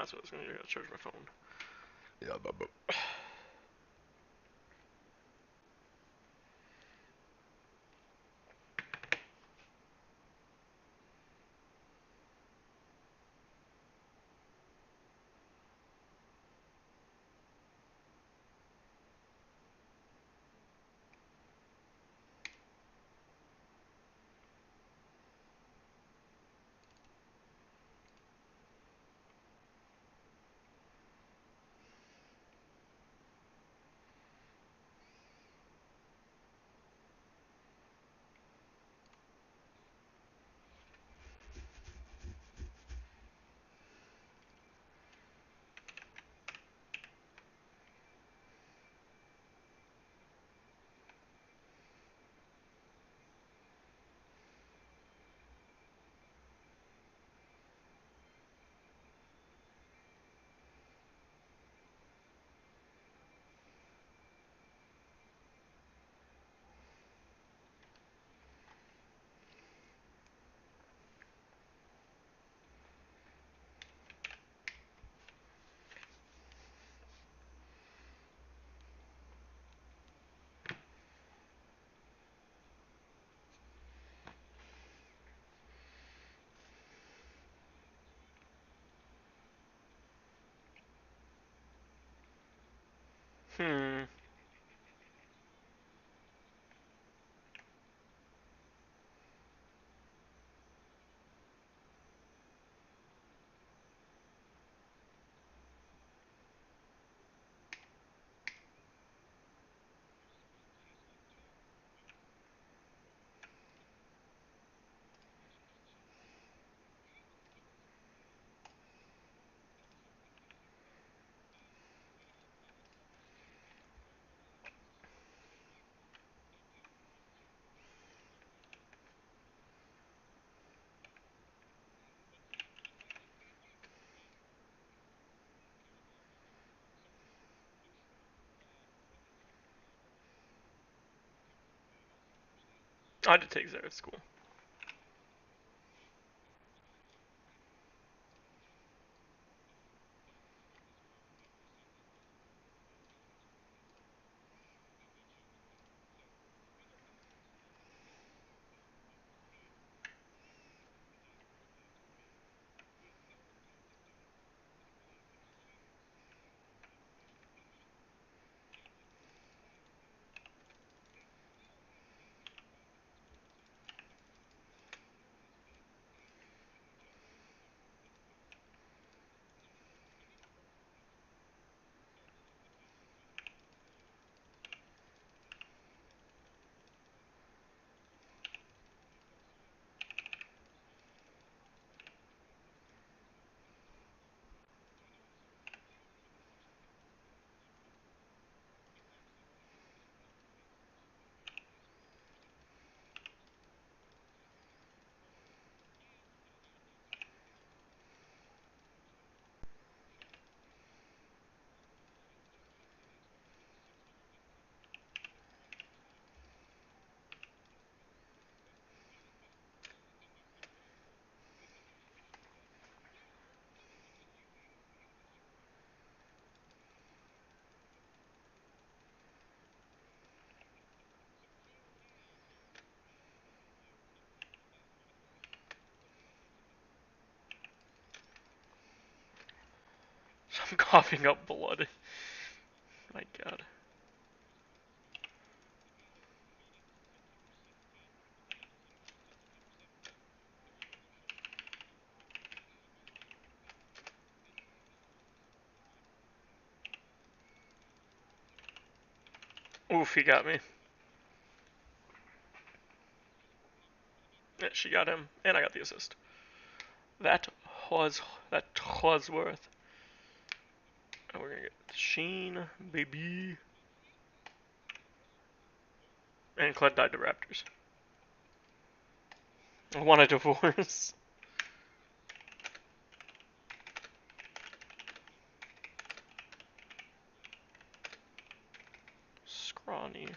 That's what I was going to do. Charge my phone. Yeah, but. Hmm. I did take Zara at school. I'm coughing up blood. My God. Oof, he got me. Yeah, she got him, and I got the assist. That was that was worth. And we're gonna get Sheen, baby. And Cled died to Raptors. I want a divorce. Scrawny.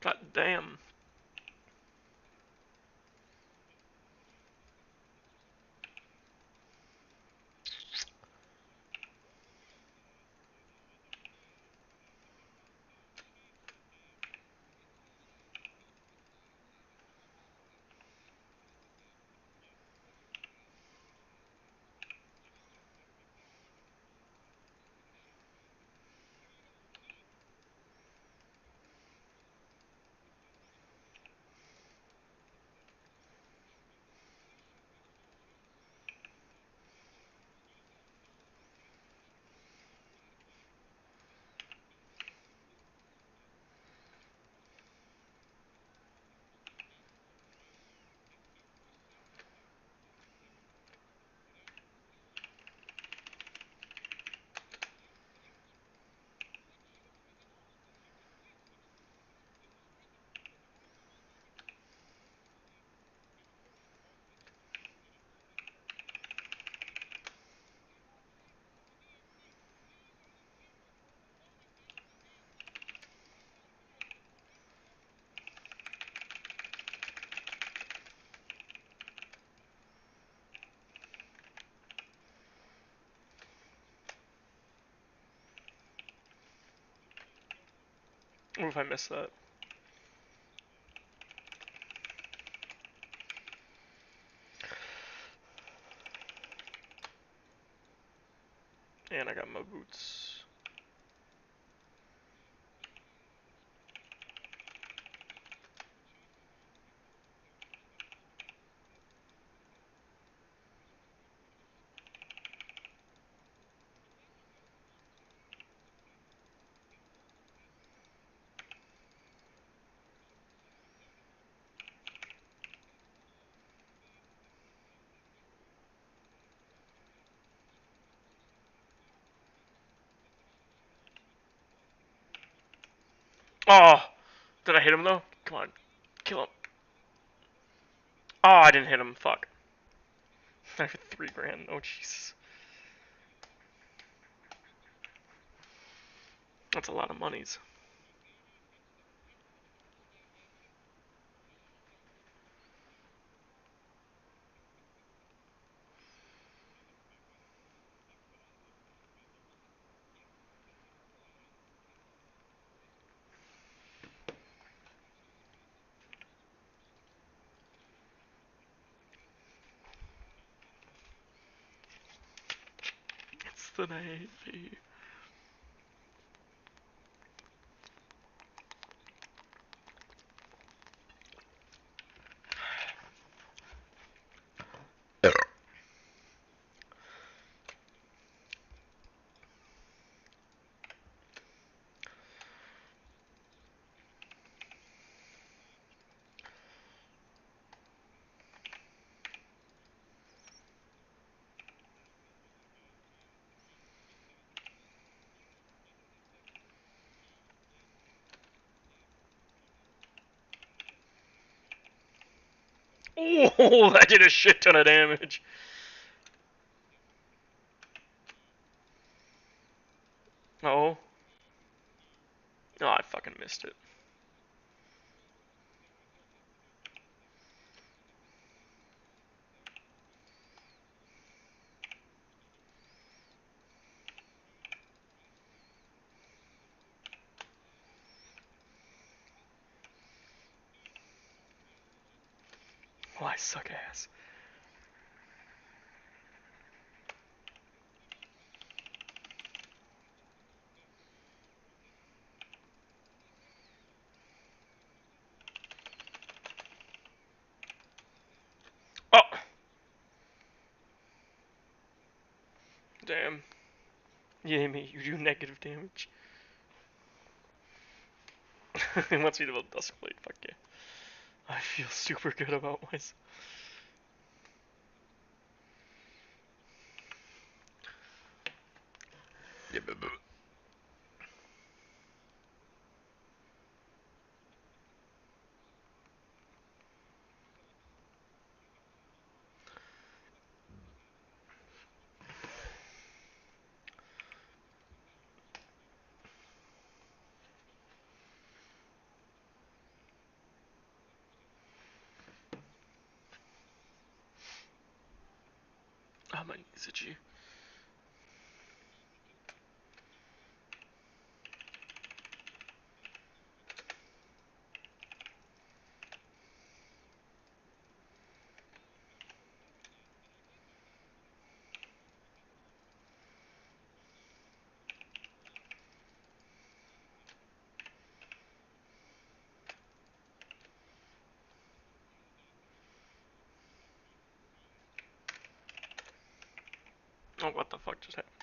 God damn. What if I missed that? And I got my boots. Oh! Did I hit him though? Come on. Kill him. Oh, I didn't hit him. Fuck. I have 3 grand. Oh, Jesus. That's a lot of monies. It's the Navy. Oh, that did a shit ton of damage. Oh. Oh, I fucking missed it. Oh, I suck ass. Oh! Damn. Yeah, me, you do negative damage. It wants me to build Duskblade, fuck yeah. I feel super good about myself. my knees itchy. Oh, what the fuck just happened?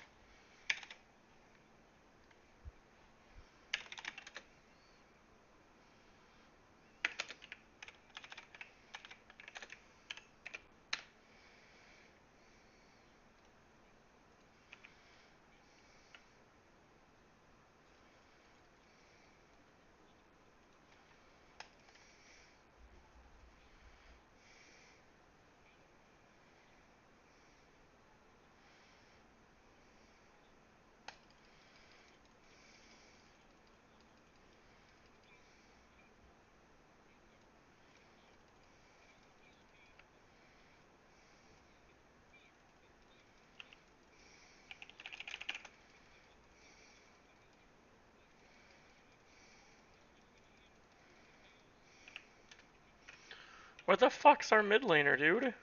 Where the fuck's our mid laner, dude?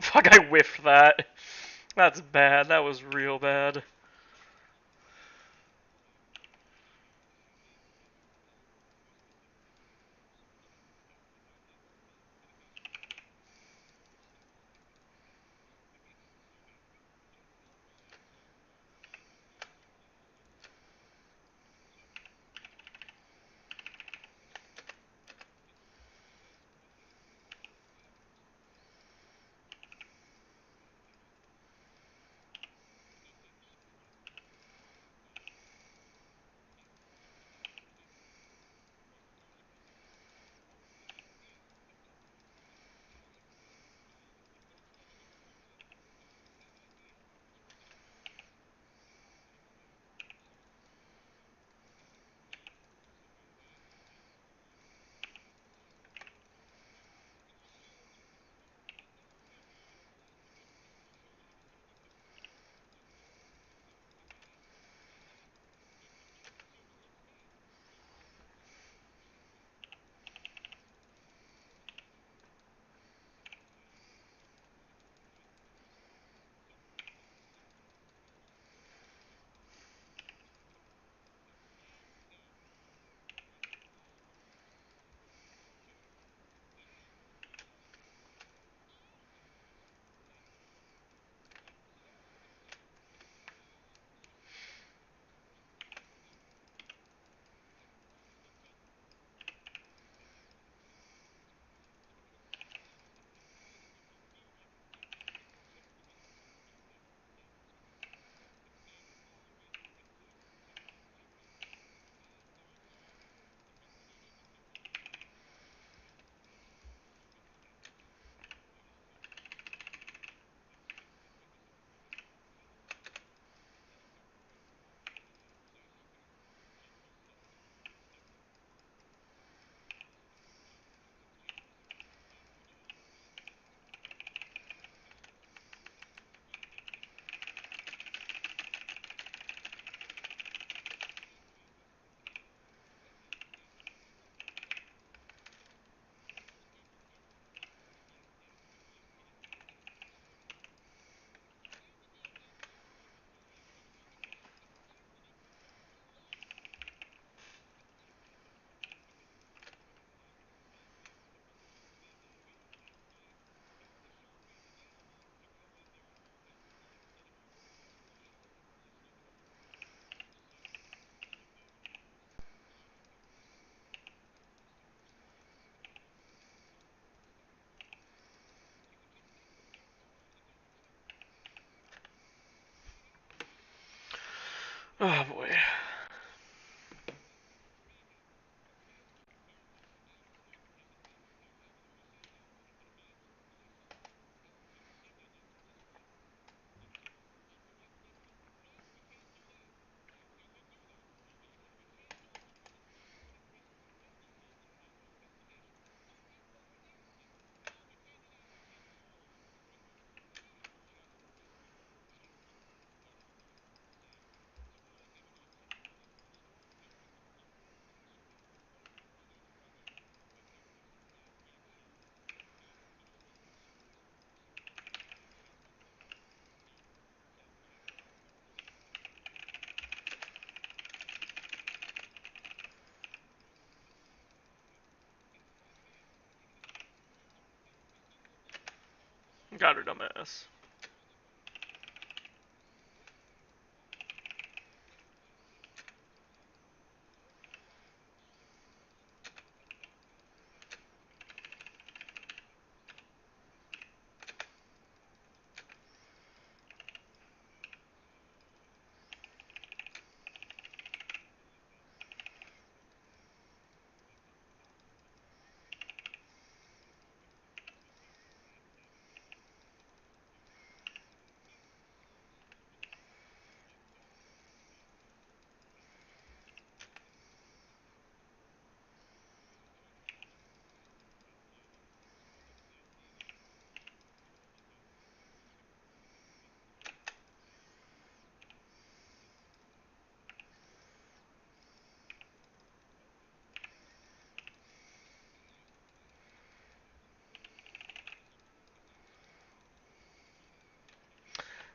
Fuck, I whiffed that. That's bad. That was real bad. Oh boy. Got her dumbass.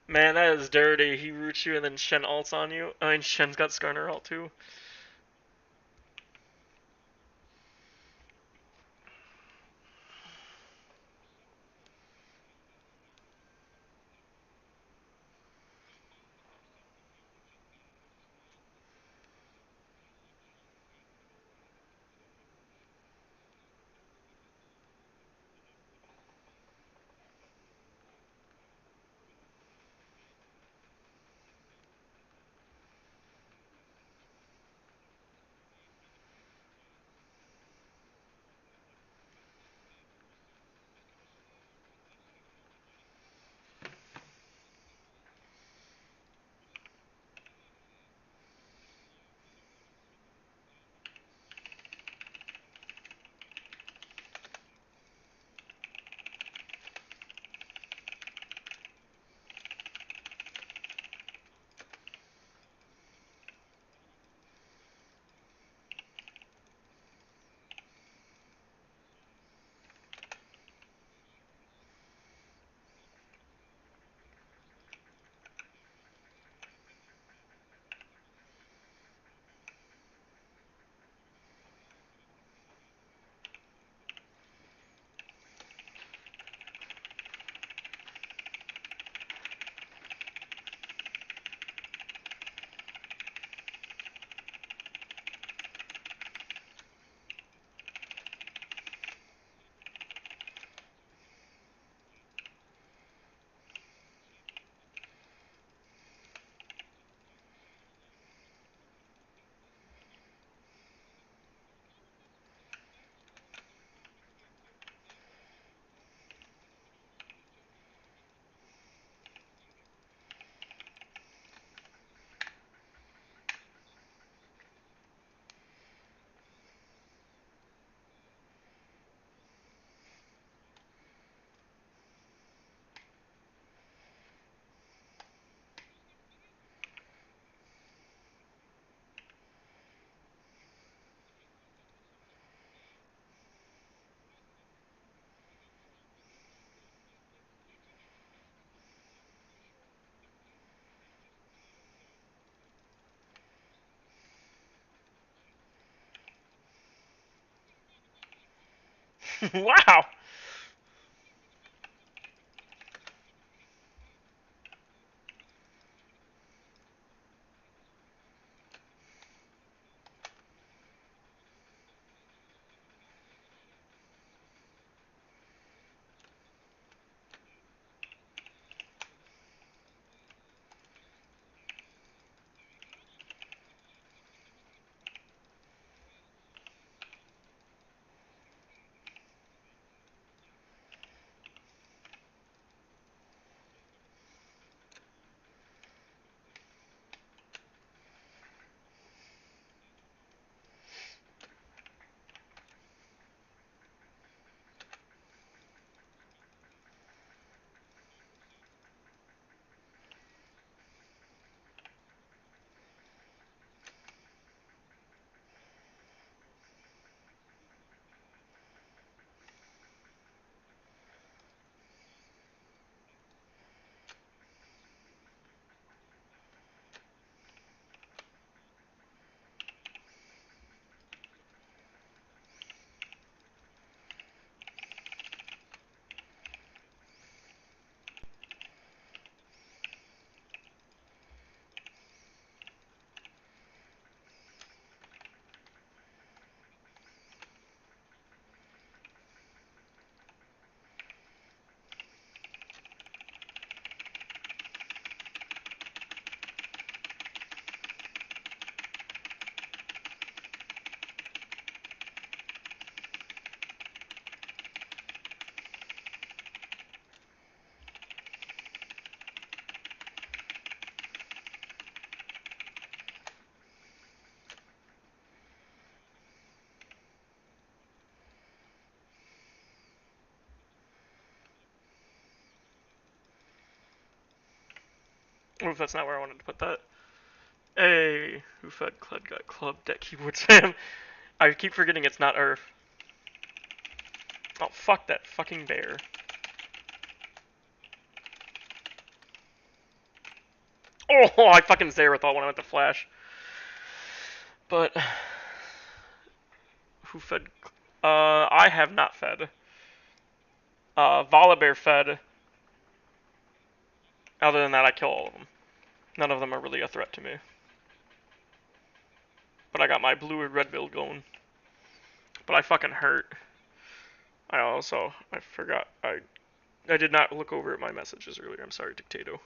Man, that is dirty. He roots you and then Shen ults on you. I mean, Shen's got Skarner ult too. Wow. Oof, that's not where I wanted to put that. Hey, who fed Cled got club deck keyboard spam? I keep forgetting it's not Earth. Oh, fuck that fucking bear. Oh, I fucking Zerathal when I went to Flash. But who fed? I have not fed. Volibear fed. Other than that, I kill all of them. None of them are really a threat to me. But I got my blue and red build going. But I fucking hurt. I forgot. I did not look over at my messages earlier. I'm sorry, Dictato.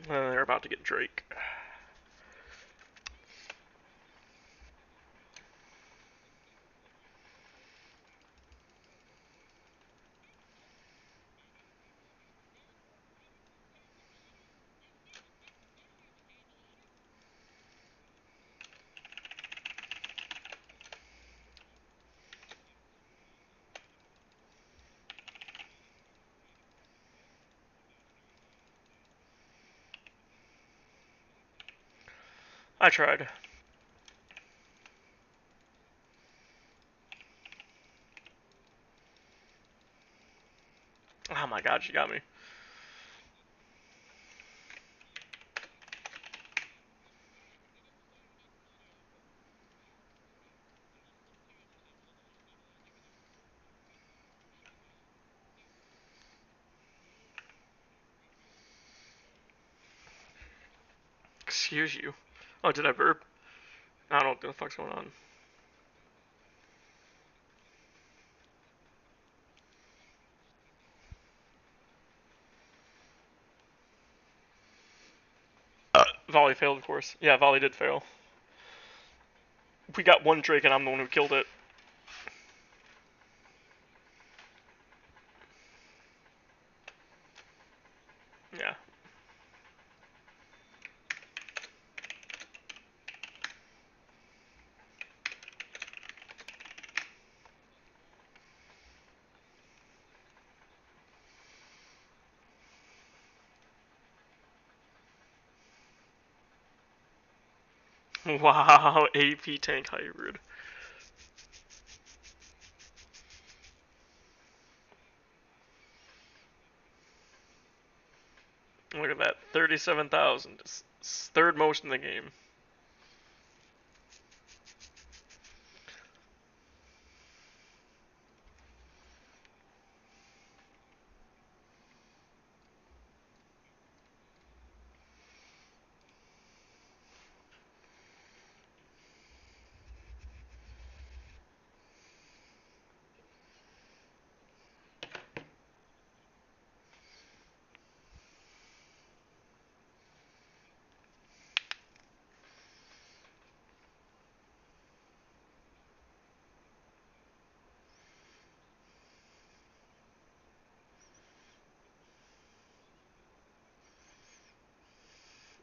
They're about to get Drake. I tried. Oh my god, she got me. Excuse you. Oh, did I burp? I don't know what the fuck's going on. Volley failed, of course. Yeah, Volley did fail. We got one Drake and I'm the one who killed it. Yeah. Wow, AP tank hybrid. Look at that, 37,000. Third most in the game.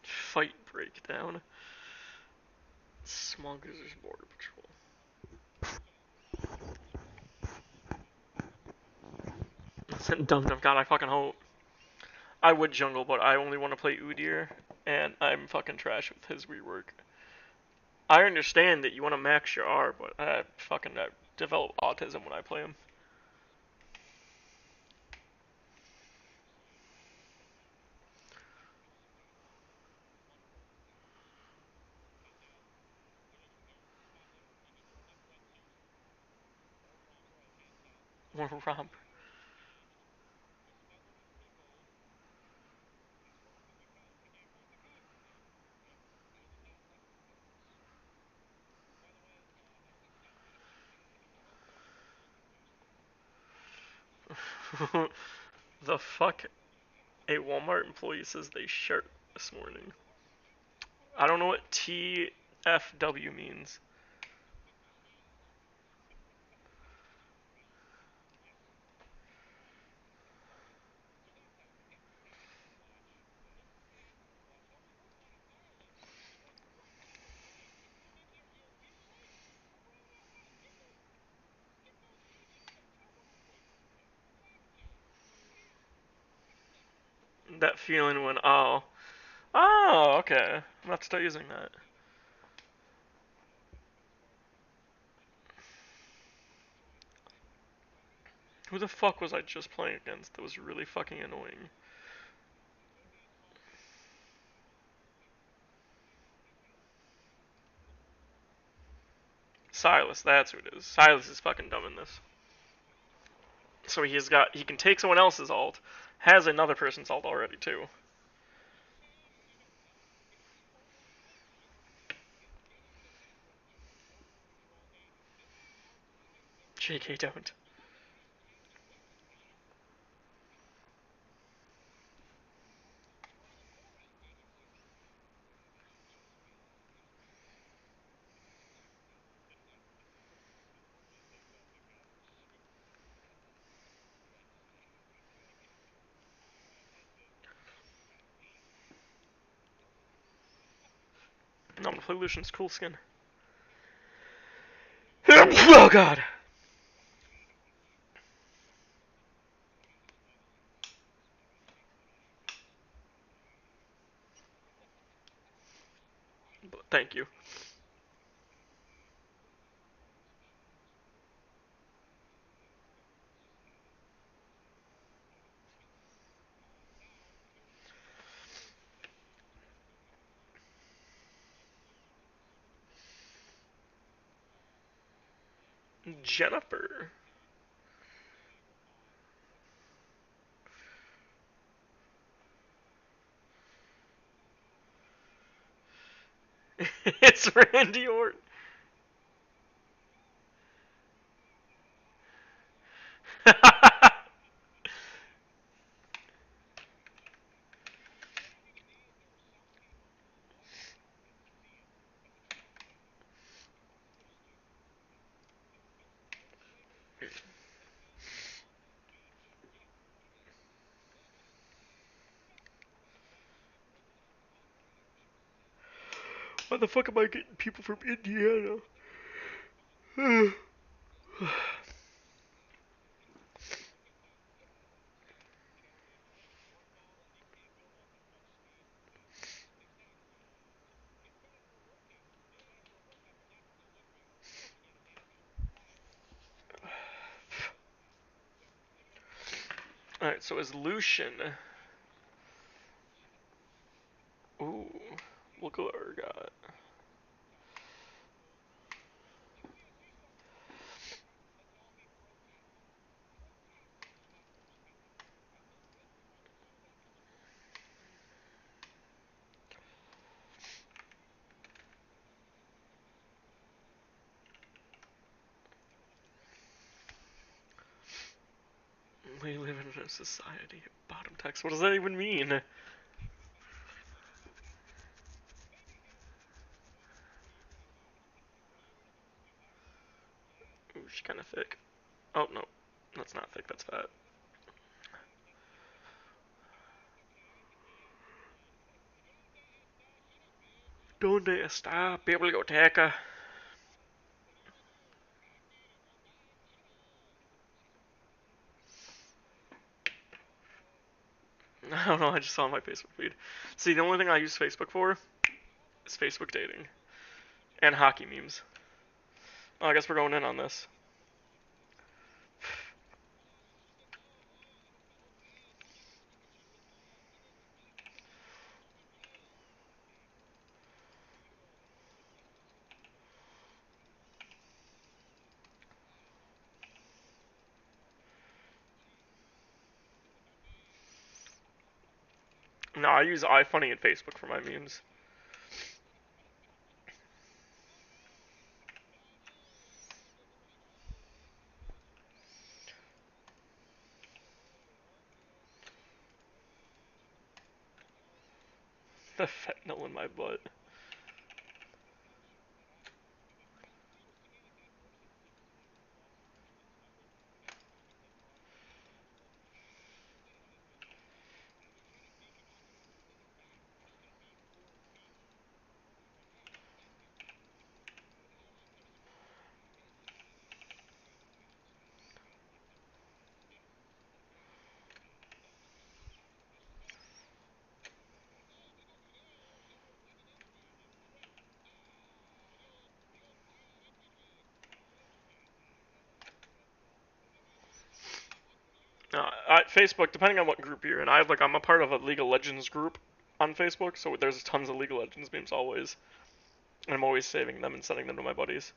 Fight breakdown. Small Gizzard's Border Patrol. Dumb dumb god, I fucking hope. I would jungle, but I only want to play Udyr, and I'm fucking trash with his rework. I understand that you want to max your R, but I develop autism when I play him. Romp. The fuck? A Walmart employee says they shirt this morning. I don't know what TFW means. That feeling when, oh, okay. I'm about to start using that. Who the fuck was I just playing against that was really fucking annoying? Silas, that's who it is. Silas is fucking dumb in this. So he can take someone else's ult, has another person's ult already too. JK, don't. No, I'm gonna play Lucian's cool skin. Oh god! Thank you. Jennifer. It's Randy Orton. Why the fuck am I getting people from Indiana? Alright, so as Lucian. Ooh, look what I got. We live in a society of bottom text. What does that even mean? Ooh, she's kind of thick. Oh, no. That's not thick, that's fat. ¿Dónde está Biblioteca? I don't know, I just saw my Facebook feed. See, the only thing I use Facebook for is Facebook dating. And hockey memes. Oh, I guess we're going in on this. No, I use iFunny and Facebook for my memes. The fentanyl in my butt. Facebook, depending on what group you're in, I'm a part of a League of Legends group on Facebook, so there's tons of League of Legends memes always, and I'm always saving them and sending them to my buddies.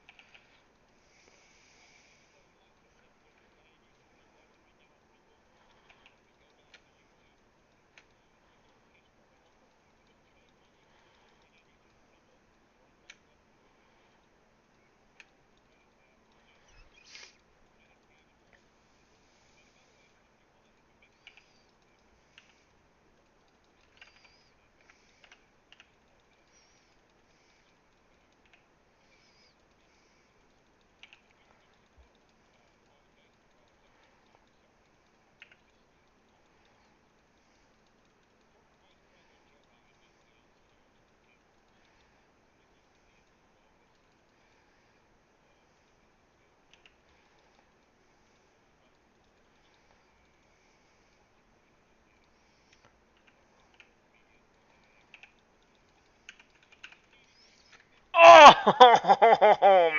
Oh,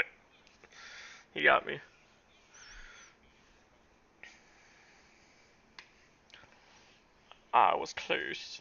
he got me. I was close.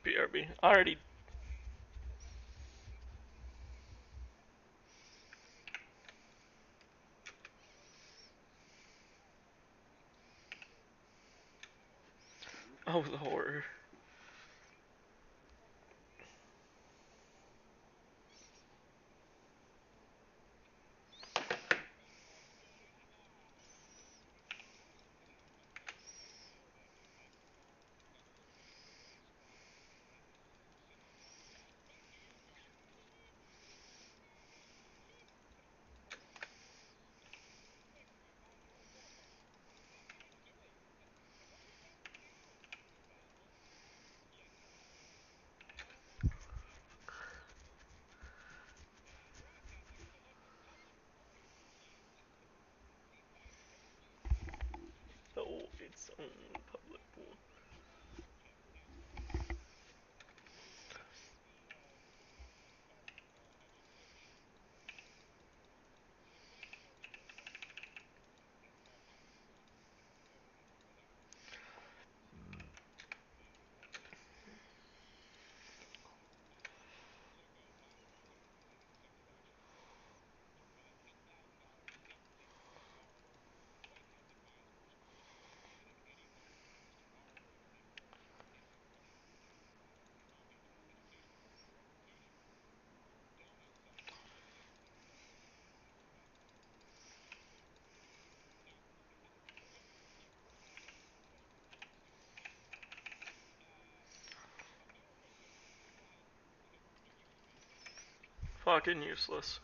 BRB. Already. Oh, the horror. Oh, it's on public pool. Fucking useless.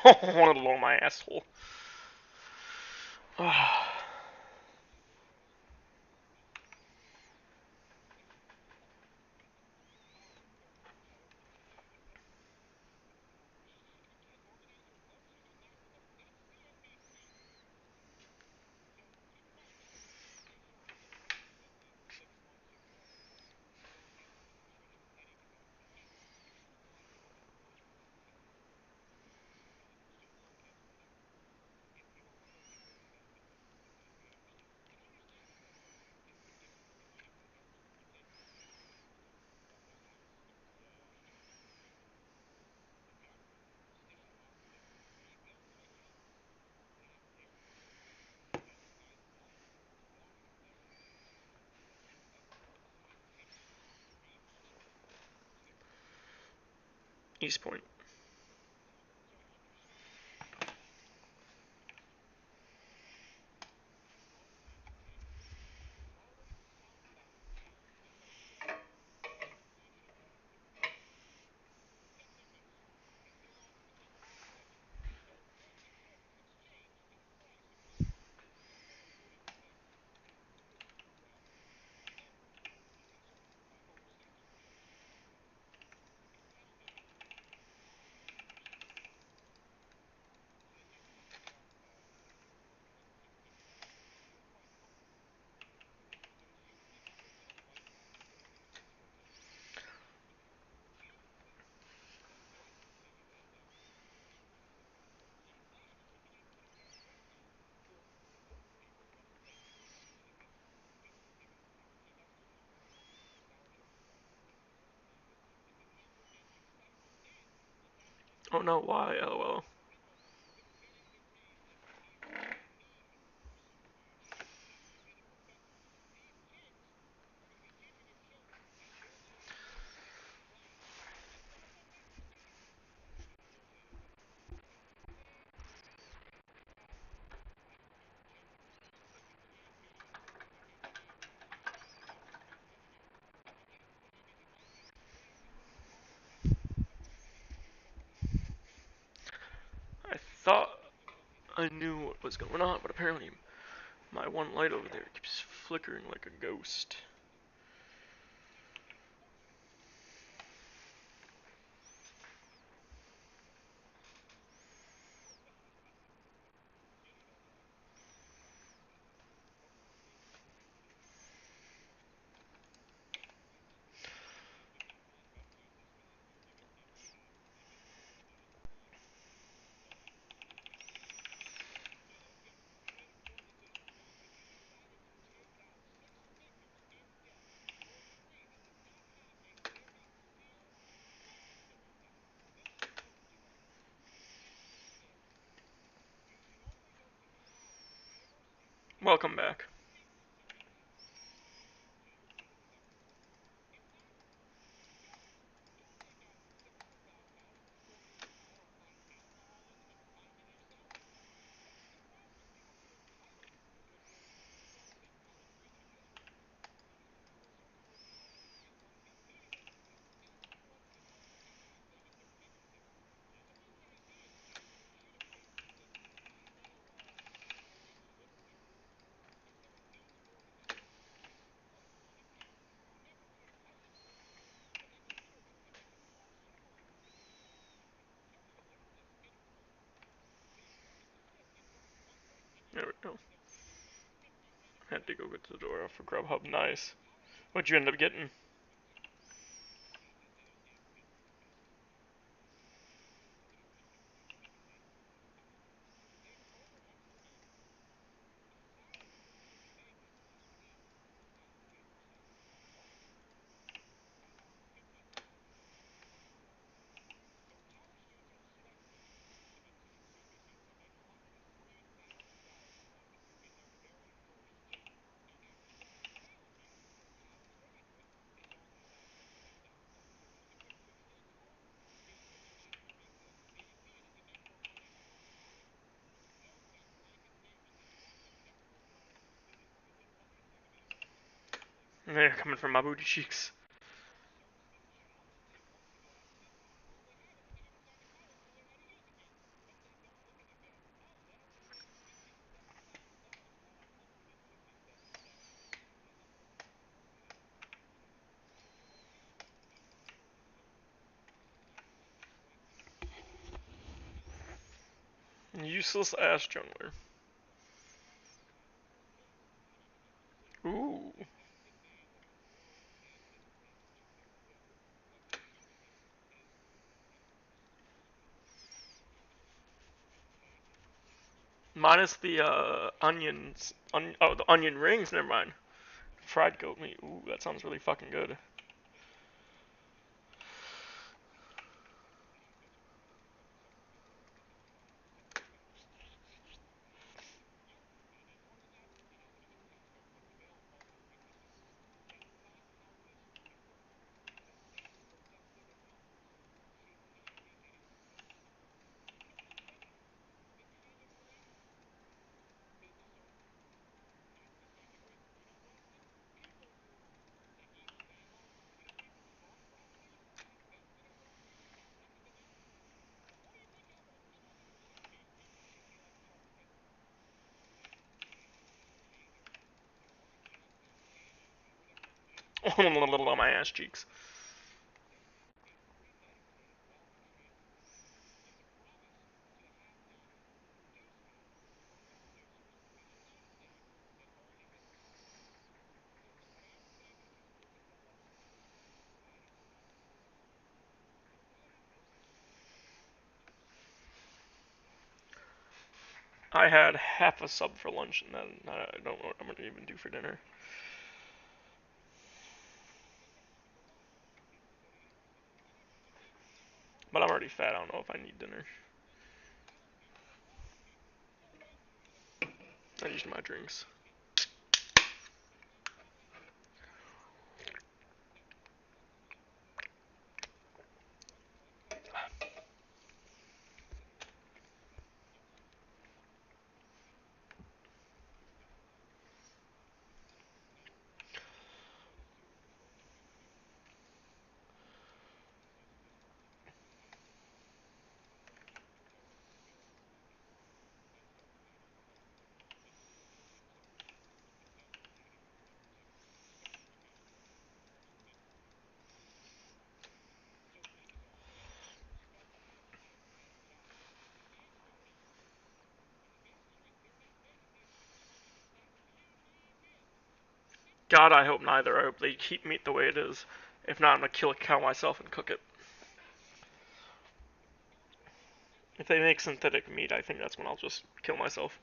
Wanted to blow my asshole. East Point. Oh no, why? LOL. I thought I knew what was going on, but apparently my one light over there keeps flickering like a ghost. Welcome back. There we go. Had to go get the door off for Grubhub. Nice. What'd you end up getting? They're coming from my booty cheeks. Useless ass jungler. Ooh. Minus the onions. Oh, the onion rings. Never mind. Fried goat meat. Ooh, that sounds really fucking good. On my ass cheeks. I had half a sub for lunch, and then I don't know what I'm gonna even do for dinner. But I'm already fat. I don't know if I need dinner. I used my drinks. God, I hope neither. I hope they keep meat the way it is. If not, I'm gonna kill a cow myself and cook it. If they make synthetic meat, I think that's when I'll just kill myself.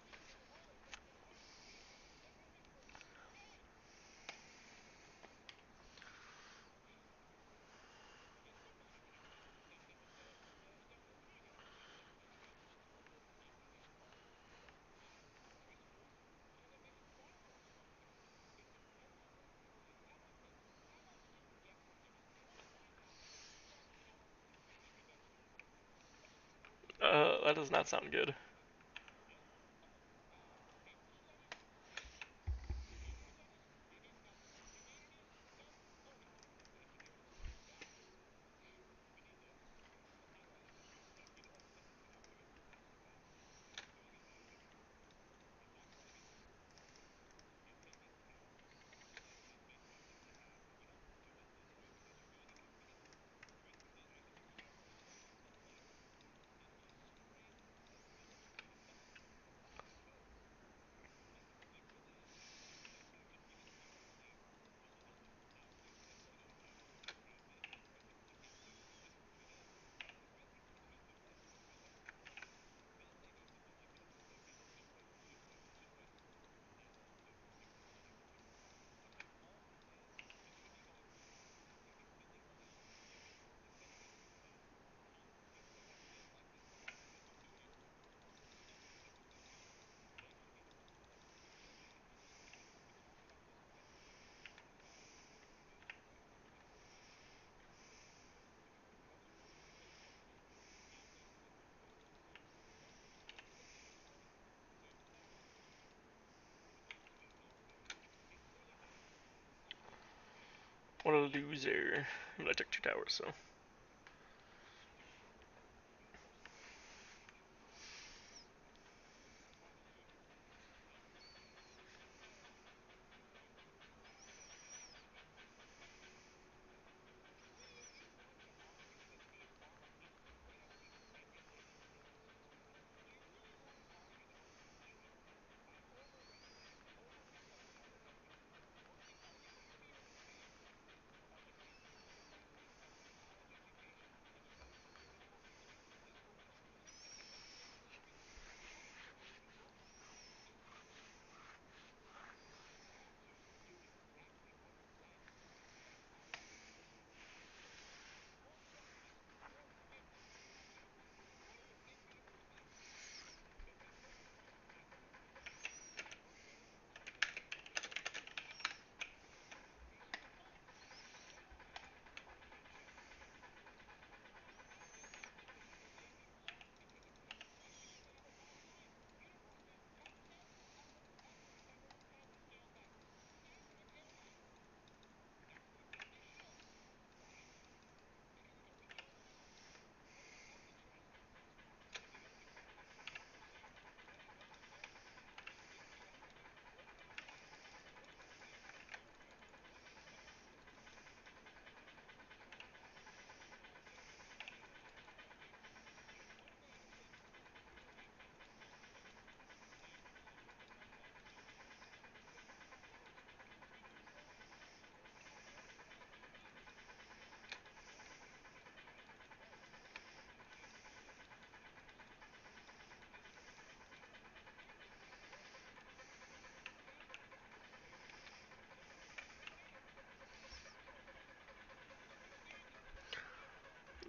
That does not sound good. What a loser. But I took 2 towers, so.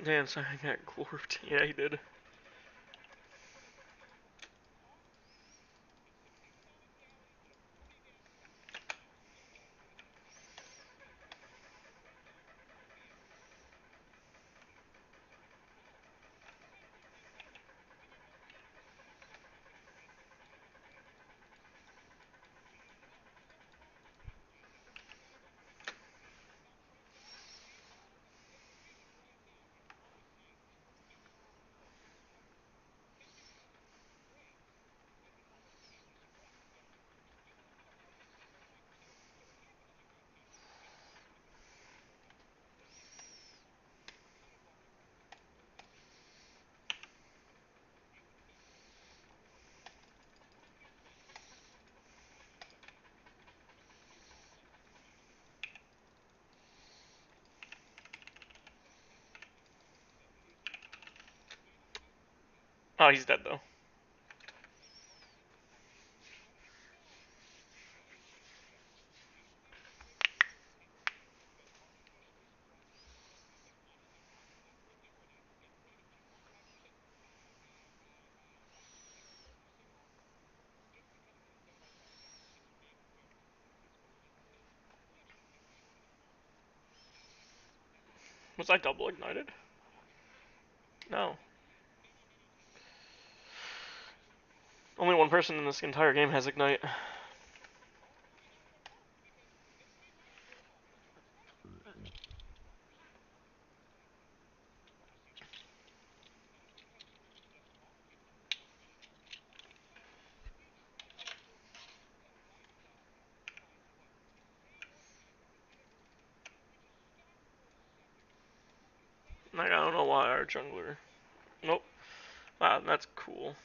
Damn, so I got glorped. Yeah, he did. Oh, he's dead though. Was I double ignited? No. Only one person in this entire game has ignite. Like, I don't know why our jungler. Nope. Wow, that's cool.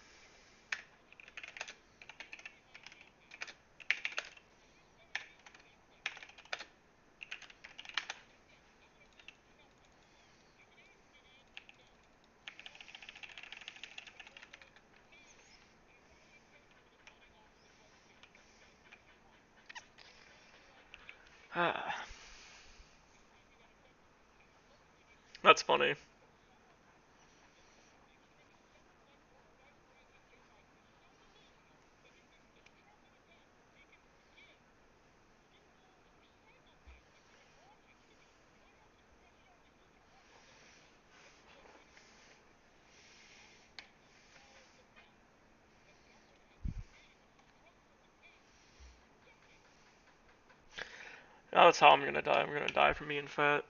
That's funny. Now that's how I'm gonna die. I'm gonna die from being fat.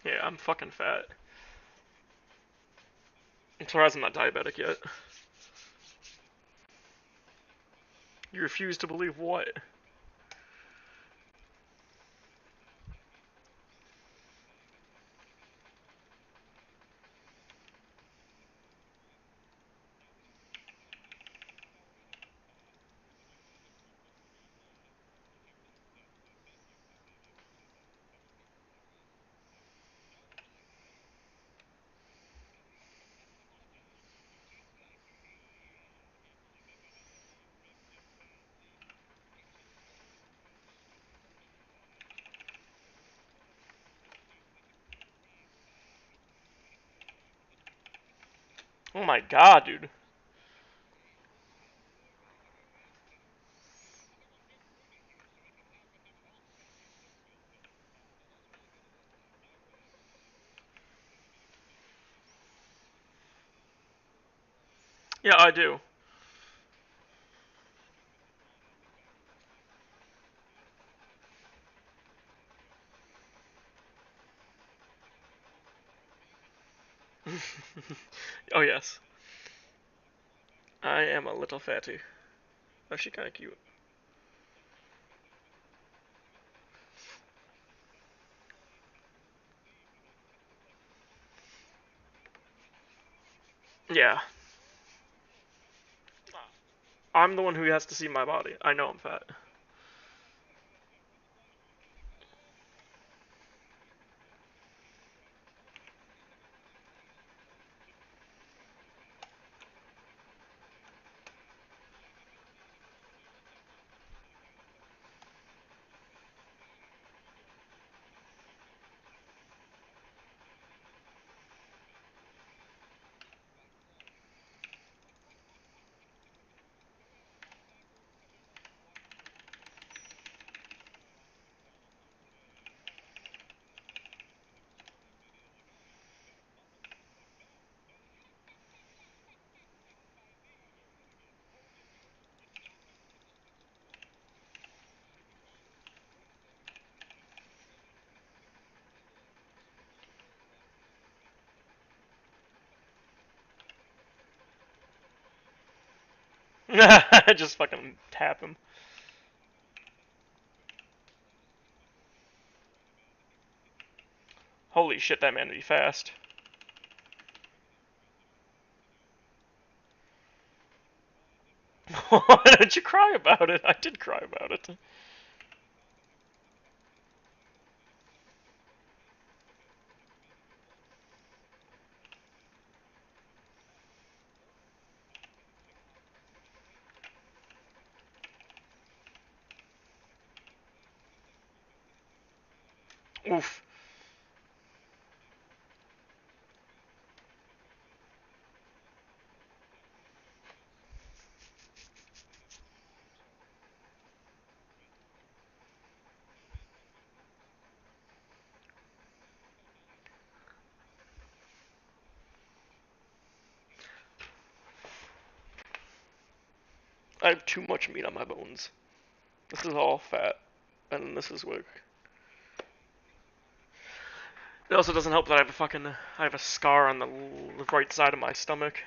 Yeah, I'm fucking fat. I'm surprised I'm not diabetic yet. You refuse to believe what? Oh my god, dude. Yeah, I do. Oh yes. I am a little fatty. Actually kinda cute. Yeah. I'm the one who has to see my body. I know I'm fat. Just fucking tap him. Holy shit, that man would be fast. Why did you cry about it? I did cry about it. Oof. I have too much meat on my bones. This is all fat, and this is what. It also doesn't help that I have a scar on the right side of my stomach.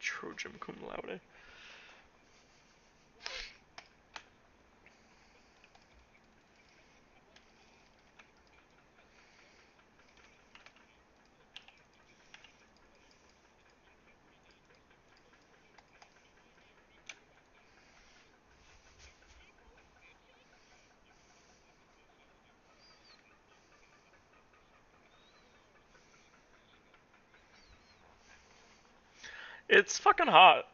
Trojan cum laude. It's fucking hot.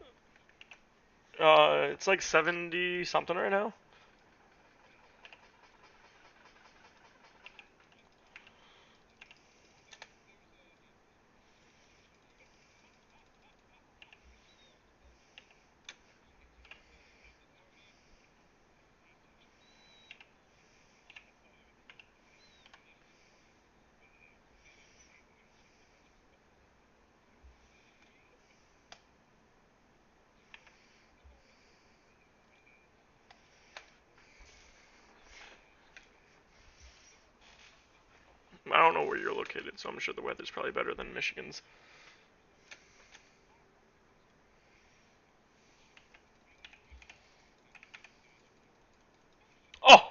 It's like 70 something right now. I don't know where you're located, so I'm sure the weather's probably better than Michigan's. Oh!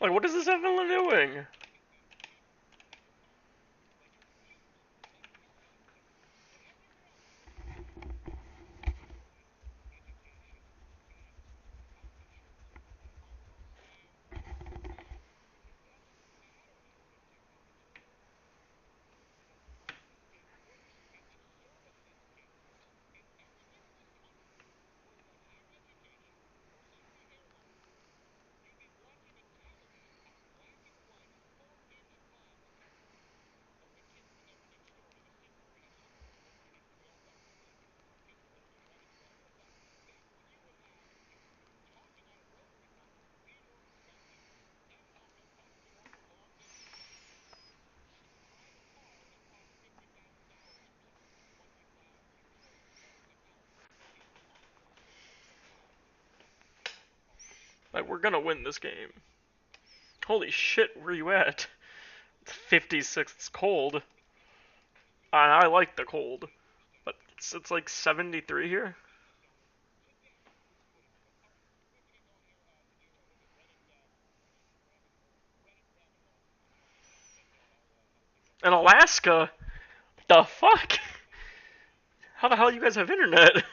Like, what is this villain doing? Like, we're gonna win this game. Holy shit, where you at? It's 56. It's cold. I like the cold, but it's like 73 here. In Alaska? The fuck? How the hell you guys have internet?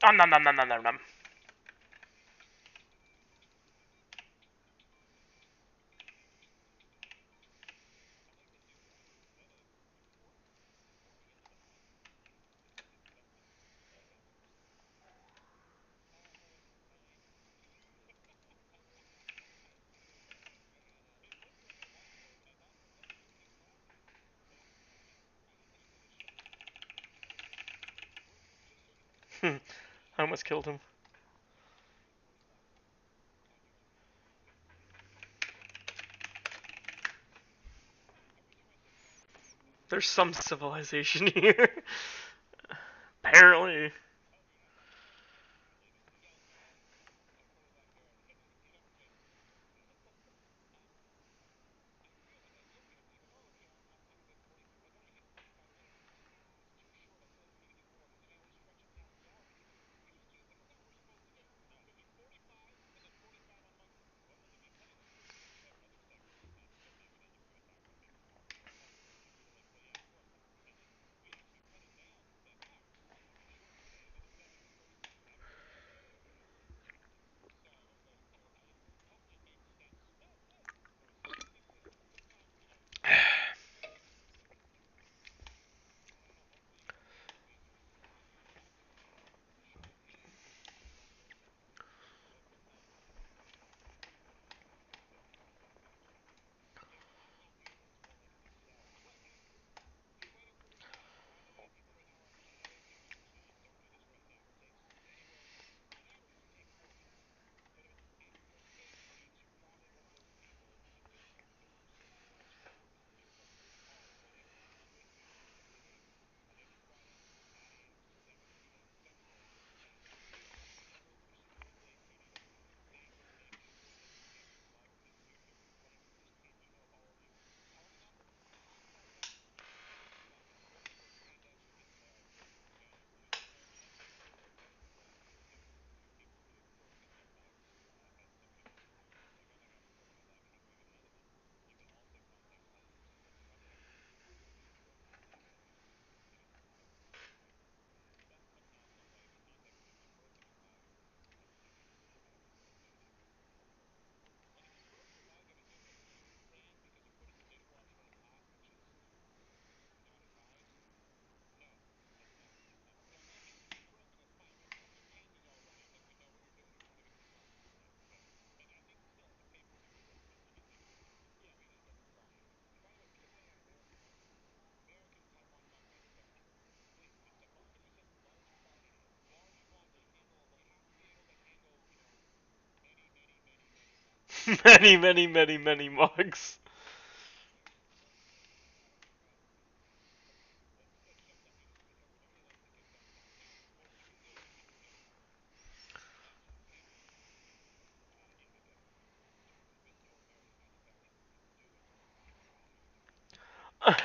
Nom nom nom nom nom nom. I almost killed him. There's some civilization here. Apparently. Many, many, many, many mugs.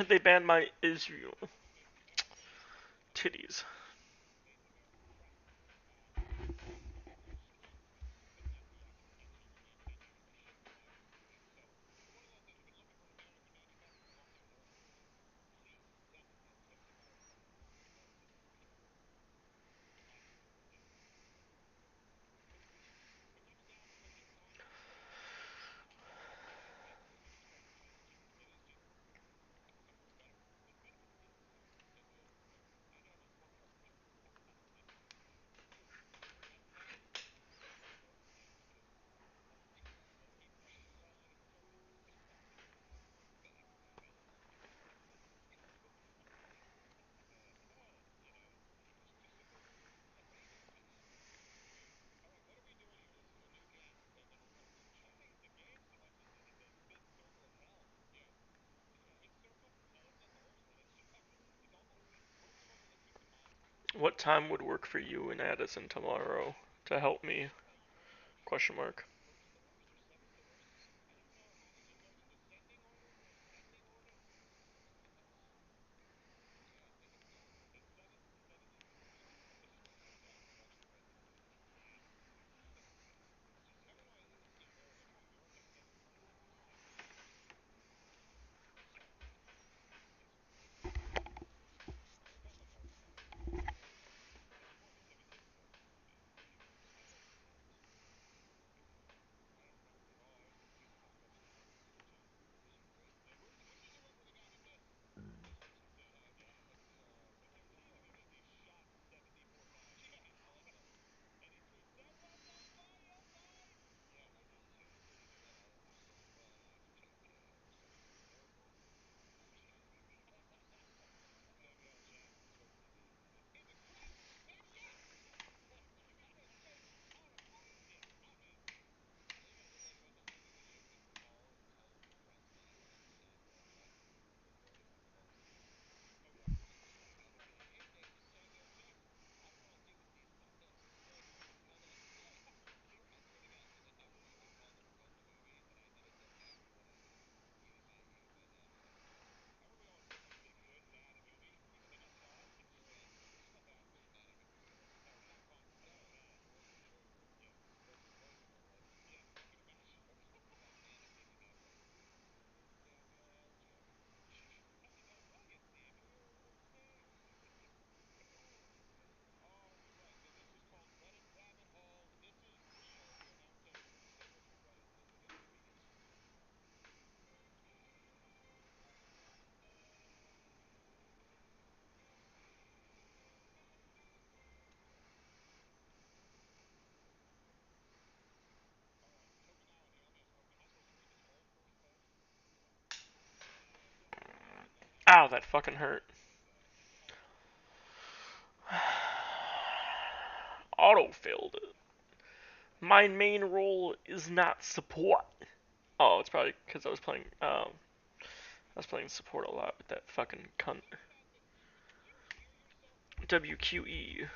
They banned my Israel titties. What time would work for you and Addison tomorrow to help me? Question mark. Ow, that fucking hurt. Auto filled. My main role is not support. Oh, it's probably because I was playing support a lot with that fucking cunt. WQE.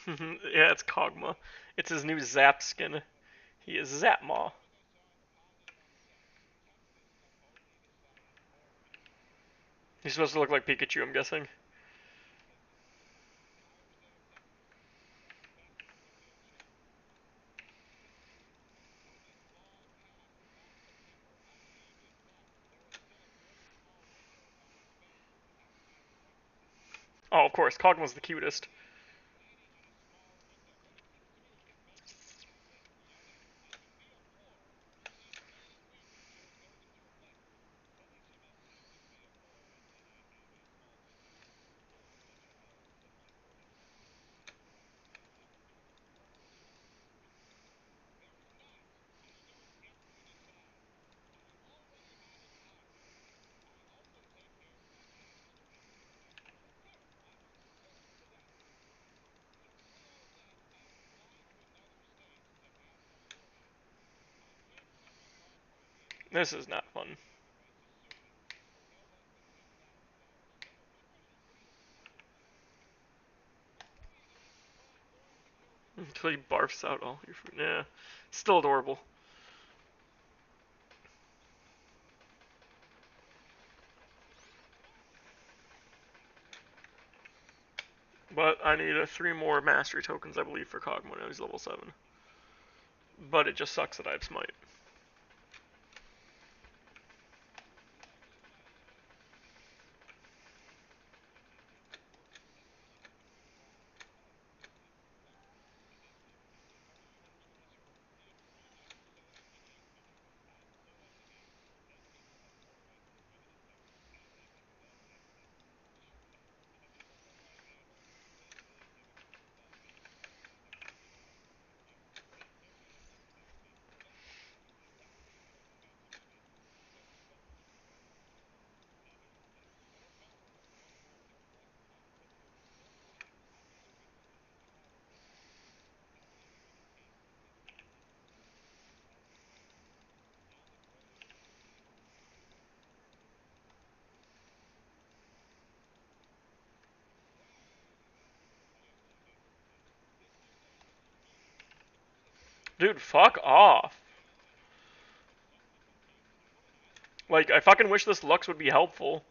Yeah, it's Kog'Maw. It's his new Zap skin. He is Zapmaw. He's supposed to look like Pikachu, I'm guessing. Oh, of course, Kog'Maw's the cutest. This is not fun. Until he barfs out all your food. Yeah. Still adorable. But I need 3 more mastery tokens, I believe, for Kog'Maw now. He's level 7. But it just sucks that I have Smite. Dude, fuck off. Like, I fucking wish this Lux would be helpful.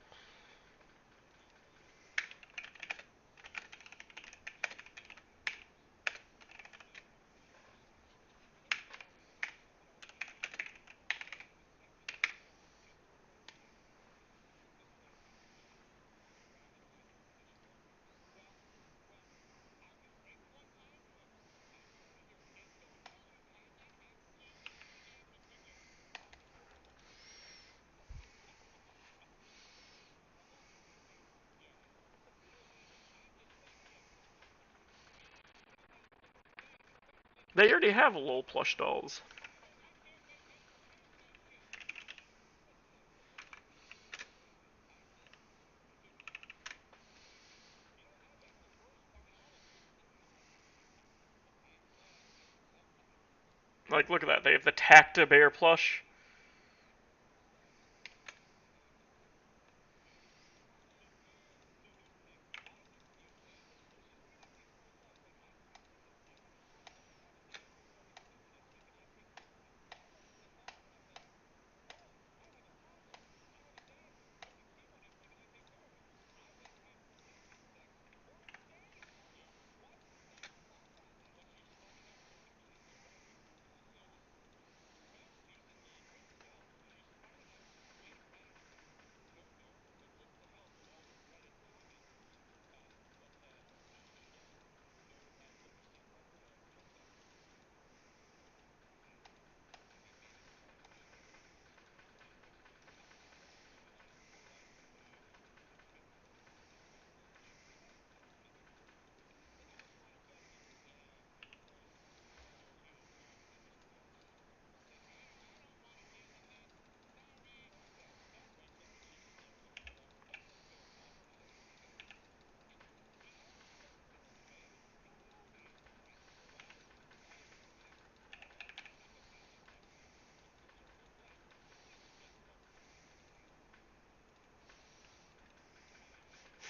They already have LOL plush dolls. Like, look at that. They have the Tacta Bear plush.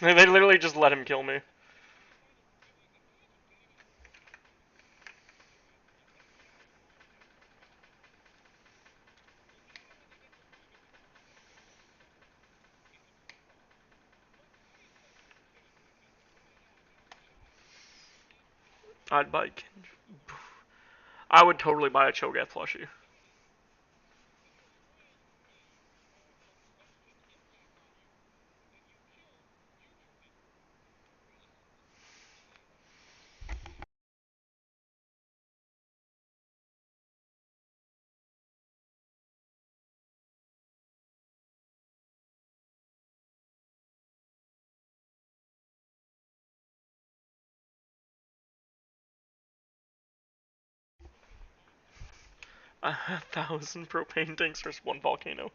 They literally just let him kill me. I'd buy. I would totally buy a Cho'Gath plushie. A 1,000 propane tanks versus one volcano.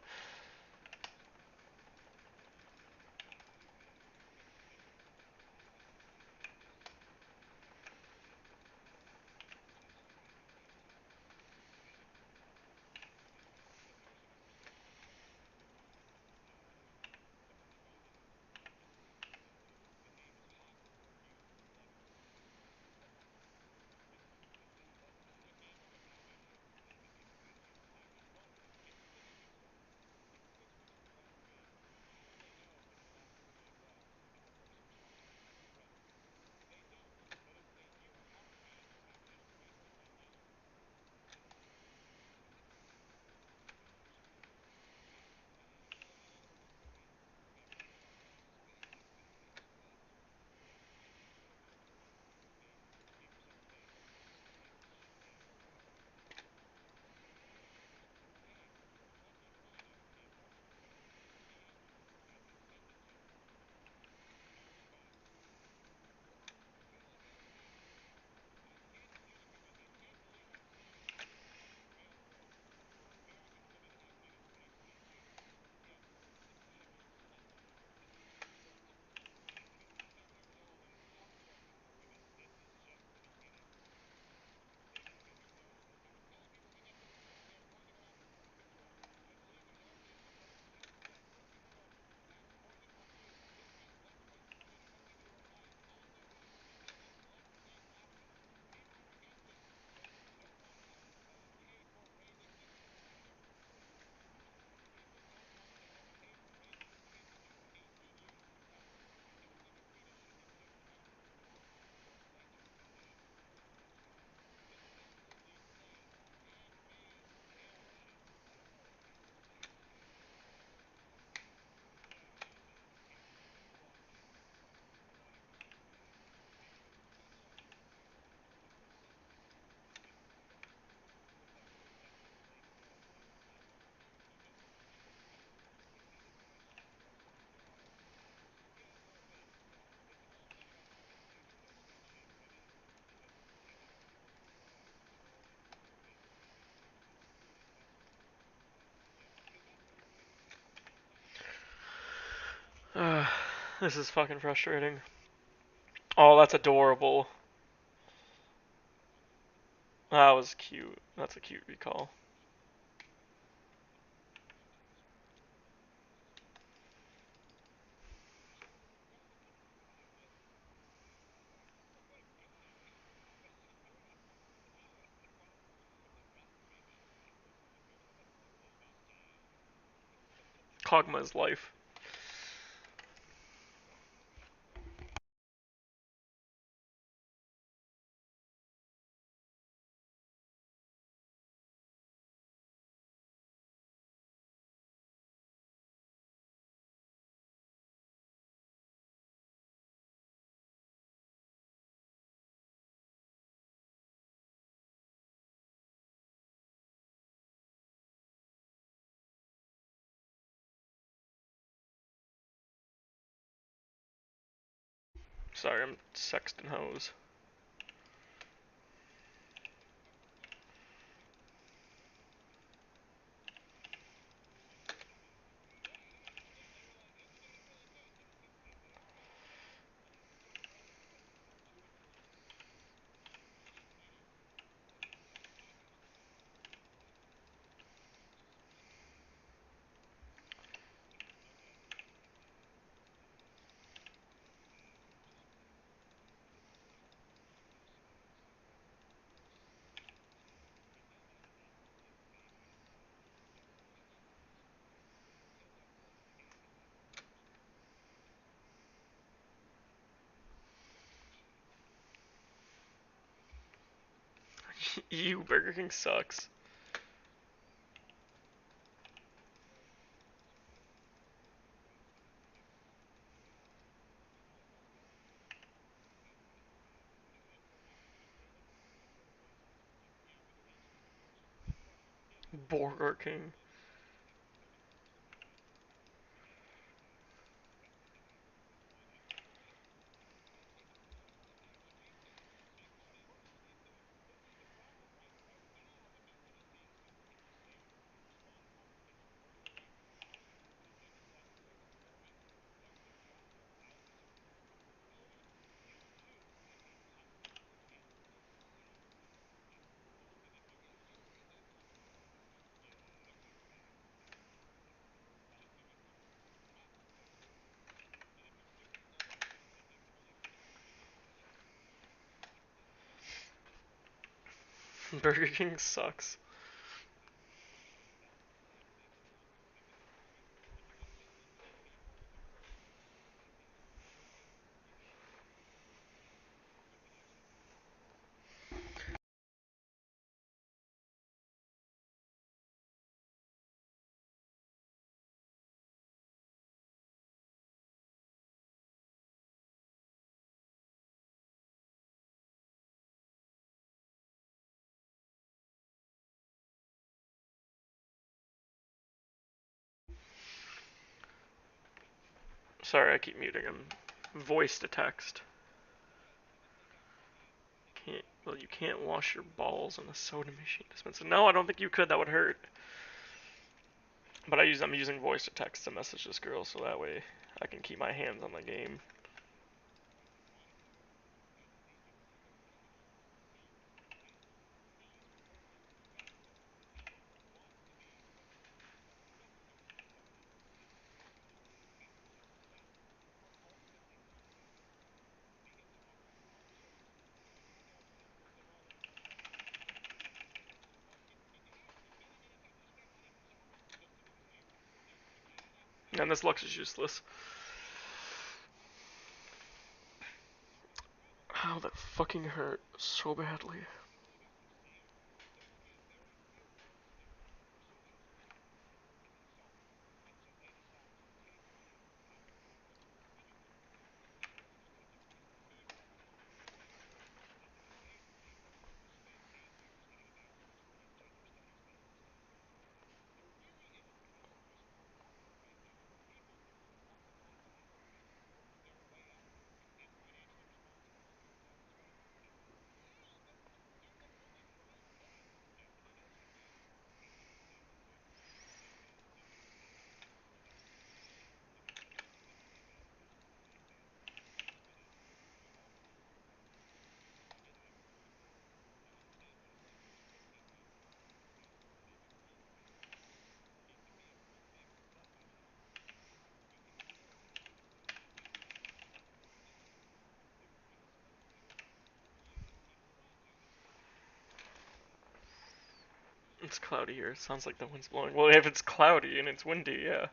This is fucking frustrating. Oh, that's adorable. That was cute. That's a cute recall. Kog'Maw's life. Sorry, I'm sexting hoes. You Burger King sucks. Burger King. Burger King sucks. Sorry, I keep muting him. Voice to text. Can't. Well, you can't wash your balls on a soda machine dispenser. No, I don't think you could. That would hurt. But I'm using voice to text to message this girl, so that way I can keep my hands on the game. And this Lux is useless. How that fucking hurt so badly. It's cloudy here. It sounds like the wind's blowing. Well, if it's cloudy and it's windy, yeah.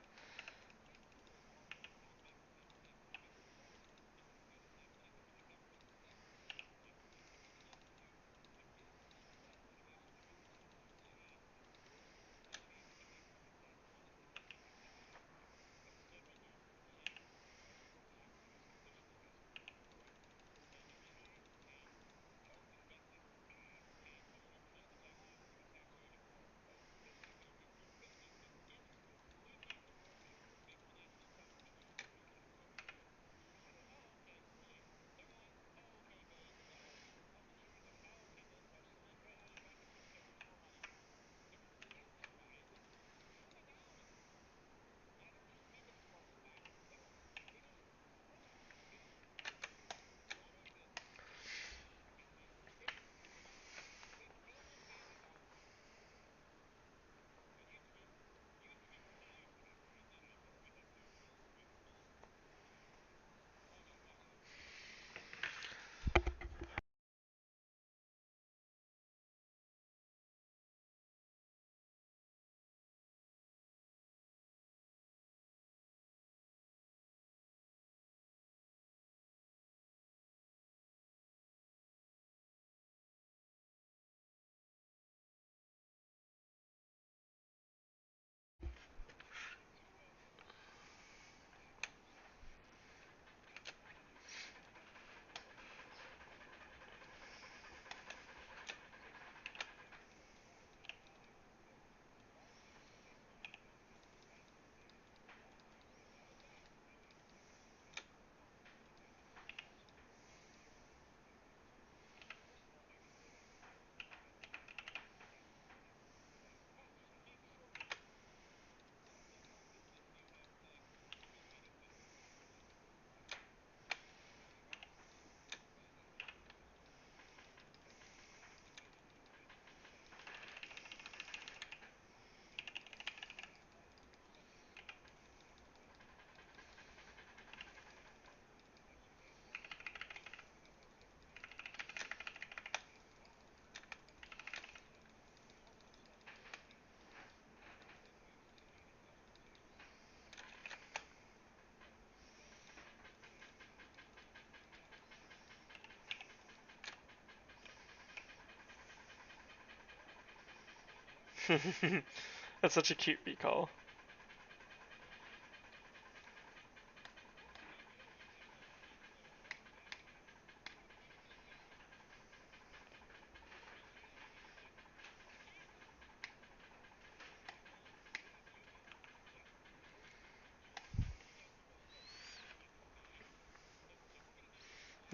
That's such a cute recall.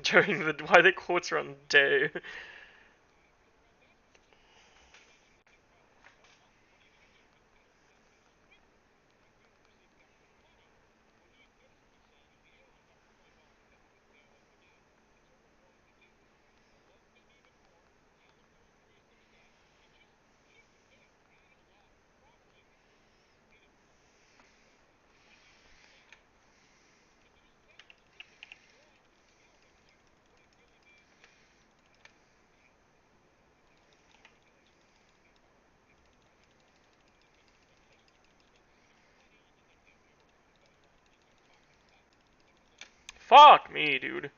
During the why the quotes are on day. Fuck me, dude.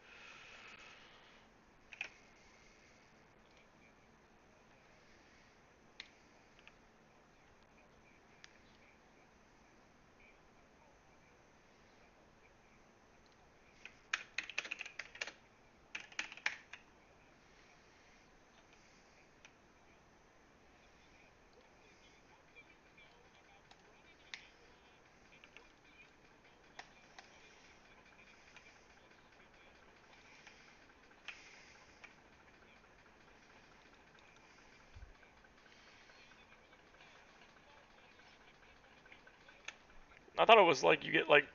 I thought it was like you get like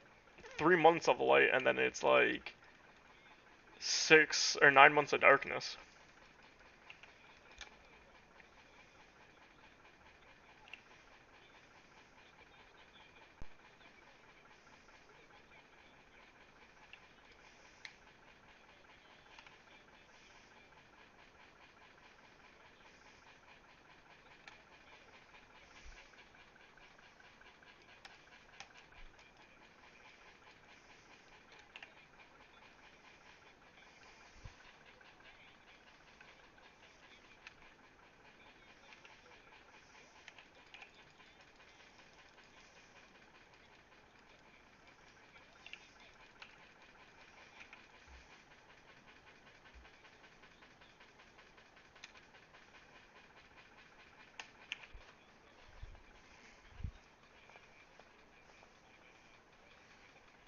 3 months of light and then it's like 6 or 9 months of darkness.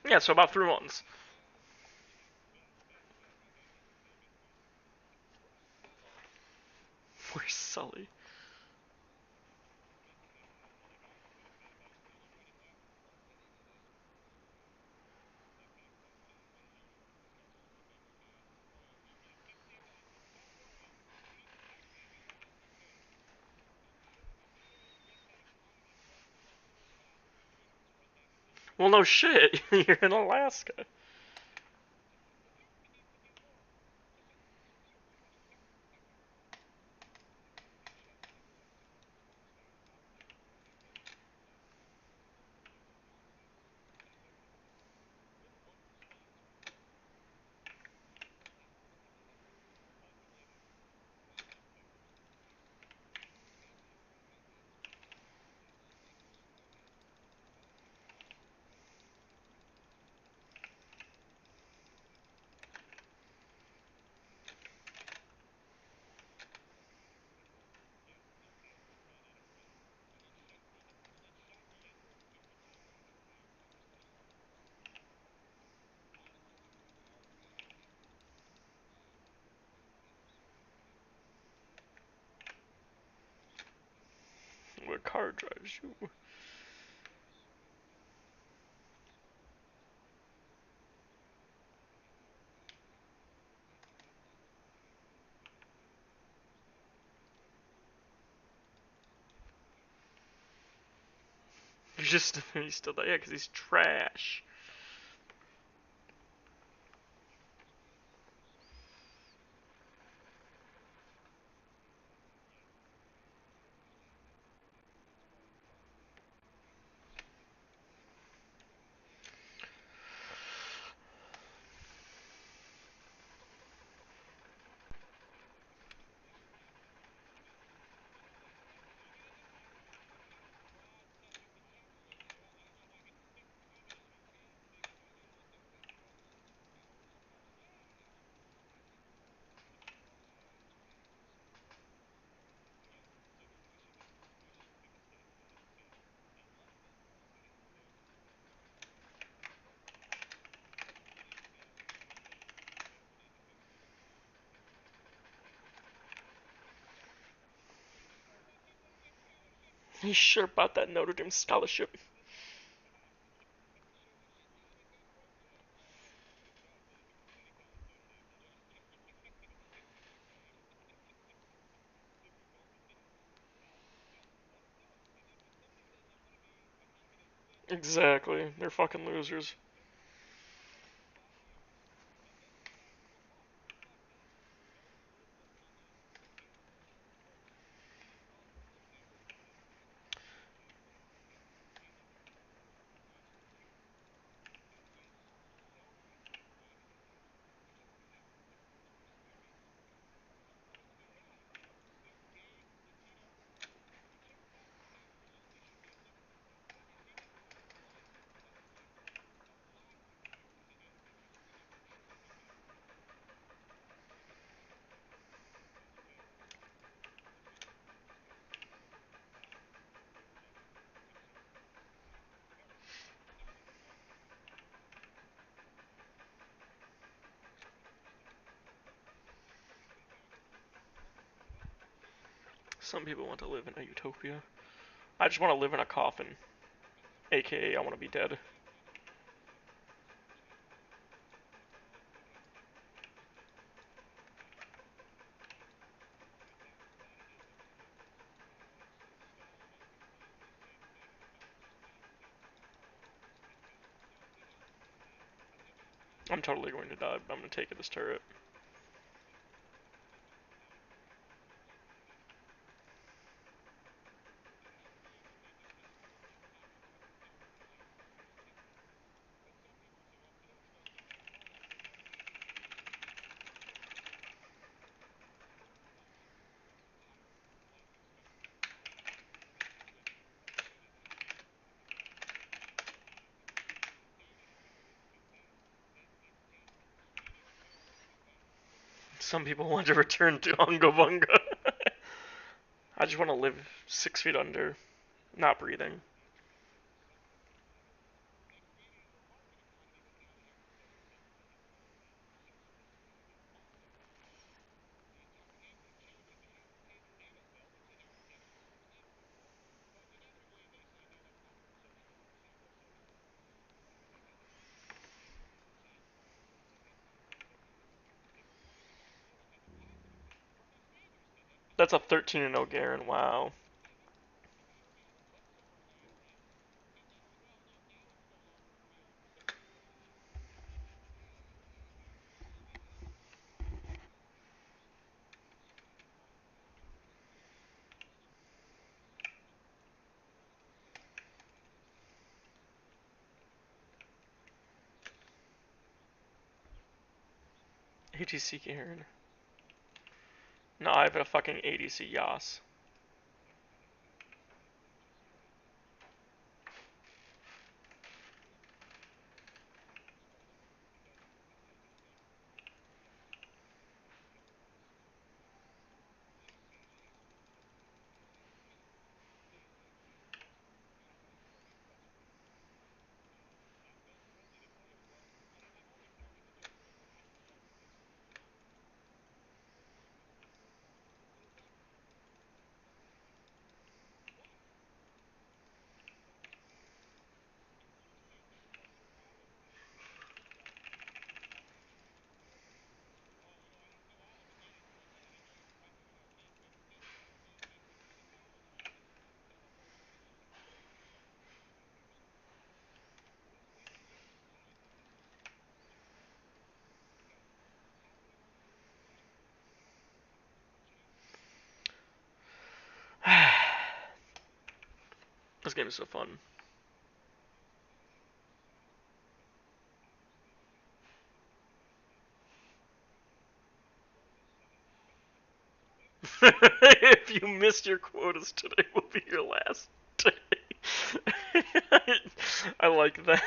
Yeah, so about 3 months. Where's Sully? Well, no shit. You're in Alaska. What car drives you? He's still there, yeah, because he's trash. He's sure about that Notre Dame scholarship. Exactly. They're fucking losers. Some people want to live in a utopia. I just want to live in a coffin. AKA, I want to be dead. I'm totally going to die, but I'm going to take this turret. Some people want to return to Unga Bunga. I just want to live 6 feet under, not breathing. That's a 13-0 Garen, wow. ATC Garen. No, I have a fucking ADC Yas. This game is so fun. If you missed your quotas, today will be your last day. I like that.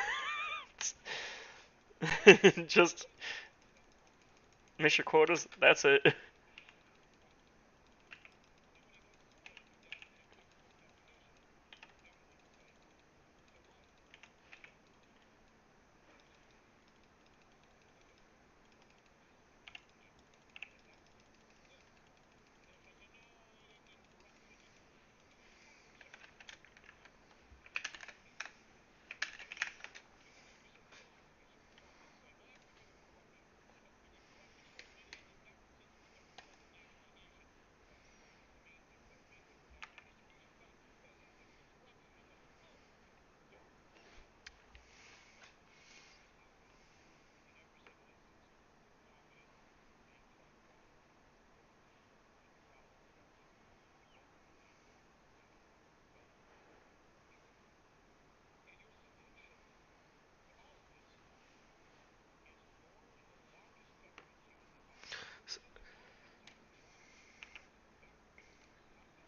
Just miss your quotas, that's it.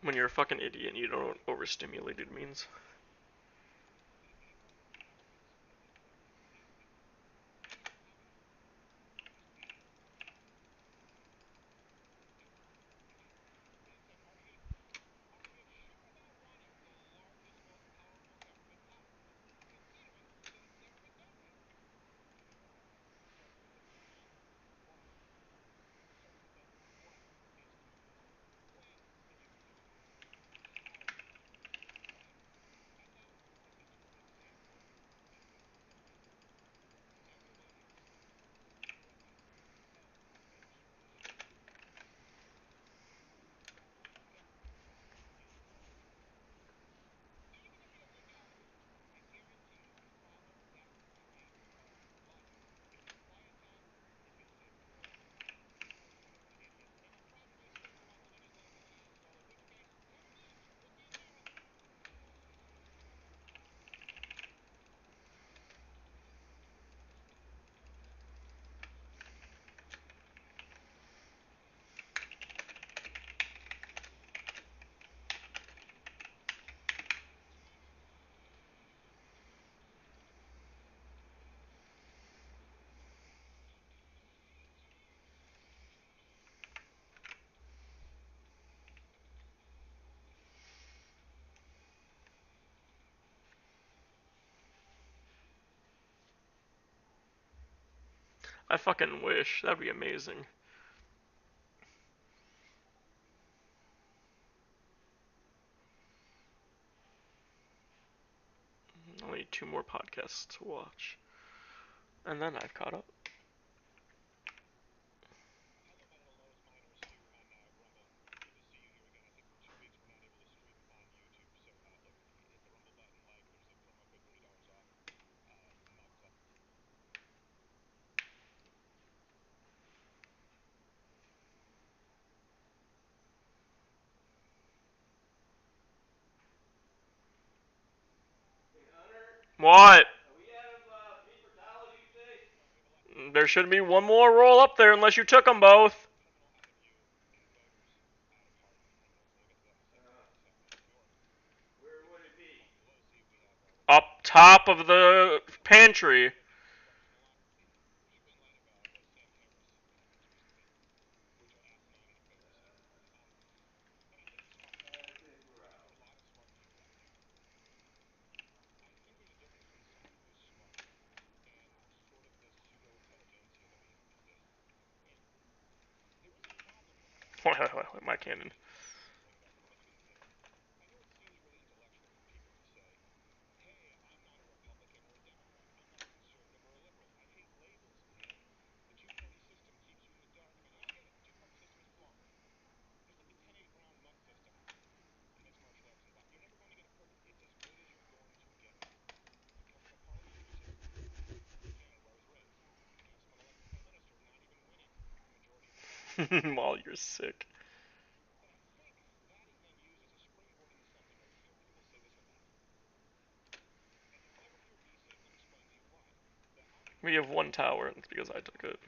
When you're a fucking idiot and you don't know what overstimulated means. I fucking wish. That'd be amazing. Only 2 more podcasts to watch. And then I've caught up. What? There should be 1 more roll up there unless you took them both. Up top of the pantry. My cannon. While you're sick. We have 1 tower, and it's because I took it.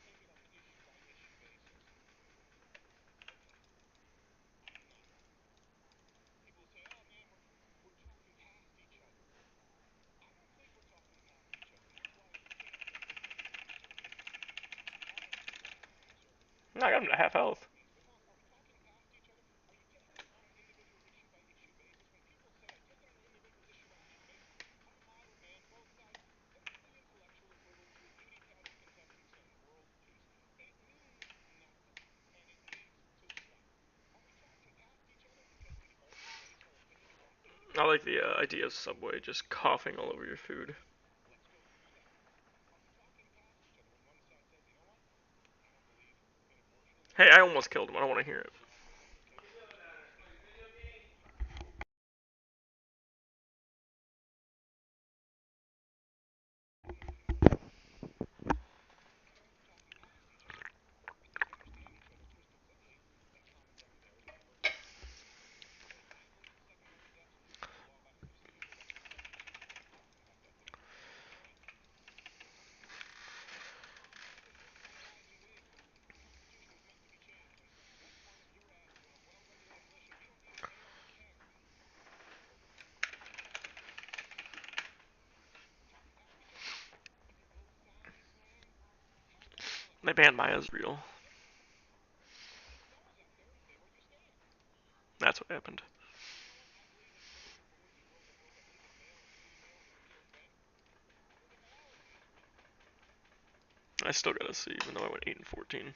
No, I got him to half health. I like the idea of Subway just coughing all over your food. Hey, I almost killed him. I don't want to hear it. They banned my Ezreal. That's what happened. I still gotta see, even though I went 8-14.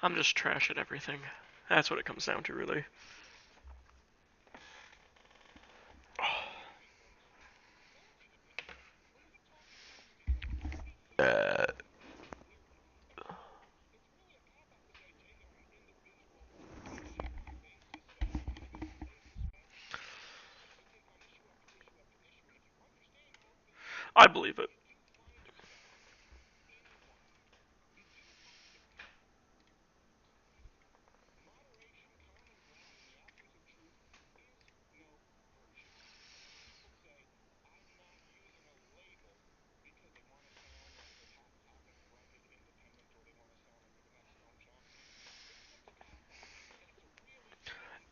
I'm just trash at everything. That's what it comes down to, really. I believe it.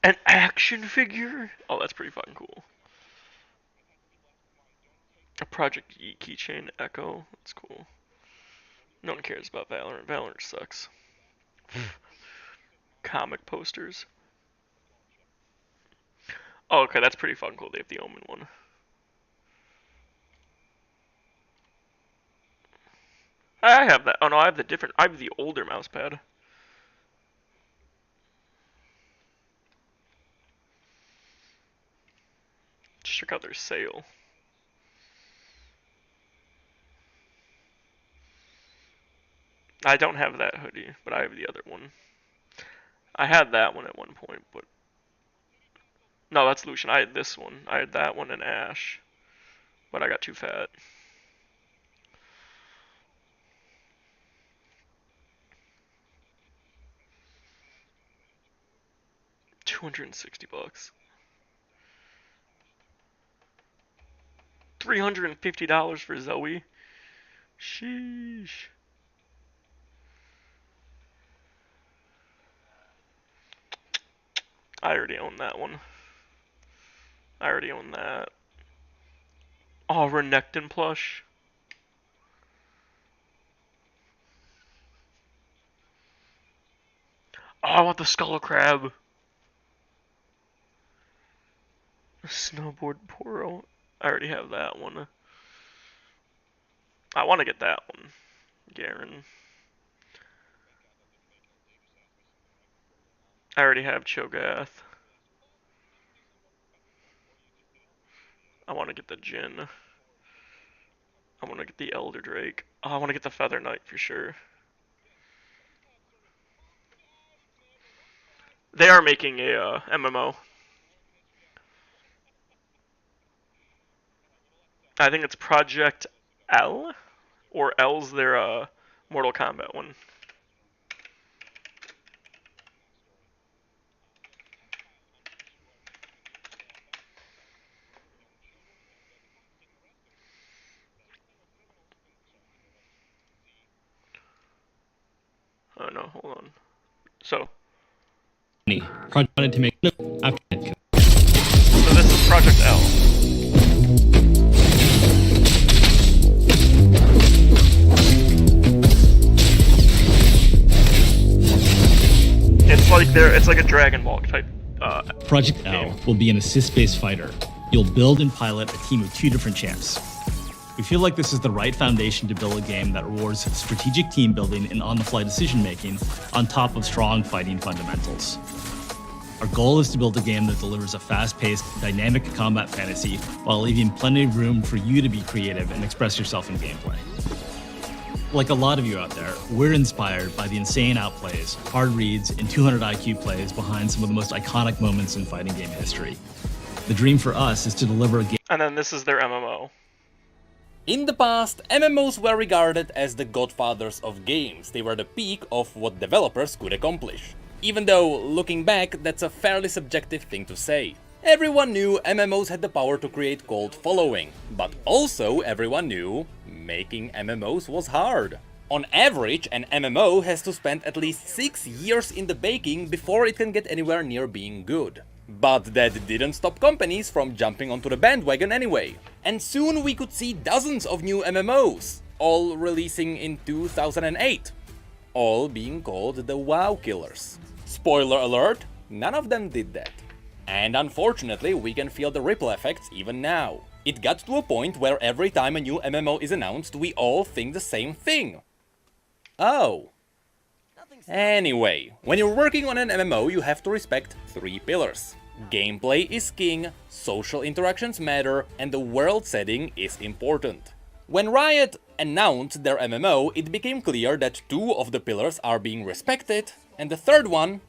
An action figure? Oh, that's pretty fucking cool. A Project E keychain Echo. That's cool. No one cares about Valorant. Valorant sucks. Comic posters. Oh, okay, that's pretty fucking cool. They have the Omen one. I have that. Oh no, I have the different. I have the older mouse pad. Just check out their sale. I don't have that hoodie, but I have the other one. I had that one at one point, but no, that's Lucian. I had this one. I had that one and Ash, but I got too fat. $260. $350 for Zoe. Sheesh. I already own that one. I already own that. Oh, Renekton plush. Oh, I want the Skull Crab. Snowboard Poro. I already have that one. I want to get that one. Garen. I already have Cho'Gath. I want to get the Jhin. I want to get the Elder Drake. Oh, I want to get the Feather Knight for sure. They are making a MMO. I think it's Project L, or L's their Mortal Kombat one. Oh no, hold on. So wanted to make after so this is Project L. It's like a Dragon Ball type. Project L will be an assist-based fighter. You'll build and pilot a team of 2 different champs. We feel like this is the right foundation to build a game that rewards strategic team building and on-the-fly decision-making on top of strong fighting fundamentals. Our goal is to build a game that delivers a fast-paced, dynamic combat fantasy while leaving plenty of room for you to be creative and express yourself in gameplay. Like a lot of you out there, we're inspired by the insane outplays, hard reads, and 200 IQ plays behind some of the most iconic moments in fighting game history. The dream for us is to deliver a game. And then this is their MMO. In the past, MMOs were regarded as the godfathers of games. They were the peak of what developers could accomplish. Even though, looking back, that's a fairly subjective thing to say. Everyone knew MMOs had the power to create cult following, but also everyone knew making MMOs was hard. On average, an MMO has to spend at least 6 years in the baking before it can get anywhere near being good. But that didn't stop companies from jumping onto the bandwagon anyway. And soon we could see dozens of new MMOs, all releasing in 2008. All being called the WoW killers. Spoiler alert, none of them did that. And unfortunately, we can feel the ripple effects even now. It got to a point where every time a new MMO is announced, we all think the same thing. Oh. Anyway, when you're working on an MMO, you have to respect 3 pillars. Gameplay is king, social interactions matter, and the world setting is important. When Riot announced their MMO, it became clear that 2 of the pillars are being respected, and the third one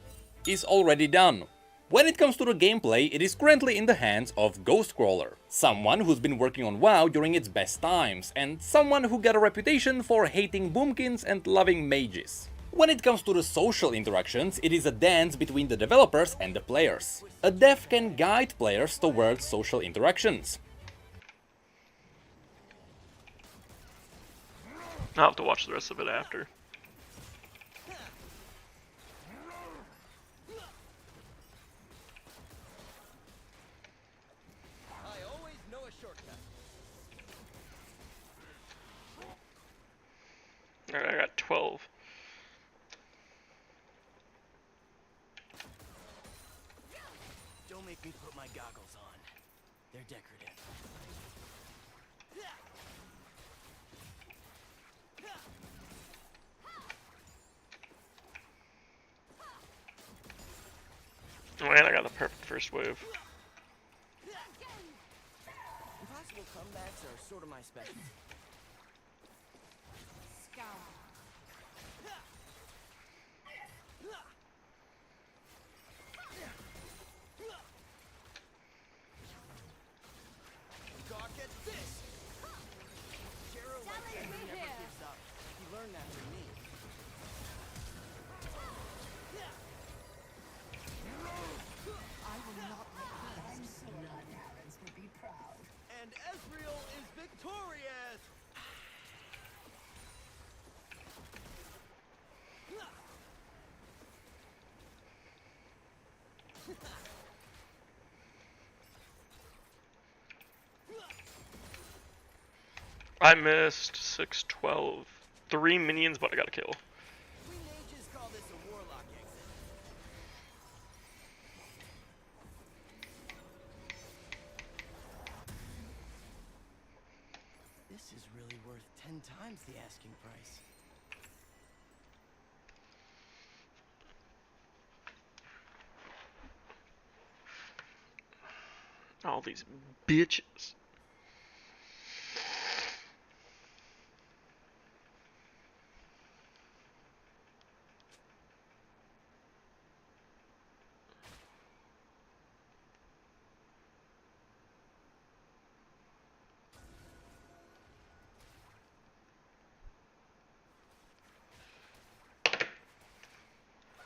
is already done. When it comes to the gameplay, it is currently in the hands of Ghostcrawler, someone who's been working on WoW during its best times, and someone who got a reputation for hating boomkins and loving mages. When it comes to the social interactions, it is a dance between the developers and the players. A dev can guide players towards social interactions. I'll have to watch the rest of it after. Alright, I got 12. Don't make me put my goggles on. They're decorative. Oh man, I got the perfect first wave. Impossible comebacks are sort of my specialty. God, get this! Jero like that never gives up. He learned that from me. I will not let you. I'm so glad parents would be proud. And Ezreal is victorious! I missed 6, 12. 3 minions, but I got a kill. We mages call this a warlock exit. This is really worth 10 times the asking price. All these bitches.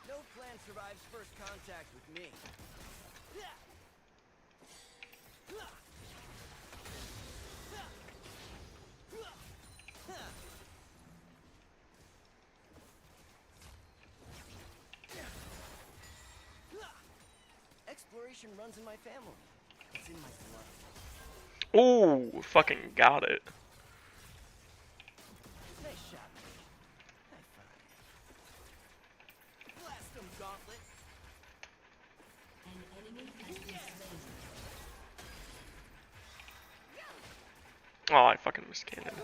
No plan survives first contact with me. Exploration runs in my family. It's in my blood. Oh, fucking got it. Nice shot. High five. Blast him, Gauntlet. An enemy has been slain. Oh, I fucking missed cannon.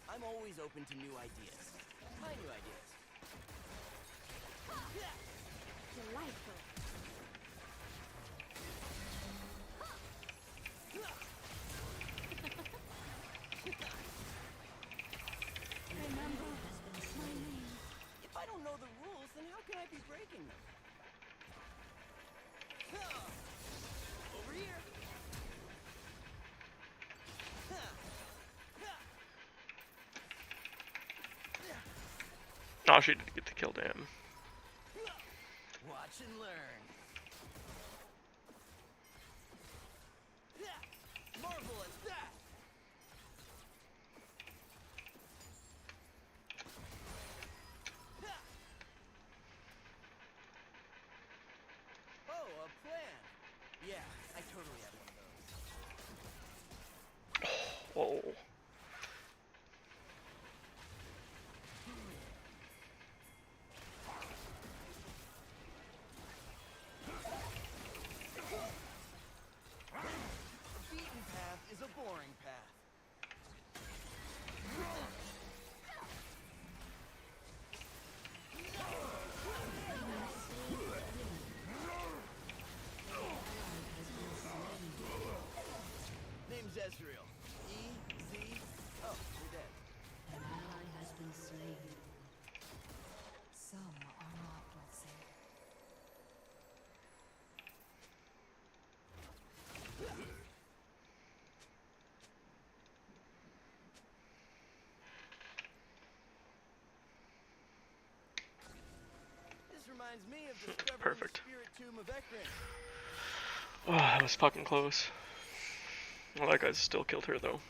I'm always open to new ideas. My new ideas. Delightful. Remember my name. If I don't know the rules, then how can I be breaking them? Over here. Oh, she did get the kill, damn. What? Watch and learn. Yeah, marvel at that. Oh, a plan. Yeah, I totally have one of those. Whoa. A beaten path is a boring path. Name's Ezreal. E-Z... Oh, you're dead. An ally has been slain. Some are not, let's say. This reminds me of discovering Perfect. the spirit tomb of Ekrin. Oh, that was fucking close. Well, that guy still killed her though.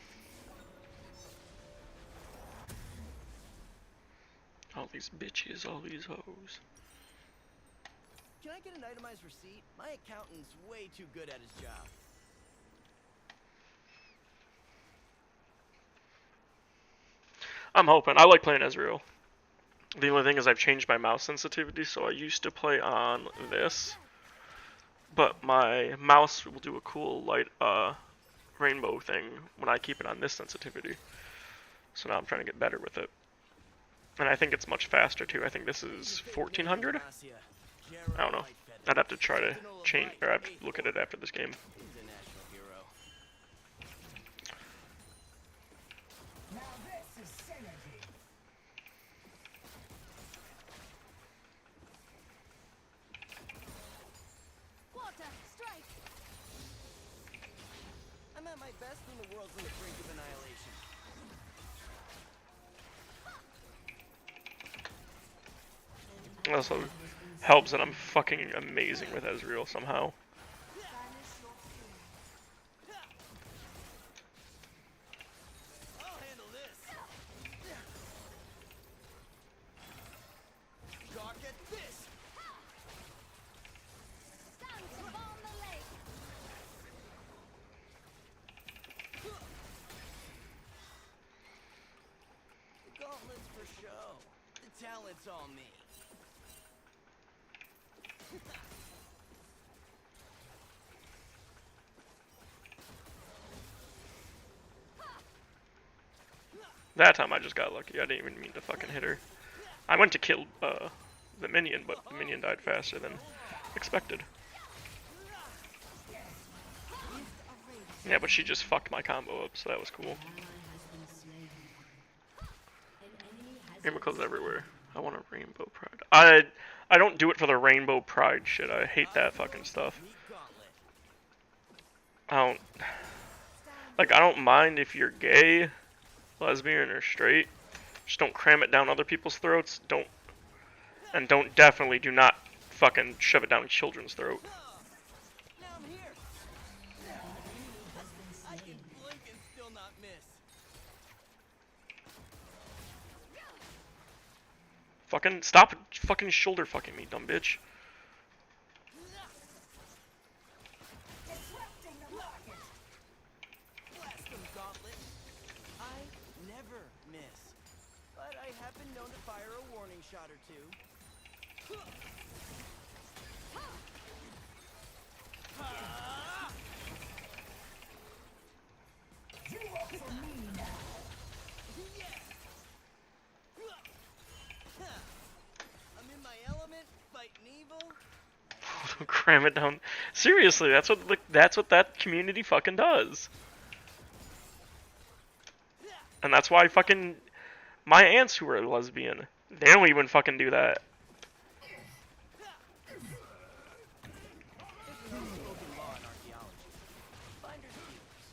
All these bitches, all these hoes. Can I get an itemized receipt? My accountant's way too good at his job. I'm hoping. I like playing Ezreal. The only thing is I've changed my mouse sensitivity, so I used to play on this. But my mouse will do a cool light rainbow thing when I keep it on this sensitivity. So now I'm trying to get better with it. And I think it's much faster too. I think this is 1400? I don't know. I'd have to try to change, or I'd have to look at it after this game. He's a national hero. Now this is synergy. Water, strike! I'm at my best when the world's on the brink of annihilation. It also helps that I'm fucking amazing with Ezreal somehow. I'll handle this. Gawk at this. Stand to bomb the lake. The gauntlet's for show. The talent's all me. That time I just got lucky. I didn't even mean to fucking hit her. I went to kill the minion, but the minion died faster than expected. Yeah, but she just fucked my combo up, so that was cool. Rainbow everywhere. I want a rainbow pride. I don't do it for the rainbow pride shit. I hate that fucking stuff. Neat gauntlet. I don't like. I don't mind if you're gay, lesbian, or straight. Just don't cram it down other people's throats. Don't definitely do not fucking shove it down children's throat. Now I'm here. I can blink and still not miss. Fucking stop fucking shoulder fucking me, dumb bitch. Disrupting the market. Blast 'em, gauntlet. I never miss, but I have been known to fire a warning shot or two. You work for me now. Yeah. I'm in my element, fighting evil. Cram it down. Seriously, that's what that community fucking does. And that's why fucking my aunts who are lesbian, they don't even fucking do that. There's an unspoken law in archaeology. Finders keepers.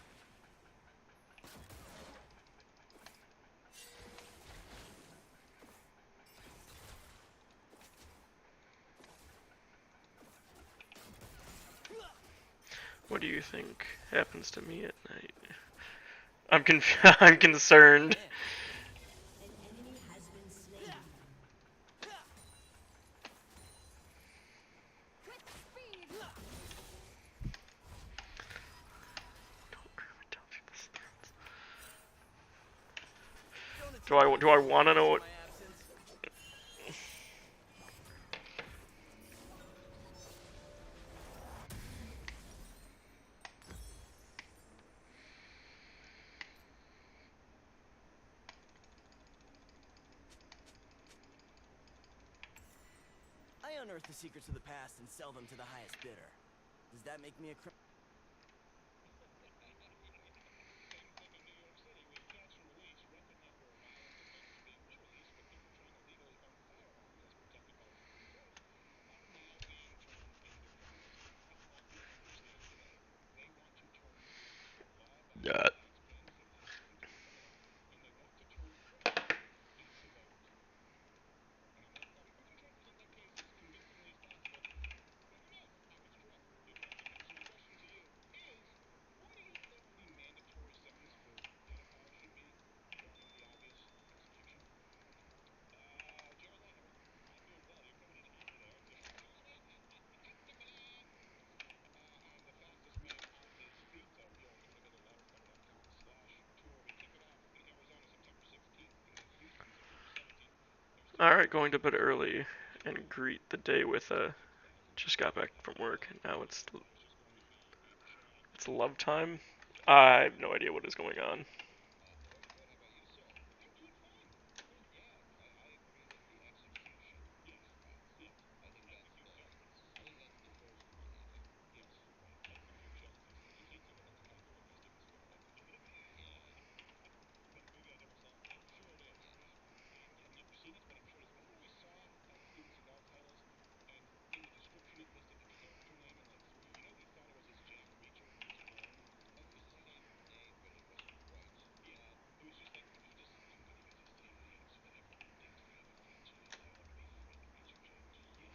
What do you think happens to me at night? I'm concerned. An enemy has been slain. With speed. Don't cram it down people's throats. Don't Do I want to know what? my absence. I unearth the secrets of the past and sell them to the highest bidder. Does that make me a criminal? Yeah. Alright, going to bed early and greet the day with just got back from work and now it's love time. I have no idea what is going on.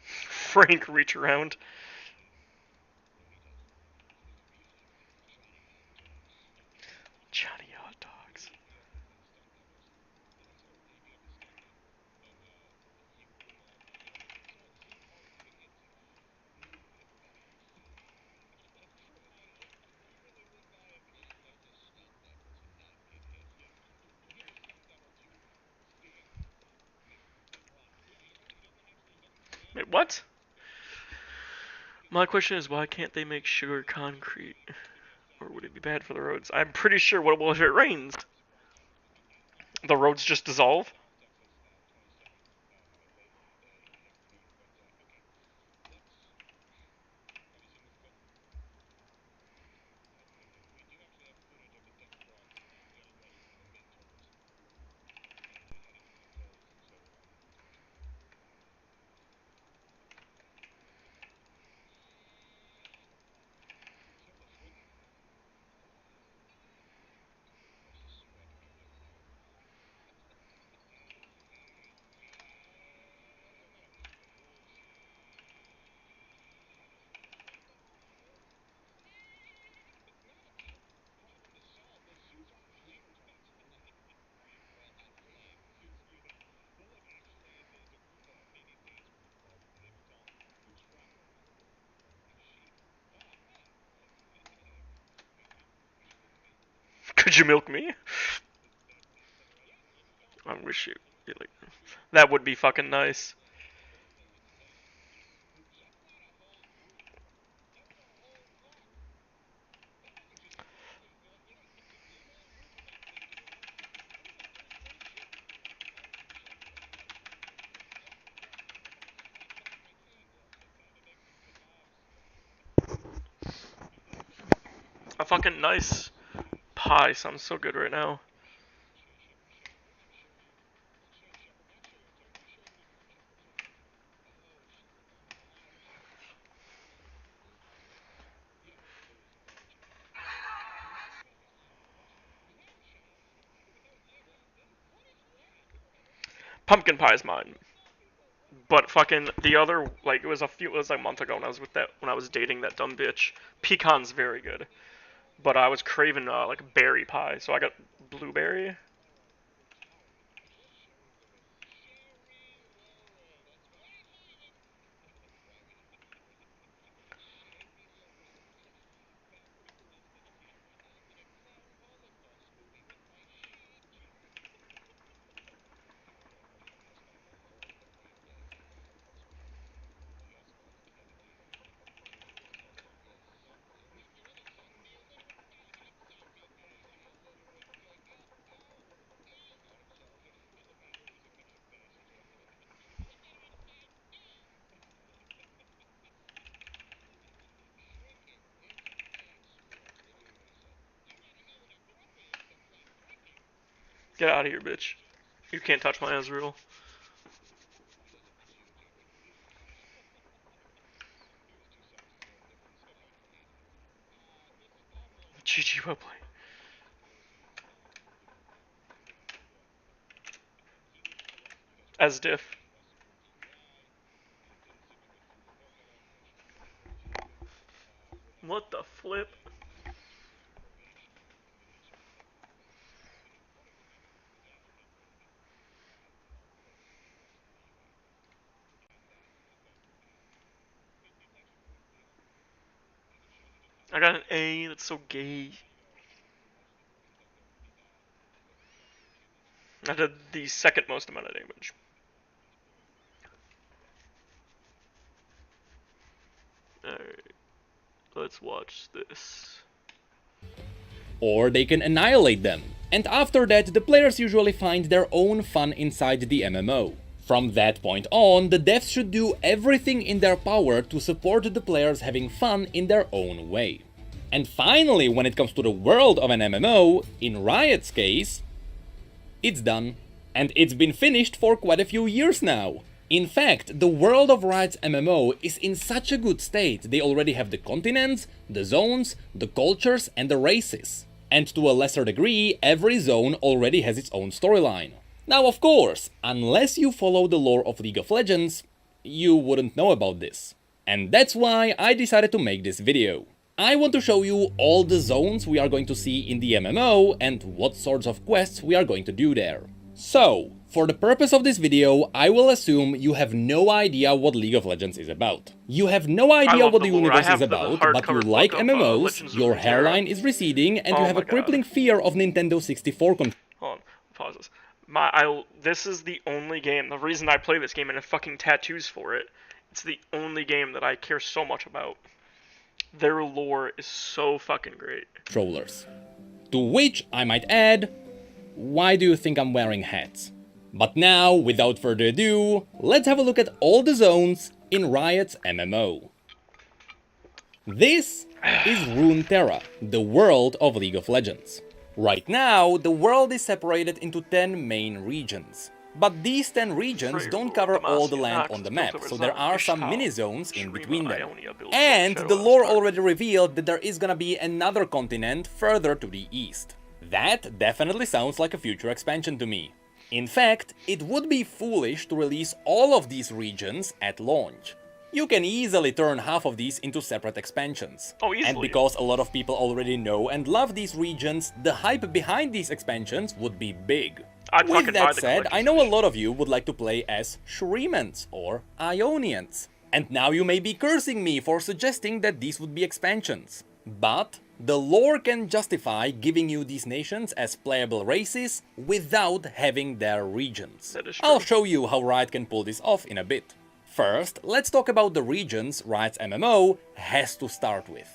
Frank reach around. Johnny hot dogs. Wait, what? My question is why can't they make sugar concrete? Or would it be bad for the roads? I'm pretty sure what will if it rains? The roads just dissolve? Could you milk me? I wish you like that would be fucking nice. A fucking nice pie sounds so good right now. Pumpkin pie is mine. But fucking the other, like, it was like a month ago when I was dating that dumb bitch. Pecan's very good. But I was craving, like, berry pie, so I got blueberry. Get out of here, bitch. You can't touch my Ezreal. GG, well played. As diff. What the flip? I got an A, that's so gay. I did the second most amount of damage. Alright, let's watch this. Or they can annihilate them. And after that, the players usually find their own fun inside the MMO. From that point on, the devs should do everything in their power to support the players having fun in their own way. And finally, when it comes to the world of an MMO, in Riot's case, it's done. And it's been finished for quite a few years now. In fact, the world of Riot's MMO is in such a good state, they already have the continents, the zones, the cultures and the races. And to a lesser degree, every zone already has its own storyline. Now of course, unless you follow the lore of League of Legends, you wouldn't know about this. And that's why I decided to make this video. I want to show you all the zones we are going to see in the MMO and what sorts of quests we are going to do there. So, for the purpose of this video, I will assume you have no idea what League of Legends is about. You have no idea what the universe is about, but you like MMOs, your hairline is receding, and you have a crippling fear of Nintendo 64 controllers. Hold on, pauses. This is the only game, the reason I play this game and have fucking tattoos for it, it's the only game that I care so much about. Their lore is so fucking great. To which I might add, why do you think I'm wearing hats? But now, without further ado, let's have a look at all the zones in Riot's MMO. This is Runeterra, the world of League of Legends. Right now, the world is separated into 10 main regions. But these 10 regions don't cover all the land on the map, so there are some mini-zones in between them. And the lore already revealed that there is gonna be another continent further to the east. That definitely sounds like a future expansion to me. In fact, it would be foolish to release all of these regions at launch. You can easily turn half of these into separate expansions. Oh, easily. And because a lot of people already know and love these regions, the hype behind these expansions would be big. With that said, I know a lot of you would like to play as Shrimans or Ionians. And now you may be cursing me for suggesting that these would be expansions. But the lore can justify giving you these nations as playable races without having their regions. I'll show you how Riot can pull this off in a bit. First, let's talk about the regions Riot's MMO has to start with.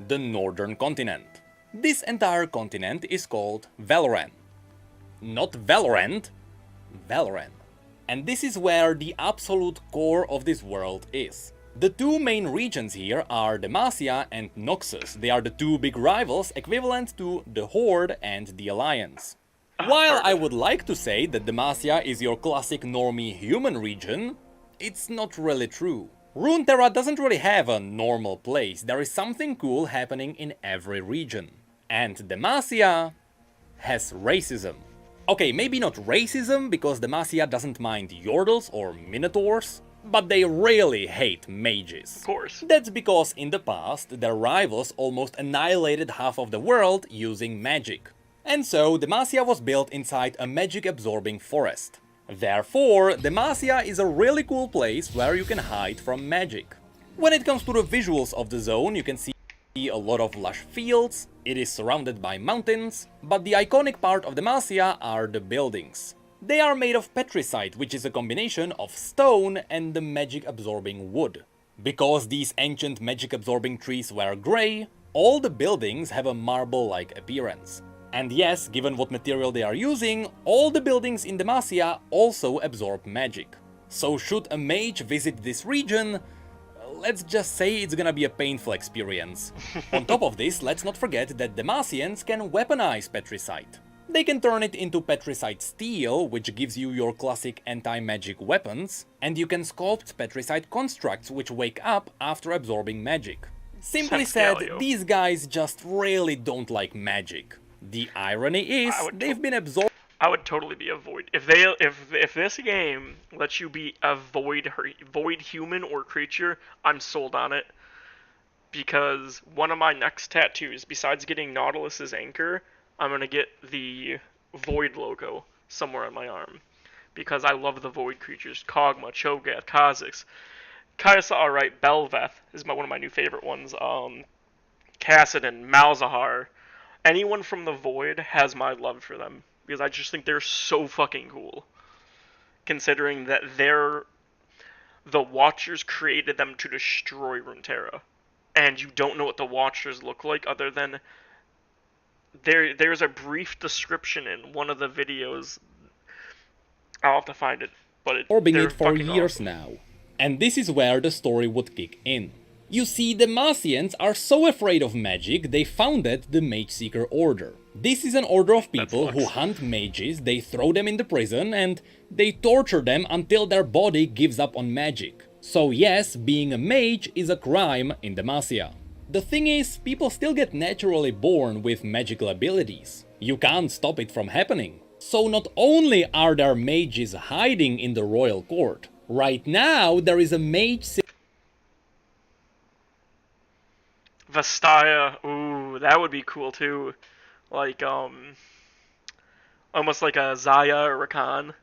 The Northern Continent. This entire continent is called Valoran. Not Valorant, Valoran. And this is where the absolute core of this world is. The two main regions here are Demacia and Noxus. They are the two big rivals equivalent to the Horde and the Alliance. While I would like to say that Demacia is your classic normie human region, it's not really true. Runeterra doesn't really have a normal place, there is something cool happening in every region. And Demacia has racism. Okay, maybe not racism, because Demacia doesn't mind Yordles or Minotaurs, but they really hate mages. Of course. That's because in the past, their rivals almost annihilated half of the world using magic. And so, Demacia was built inside a magic-absorbing forest. Therefore, Demacia is a really cool place where you can hide from magic. When it comes to the visuals of the zone, you can see a lot of lush fields, it is surrounded by mountains, but the iconic part of Demacia are the buildings. They are made of petricite, which is a combination of stone and the magic-absorbing wood. Because these ancient magic-absorbing trees were grey, all the buildings have a marble-like appearance. And yes, given what material they are using, all the buildings in Demacia also absorb magic. So should a mage visit this region, let's just say it's gonna be a painful experience. On top of this, let's not forget that Demacians can weaponize petricite. They can turn it into petricite steel, which gives you your classic anti-magic weapons, and you can sculpt petricite constructs which wake up after absorbing magic. Simply said, these guys just really don't like magic. The irony is, they've been absorbed. I would totally be a void. If this game lets you be a void human or creature, I'm sold on it. Because one of my next tattoos, besides getting Nautilus's anchor, I'm gonna get the void logo somewhere on my arm. Because I love the void creatures. Kog'Maw, Cho'Gath, Kha'Zix. Kai'Sa, alright, Bel'Veth is one of my new favorite ones. Kassadin, Malzahar. Anyone from the void has my love for them. Because I just think they're so fucking cool. Considering that the Watchers created them to destroy Runeterra. And you don't know what the Watchers look like other than there's a brief description in one of the videos. I'll have to find it. But Orbing they're it for fucking years awesome. now. And this is where the story would kick in. You see, the Demacians are so afraid of magic, they founded the Mage Seeker Order. This is an order of people who hunt mages, they throw them into prison, and they torture them until their body gives up on magic. So yes, being a mage is a crime in Demacia. The thing is, people still get naturally born with magical abilities. You can't stop it from happening. So not only are there mages hiding in the royal court, right now there is a mage Vastaya, ooh, that would be cool too. Like, almost like a Zaya or Rakan,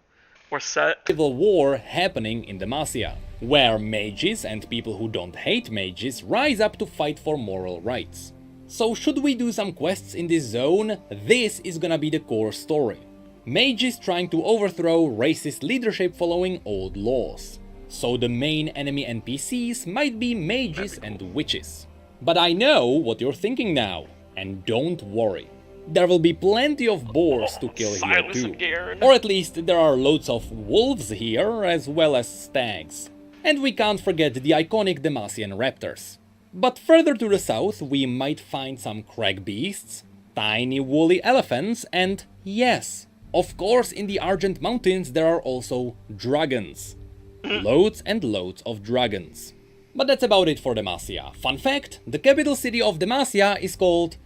or Set. civil war happening in Demacia, where mages and people who don't hate mages rise up to fight for moral rights. So should we do some quests in this zone? This is gonna be the core story. Mages trying to overthrow racist leadership following old laws. So the main enemy NPCs might be mages and witches. But I know what you're thinking now, and don't worry. There will be plenty of boars to kill here too. Or at least there are loads of wolves here, as well as stags. And we can't forget the iconic Demacian raptors. But further to the south we might find some crag beasts, tiny woolly elephants, and yes, of course in the Argent Mountains there are also dragons. Loads and loads of dragons. But that's about it for Demacia. Fun fact, the capital city of Demacia is called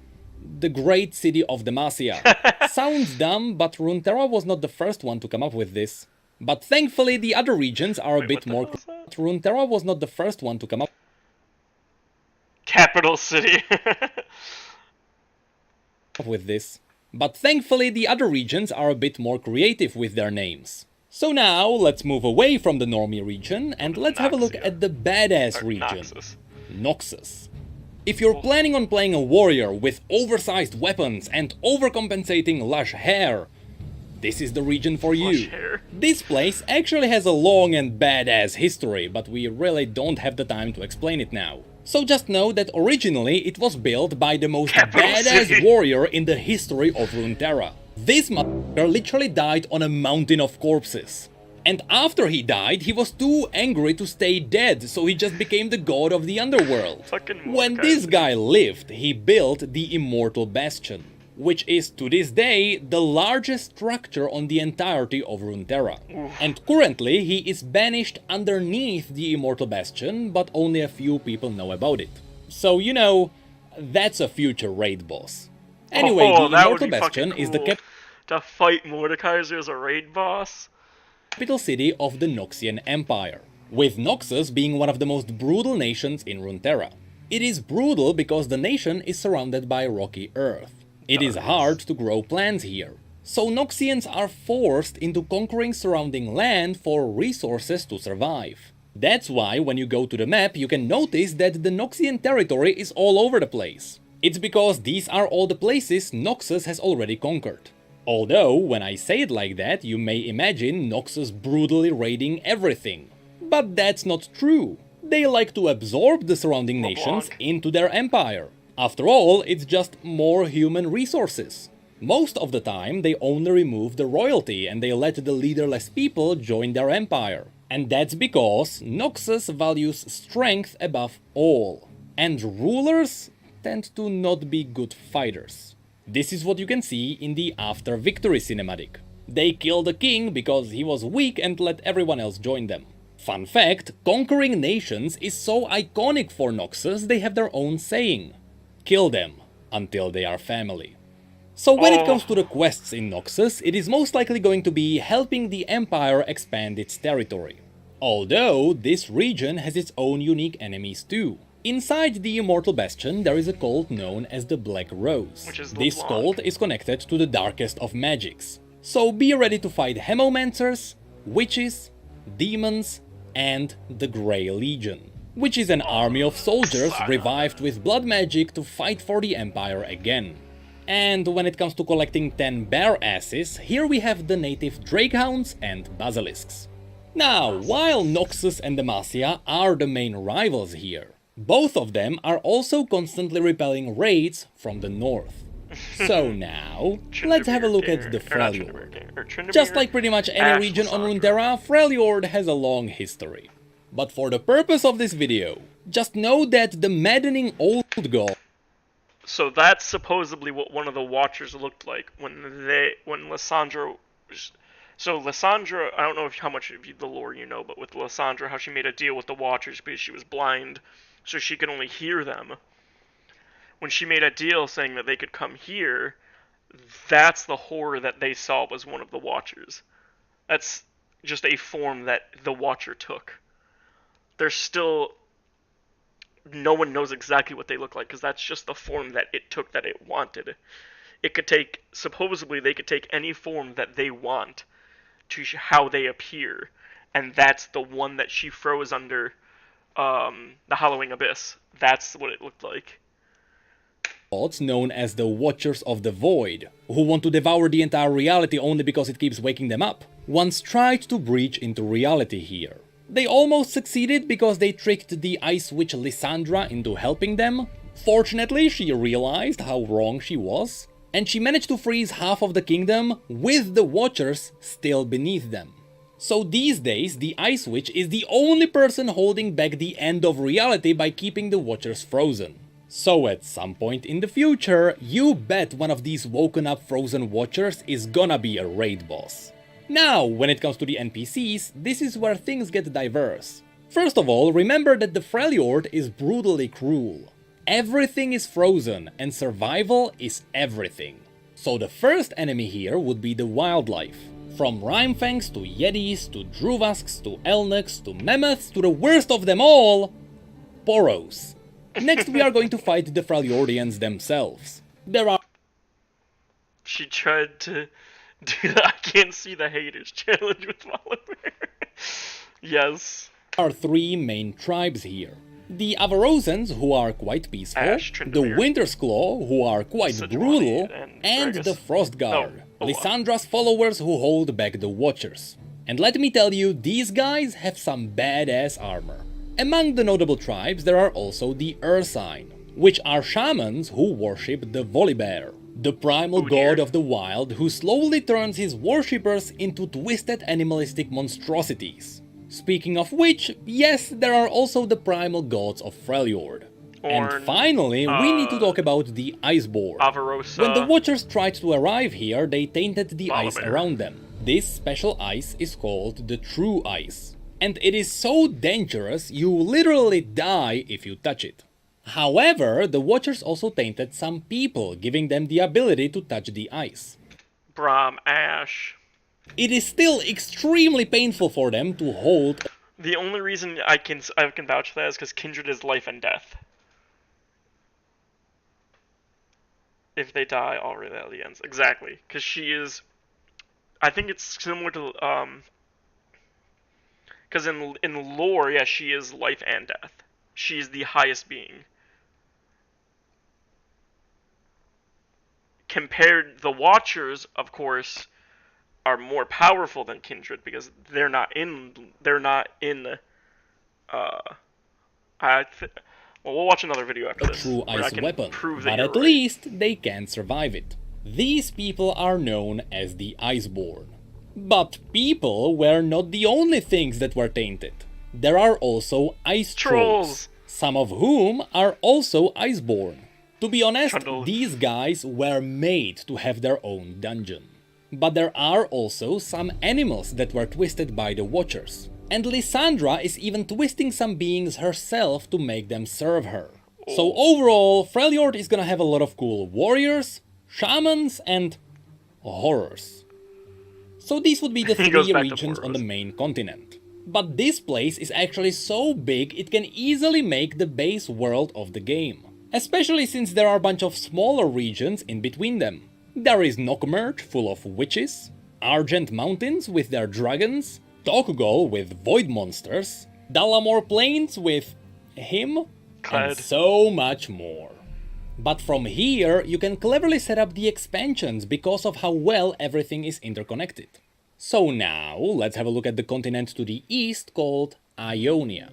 the Great City of Demacia. Sounds dumb, but Runeterra was not the first one to come up with this. But thankfully the other regions are a bit more... Runeterra was not the first one to come up Capital City. with this. But thankfully the other regions are a bit more creative with their names. So now, let's move away from the normie region and let's have a look at the badass region, Noxus. If you're planning on playing a warrior with oversized weapons and overcompensating lush hair, this is the region for you. This place actually has a long and badass history, but we really don't have the time to explain it now. So just know that originally it was built by the most badass warrior in the history of Runeterra. This motherfucker literally died on a mountain of corpses. And after he died, he was too angry to stay dead, so he just became the god of the underworld. When this guy lived, he built the Immortal Bastion, which is to this day the largest structure on the entirety of Runeterra. And currently he is banished underneath the Immortal Bastion, but only a few people know about it. So you know, that's a future raid boss. Anyway, the Immortal Bastion is the To fight Mordekaiser as a raid boss? Capital city of the Noxian Empire, with Noxus being one of the most brutal nations in Runeterra. It is brutal because the nation is surrounded by rocky earth. It is hard to grow plants here, so Noxians are forced into conquering surrounding land for resources to survive. That's why when you go to the map you can notice that the Noxian territory is all over the place. It's because these are all the places Noxus has already conquered. Although, when I say it like that, you may imagine Noxus brutally raiding everything. But that's not true. They like to absorb the surrounding nations into their empire. After all, it's just more human resources. Most of the time, they only remove the royalty and they let the leaderless people join their empire. And that's because Noxus values strength above all. And rulers tend to not be good fighters. This is what you can see in the After Victory cinematic. They kill the king because he was weak and let everyone else join them. Fun fact, conquering nations is so iconic for Noxus they have their own saying. Kill them until they are family. So when it comes to the quests in Noxus, it is most likely going to be helping the Empire expand its territory. Although this region has its own unique enemies too. Inside the Immortal Bastion there is a cult known as the Black Rose. This cult is connected to the darkest of magics. So be ready to fight Hemomancers, witches, demons, and the Grey Legion, which is an army of soldiers revived with blood magic to fight for the Empire again. And when it comes to collecting 10 bear asses, here we have the native Drakehounds and Basilisks. Now, while Noxus and Demacia are the main rivals here, both of them are also constantly repelling raids from the north. So now, let's have a look at the Freljord. Just like pretty much any region on Runeterra, Freljord has a long history. But for the purpose of this video, just know that the maddening old god... So that's supposedly what one of the Watchers looked like when Lysandra... So Lysandra, I don't know how much of the lore you know, but with Lysandra, how she made a deal with the Watchers because she was blind, so she could only hear them. When she made a deal saying that they could come here, that's the horror that they saw was one of the Watchers. That's just a form that the Watcher took. There's still... No one knows exactly what they look like, because that's just the form that it took that it wanted. It could take... Supposedly, they could take any form that they want to how they appear. And that's the one that she froze under the Hallowing Abyss. That's what it looked like. Gods known as the Watchers of the Void, who want to devour the entire reality only because it keeps waking them up, once tried to breach into reality here. They almost succeeded because they tricked the Ice Witch Lysandra into helping them. Fortunately, she realized how wrong she was, and she managed to freeze half of the kingdom with the Watchers still beneath them. So these days, the Ice Witch is the only person holding back the end of reality by keeping the Watchers frozen. So at some point in the future, you bet one of these woken up frozen Watchers is gonna be a raid boss. Now, when it comes to the NPCs, this is where things get diverse. First of all, remember that the Freljord is brutally cruel. Everything is frozen, and survival is everything. So the first enemy here would be the wildlife. From Rhymefangs to Yetis, to Druvasks, to Elnuks, to Mammoths, to the worst of them all, Poros. Next we are going to fight the Freljordians themselves. There are... She tried to do the I can't see the haters challenge with Volibear. Yes. There are three main tribes here. The Avarosans, who are quite peaceful, the Wintersclaw, who are quite brutal, and the Frostguard, Lysandra's followers who hold back the Watchers. And let me tell you, these guys have some badass armor. Among the notable tribes there are also the Ursine, which are shamans who worship the Volibear, the primal god of the wild who slowly turns his worshippers into twisted animalistic monstrosities. Speaking of which, yes, there are also the primal gods of Freljord. And finally, we need to talk about the Iceborn. Avarosa, when the Watchers tried to arrive here, they tainted the ice around them. This special ice is called the True Ice. And it is so dangerous, you literally die if you touch it. However, the Watchers also tainted some people, giving them the ability to touch the ice. Braum, Ash. it is still extremely painful for them to hold. The only reason I can vouch for that is because Kindred is life and death. If they die, all reality ends. Exactly, because she is. I think it's similar to because in lore, yeah, she is life and death. She is the highest being. Compared, the Watchers, of course, are more powerful than Kindred because they're not in. Uh, I. Well, we'll watch another video after A this true where I ice can weapon, prove that but you're at right. least they can survive it. These people are known as the Iceborn. But people were not the only things that were tainted. There are also ice trolls, some of whom are also Iceborn. To be honest, Trundle. these guys were made to have their own dungeon. But there are also some animals that were twisted by the Watchers. And Lysandra is even twisting some beings herself to make them serve her. So overall, Freljord is gonna have a lot of cool warriors, shamans, and horrors. So these would be the He goes three back to regions on the horrors. main continent. But this place is actually so big it can easily make the base world of the game. Especially since there are a bunch of smaller regions in between them. There is Nockmerge, full of witches, Argent Mountains with their dragons, Tokugol with void monsters, Dalamore Plains with him, and Cled. so much more. But from here, you can cleverly set up the expansions because of how well everything is interconnected. So now, let's have a look at the continent to the east called Ionia.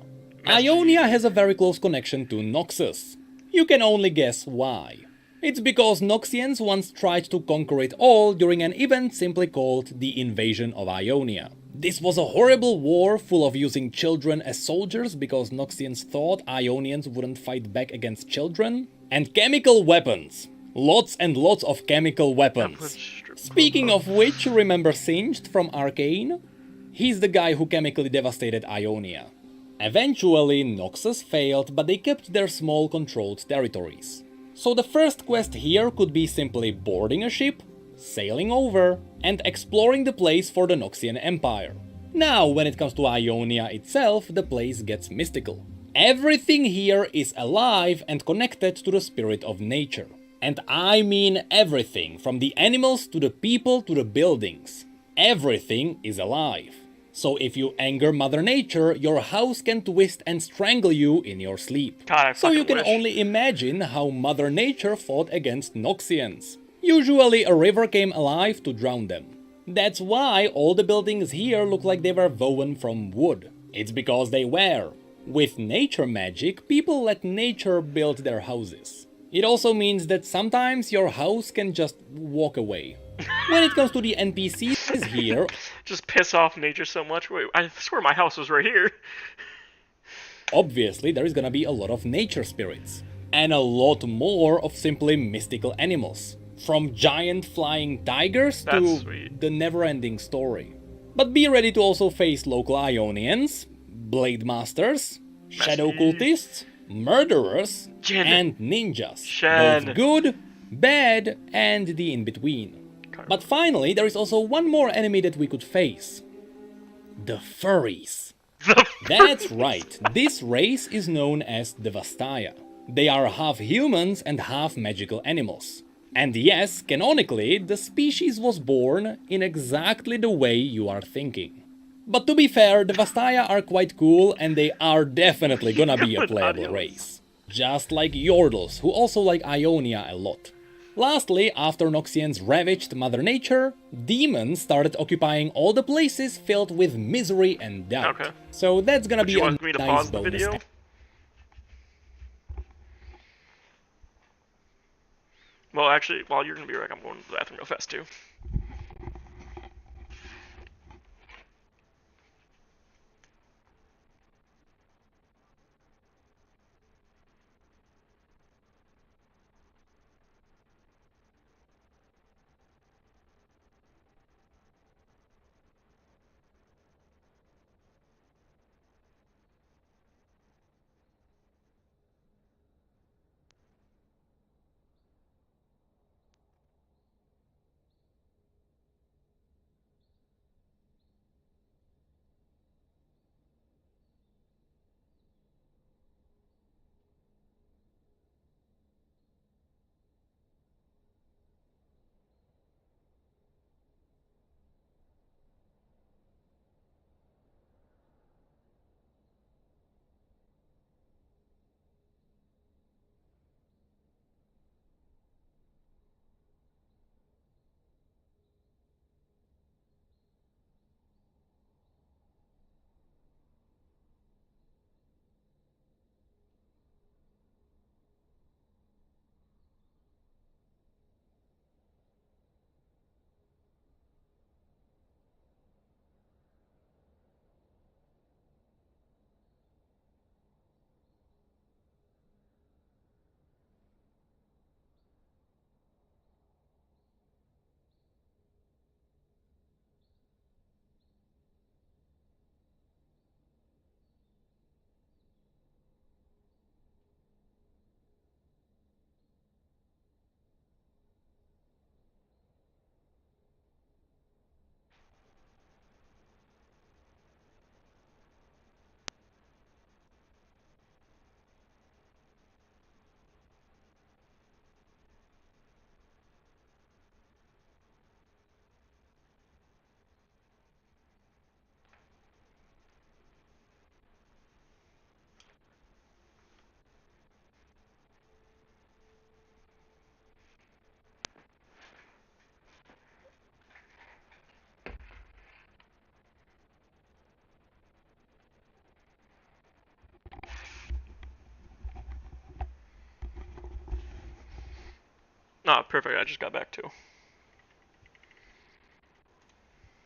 Ionia has a very close connection to Noxus. You can only guess why. It's because Noxians once tried to conquer it all during an event simply called the Invasion of Ionia. This was a horrible war full of using children as soldiers because Noxians thought Ionians wouldn't fight back against children. And chemical weapons. Lots and lots of chemical weapons. Speaking of which, remember Singed from Arcane? He's the guy who chemically devastated Ionia. Eventually, Noxus failed, but they kept their small controlled territories. So the first quest here could be simply boarding a ship, sailing over, and exploring the place for the Noxian Empire. Now, when it comes to Ionia itself, the place gets mystical. Everything here is alive and connected to the spirit of nature. And I mean everything, from the animals to the people to the buildings. Everything is alive. So if you anger Mother Nature, your house can twist and strangle you in your sleep. God, I So you fucking can wish. only imagine how Mother Nature fought against Noxians. Usually a river came alive to drown them. That's why all the buildings here look like they were woven from wood. It's because they were. With nature magic, people let nature build their houses. It also means that sometimes your house can just walk away. When it comes to the NPCs here, Just piss off nature so much. Wait, I swear my house was right here. obviously there is gonna be a lot of nature spirits. And a lot more of simply mystical animals. From giant flying tigers That's to sweet. the never-ending story. But be ready to also face local Ionians, Blade Masters, Shadow Cultists, Murderers, Jin. and Ninjas. Shen. Both good, bad, and the in-between. But finally, there is also one more enemy that we could face. The furries. That's right, this race is known as the Vastaya. They are half humans and half magical animals. And yes, canonically, the species was born in exactly the way you are thinking. But to be fair, the Vastaya are quite cool and they are definitely gonna be a playable race. Just like Yordles, who also like Ionia a lot. Lastly, after Noxians ravaged Mother Nature, demons started occupying all the places filled with misery and doubt. Okay. So that's gonna be You a want me to nice pause the bonus. video? Well, actually, while you're gonna be right, I'm going to the bathroom real fast too. Ah, perfect. I just got back to.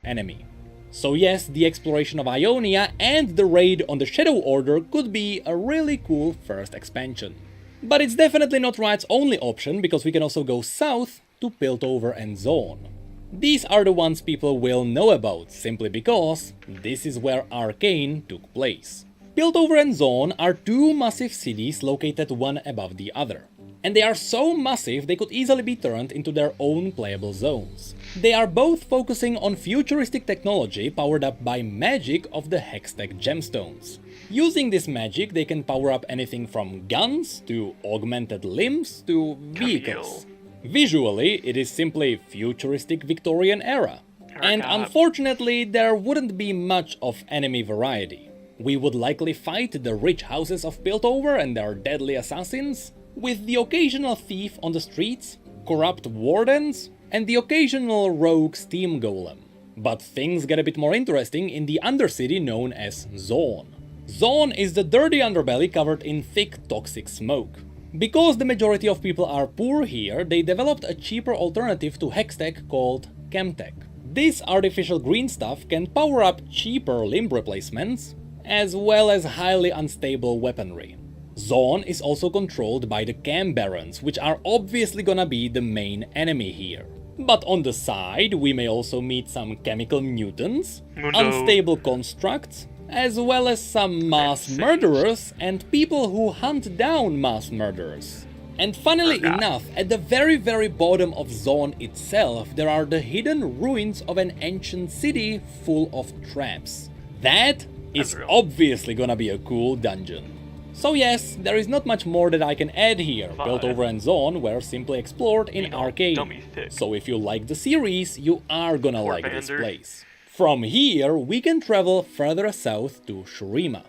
enemy. So yes, the exploration of Ionia and the raid on the Shadow Order could be a really cool first expansion. But it's definitely not Riot's only option, because we can also go south to Piltover and Zaun. These are the ones people will know about, simply because this is where Arcane took place. Piltover and Zaun are two massive cities located one above the other. And they are so massive they could easily be turned into their own playable zones. They are both focusing on futuristic technology powered up by magic of the Hextech gemstones. Using this magic they can power up anything from guns to augmented limbs to vehicles. Visually, it is simply futuristic Victorian era. And unfortunately, there wouldn't be much of enemy variety. We would likely fight the rich houses of Piltover and their deadly assassins, with the occasional thief on the streets, corrupt wardens, and the occasional rogue steam golem. But things get a bit more interesting in the undercity known as Zaun. Zaun is the dirty underbelly covered in thick toxic smoke. Because the majority of people are poor here, they developed a cheaper alternative to Hextech called Chemtech. This artificial green stuff can power up cheaper limb replacements, as well as highly unstable weaponry. Zaun is also controlled by the Chem Barons, which are obviously gonna be the main enemy here. But on the side, we may also meet some chemical mutants, unstable constructs, as well as some mass murderers and people who hunt down mass murderers. And funnily enough, at the very bottom of Zaun itself, there are the hidden ruins of an ancient city full of traps. That is obviously gonna be a cool dungeon. So yes, there is not much more that I can add here. Piltover and Zaun were simply explored in Arcane. So if you like the series, you are gonna like this place. From here, we can travel further south to Shurima.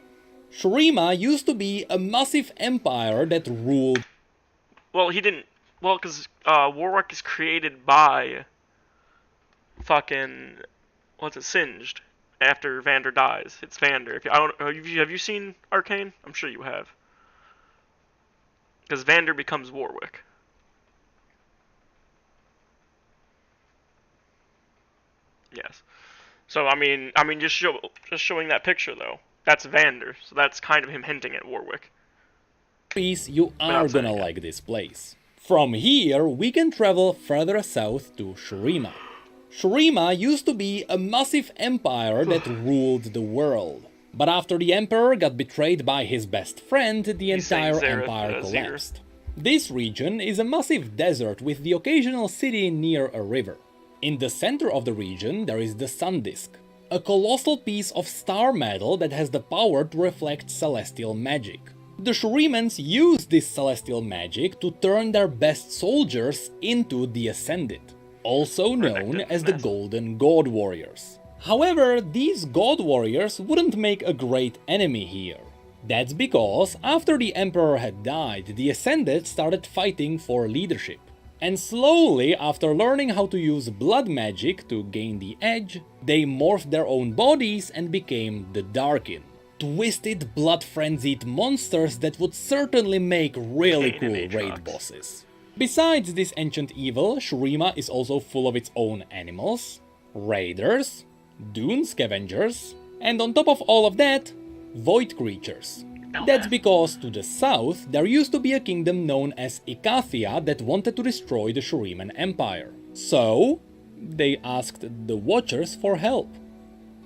Shurima used to be a massive empire that ruled... Well, he didn't... Well, because Warwick is created by... fucking... What's it? Singed. After Vander dies. It's Vander. If you, I don't, have you seen Arcane? I'm sure you have. Because Vander becomes Warwick. Yes. So I mean, just showing that picture though. That's Vander. So that's kind of him hinting at Warwick. You are gonna like this place. From here, we can travel further south to Shurima. Shurima used to be a massive empire that ruled the world. But after the emperor got betrayed by his best friend, the entire empire collapsed. This region is a massive desert with the occasional city near a river. In the center of the region there is the Sun Disk, a colossal piece of star metal that has the power to reflect celestial magic. The Shurimans use this celestial magic to turn their best soldiers into the Ascended, also known as the Golden God Warriors. However, these God Warriors wouldn't make a great enemy here. That's because after the Emperor had died, the Ascended started fighting for leadership. And slowly, after learning how to use blood magic to gain the edge, they morphed their own bodies and became the Dargon. Twisted, blood-frenzied monsters that would certainly make really cool raid bosses. Besides this ancient evil, Shurima is also full of its own animals, raiders, dune scavengers, and on top of all of that, void creatures. That's because to the south there used to be a kingdom known as Icathia that wanted to destroy the Shuriman Empire. So, they asked the Watchers for help.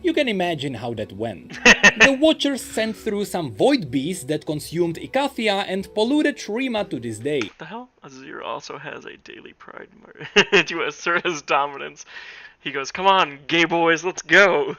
You can imagine how that went. The Watchers sent through some void beasts that consumed Icathia and polluted Shurima to this day. What the hell? Azir also has a daily pride mark to assert his dominance. He goes, come on, gay boys, let's go!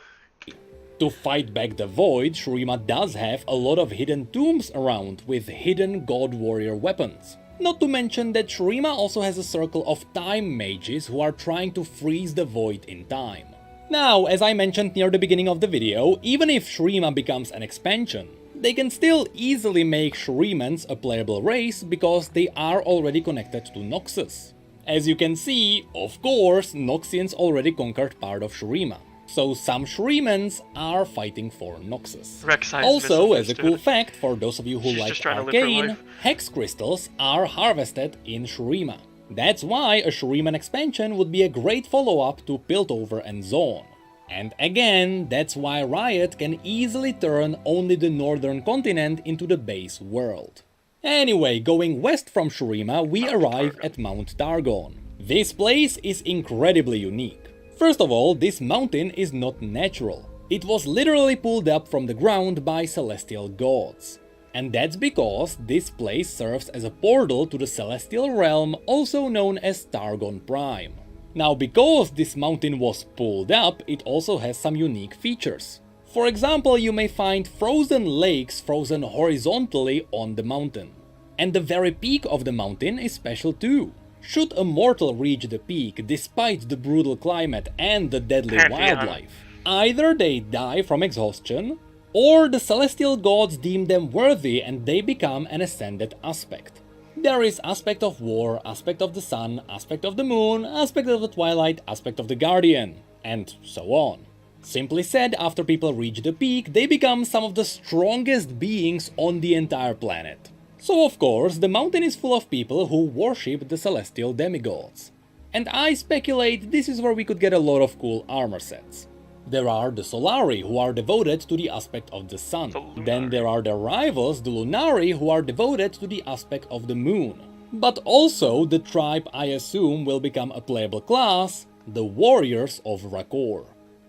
To fight back the Void, Shurima does have a lot of hidden tombs around with hidden God Warrior weapons. Not to mention that Shurima also has a circle of time mages who are trying to freeze the Void in time. Now, as I mentioned near the beginning of the video, even if Shurima becomes an expansion, they can still easily make Shurimans a playable race because they are already connected to Noxus. As you can see, of course, Noxians already conquered part of Shurima. So some Shurimans are fighting for Noxus. Also, as a cool fact, for those of you who like Arcane, Hex Crystals are harvested in Shurima. That's why a Shuriman expansion would be a great follow-up to Piltover and Zone. And again, that's why Riot can easily turn only the northern continent into the base world. Anyway, going west from Shurima, we arrive at Mount Dargon. This place is incredibly unique. First of all, this mountain is not natural. It was literally pulled up from the ground by celestial gods. And that's because this place serves as a portal to the celestial realm, also known as Dargon Prime. Now, because this mountain was pulled up, it also has some unique features. For example, you may find frozen lakes frozen horizontally on the mountain. And the very peak of the mountain is special too. Should a mortal reach the peak despite the brutal climate and the deadly wildlife, either they die from exhaustion, or the celestial gods deem them worthy and they become an ascended aspect. There is aspect of war, aspect of the sun, aspect of the moon, aspect of the twilight, aspect of the guardian, and so on. Simply said, after people reach the peak, they become some of the strongest beings on the entire planet. So of course, the mountain is full of people who worship the celestial demigods. And I speculate this is where we could get a lot of cool armor sets. There are the Solari, who are devoted to the aspect of the sun. Then there are their rivals, the Lunari, who are devoted to the aspect of the moon. But also, the tribe I assume will become a playable class, the Warriors of Rakor.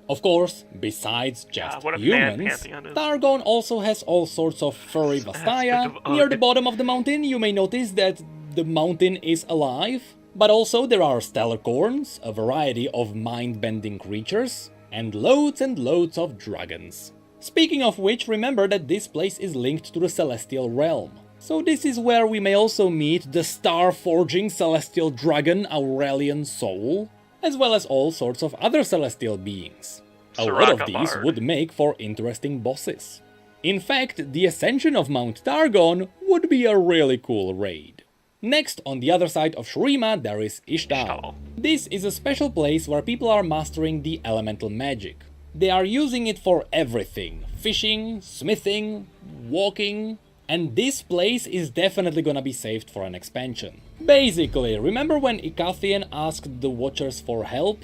Of course, besides just humans, Dargon also has all sorts of furry Vastaya. Near the bottom of the mountain, you may notice that the mountain is alive. But also there are Stellarcorns, a variety of mind-bending creatures, and loads of dragons. Speaking of which, remember that this place is linked to the celestial realm. So this is where we may also meet the star-forging celestial dragon Aurelian Soul, as well as all sorts of other celestial beings. A lot of these would make for interesting bosses. In fact, the ascension of Mount Dargon would be a really cool raid. Next, on the other side of Shurima, there is Ishtal. This is a special place where people are mastering the elemental magic. They are using it for everything: fishing, smithing, walking, and this place is definitely gonna be saved for an expansion. Basically, remember when Icathian asked the Watchers for help?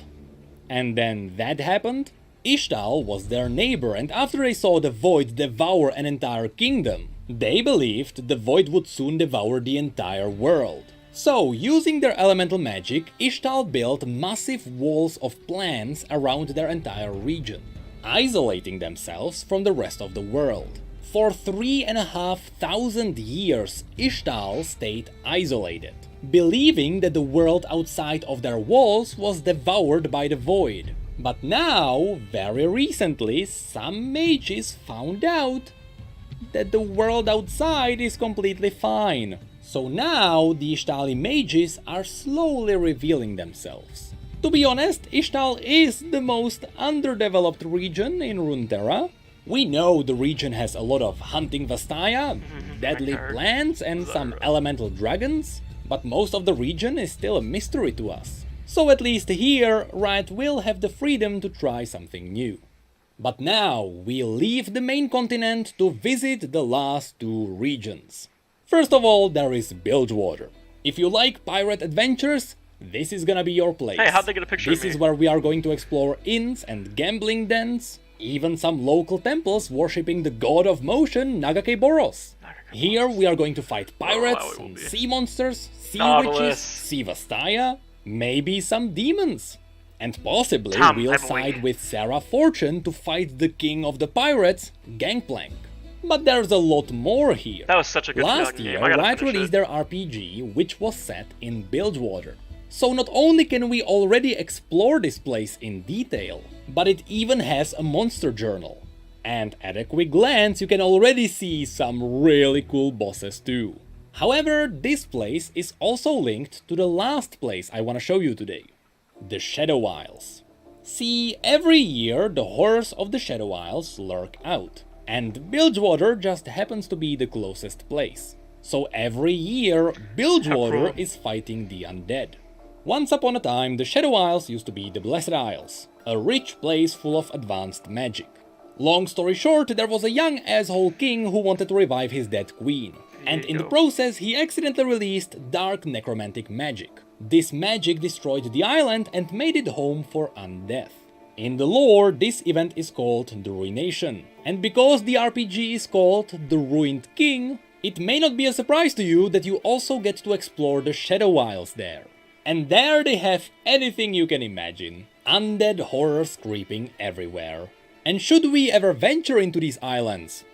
And then that happened? Ishtal was their neighbor, and after they saw the Void devour an entire kingdom, they believed the Void would soon devour the entire world. So, using their elemental magic, Ishtal built massive walls of plants around their entire region, isolating themselves from the rest of the world. For 3,500 years, Ishtal stayed isolated, believing that the world outside of their walls was devoured by the Void. But now, very recently, some mages found out that the world outside is completely fine. So now, the Ishtali mages are slowly revealing themselves. To be honest, Ishtal is the most underdeveloped region in Runeterra. We know the region has a lot of hunting Vastaya, deadly plants and some elemental dragons, but most of the region is still a mystery to us. So at least here, Riot will have the freedom to try something new. But now, we leave the main continent to visit the last two regions. First of all, there is Bilgewater. If you like pirate adventures, this is gonna be your place. Hey, how'd they get a picture This of me? is where we are going to explore inns and gambling dens, even some local temples worshipping the god of motion, Nagake Boros. Here we are going to fight pirates, some sea monsters, sea witches, sea Vastaya, maybe some demons. And possibly we'll side with Sarah Fortune to fight the king of the pirates, Gangplank. But there's a lot more here. That was such a good Last year, Riot released their RPG, which was set in Bilgewater. So not only can we already explore this place in detail, but it even has a monster journal. And at a quick glance, you can already see some really cool bosses too. However, this place is also linked to the last place I want to show you today. The Shadow Isles. See, every year the horrors of the Shadow Isles lurk out, and Bilgewater just happens to be the closest place. So every year, Bilgewater is fighting the undead. Once upon a time, the Shadow Isles used to be the Blessed Isles, a rich place full of advanced magic. Long story short, there was a young asshole king who wanted to revive his dead queen, and in the process he accidentally released dark necromantic magic. This magic destroyed the island and made it home for undeath. In the lore, this event is called the Ruination, and because the RPG is called the Ruined King, it may not be a surprise to you that you also get to explore the Shadow Isles there. And there they have anything you can imagine. Undead horrors creeping everywhere. And should we ever venture into these islands?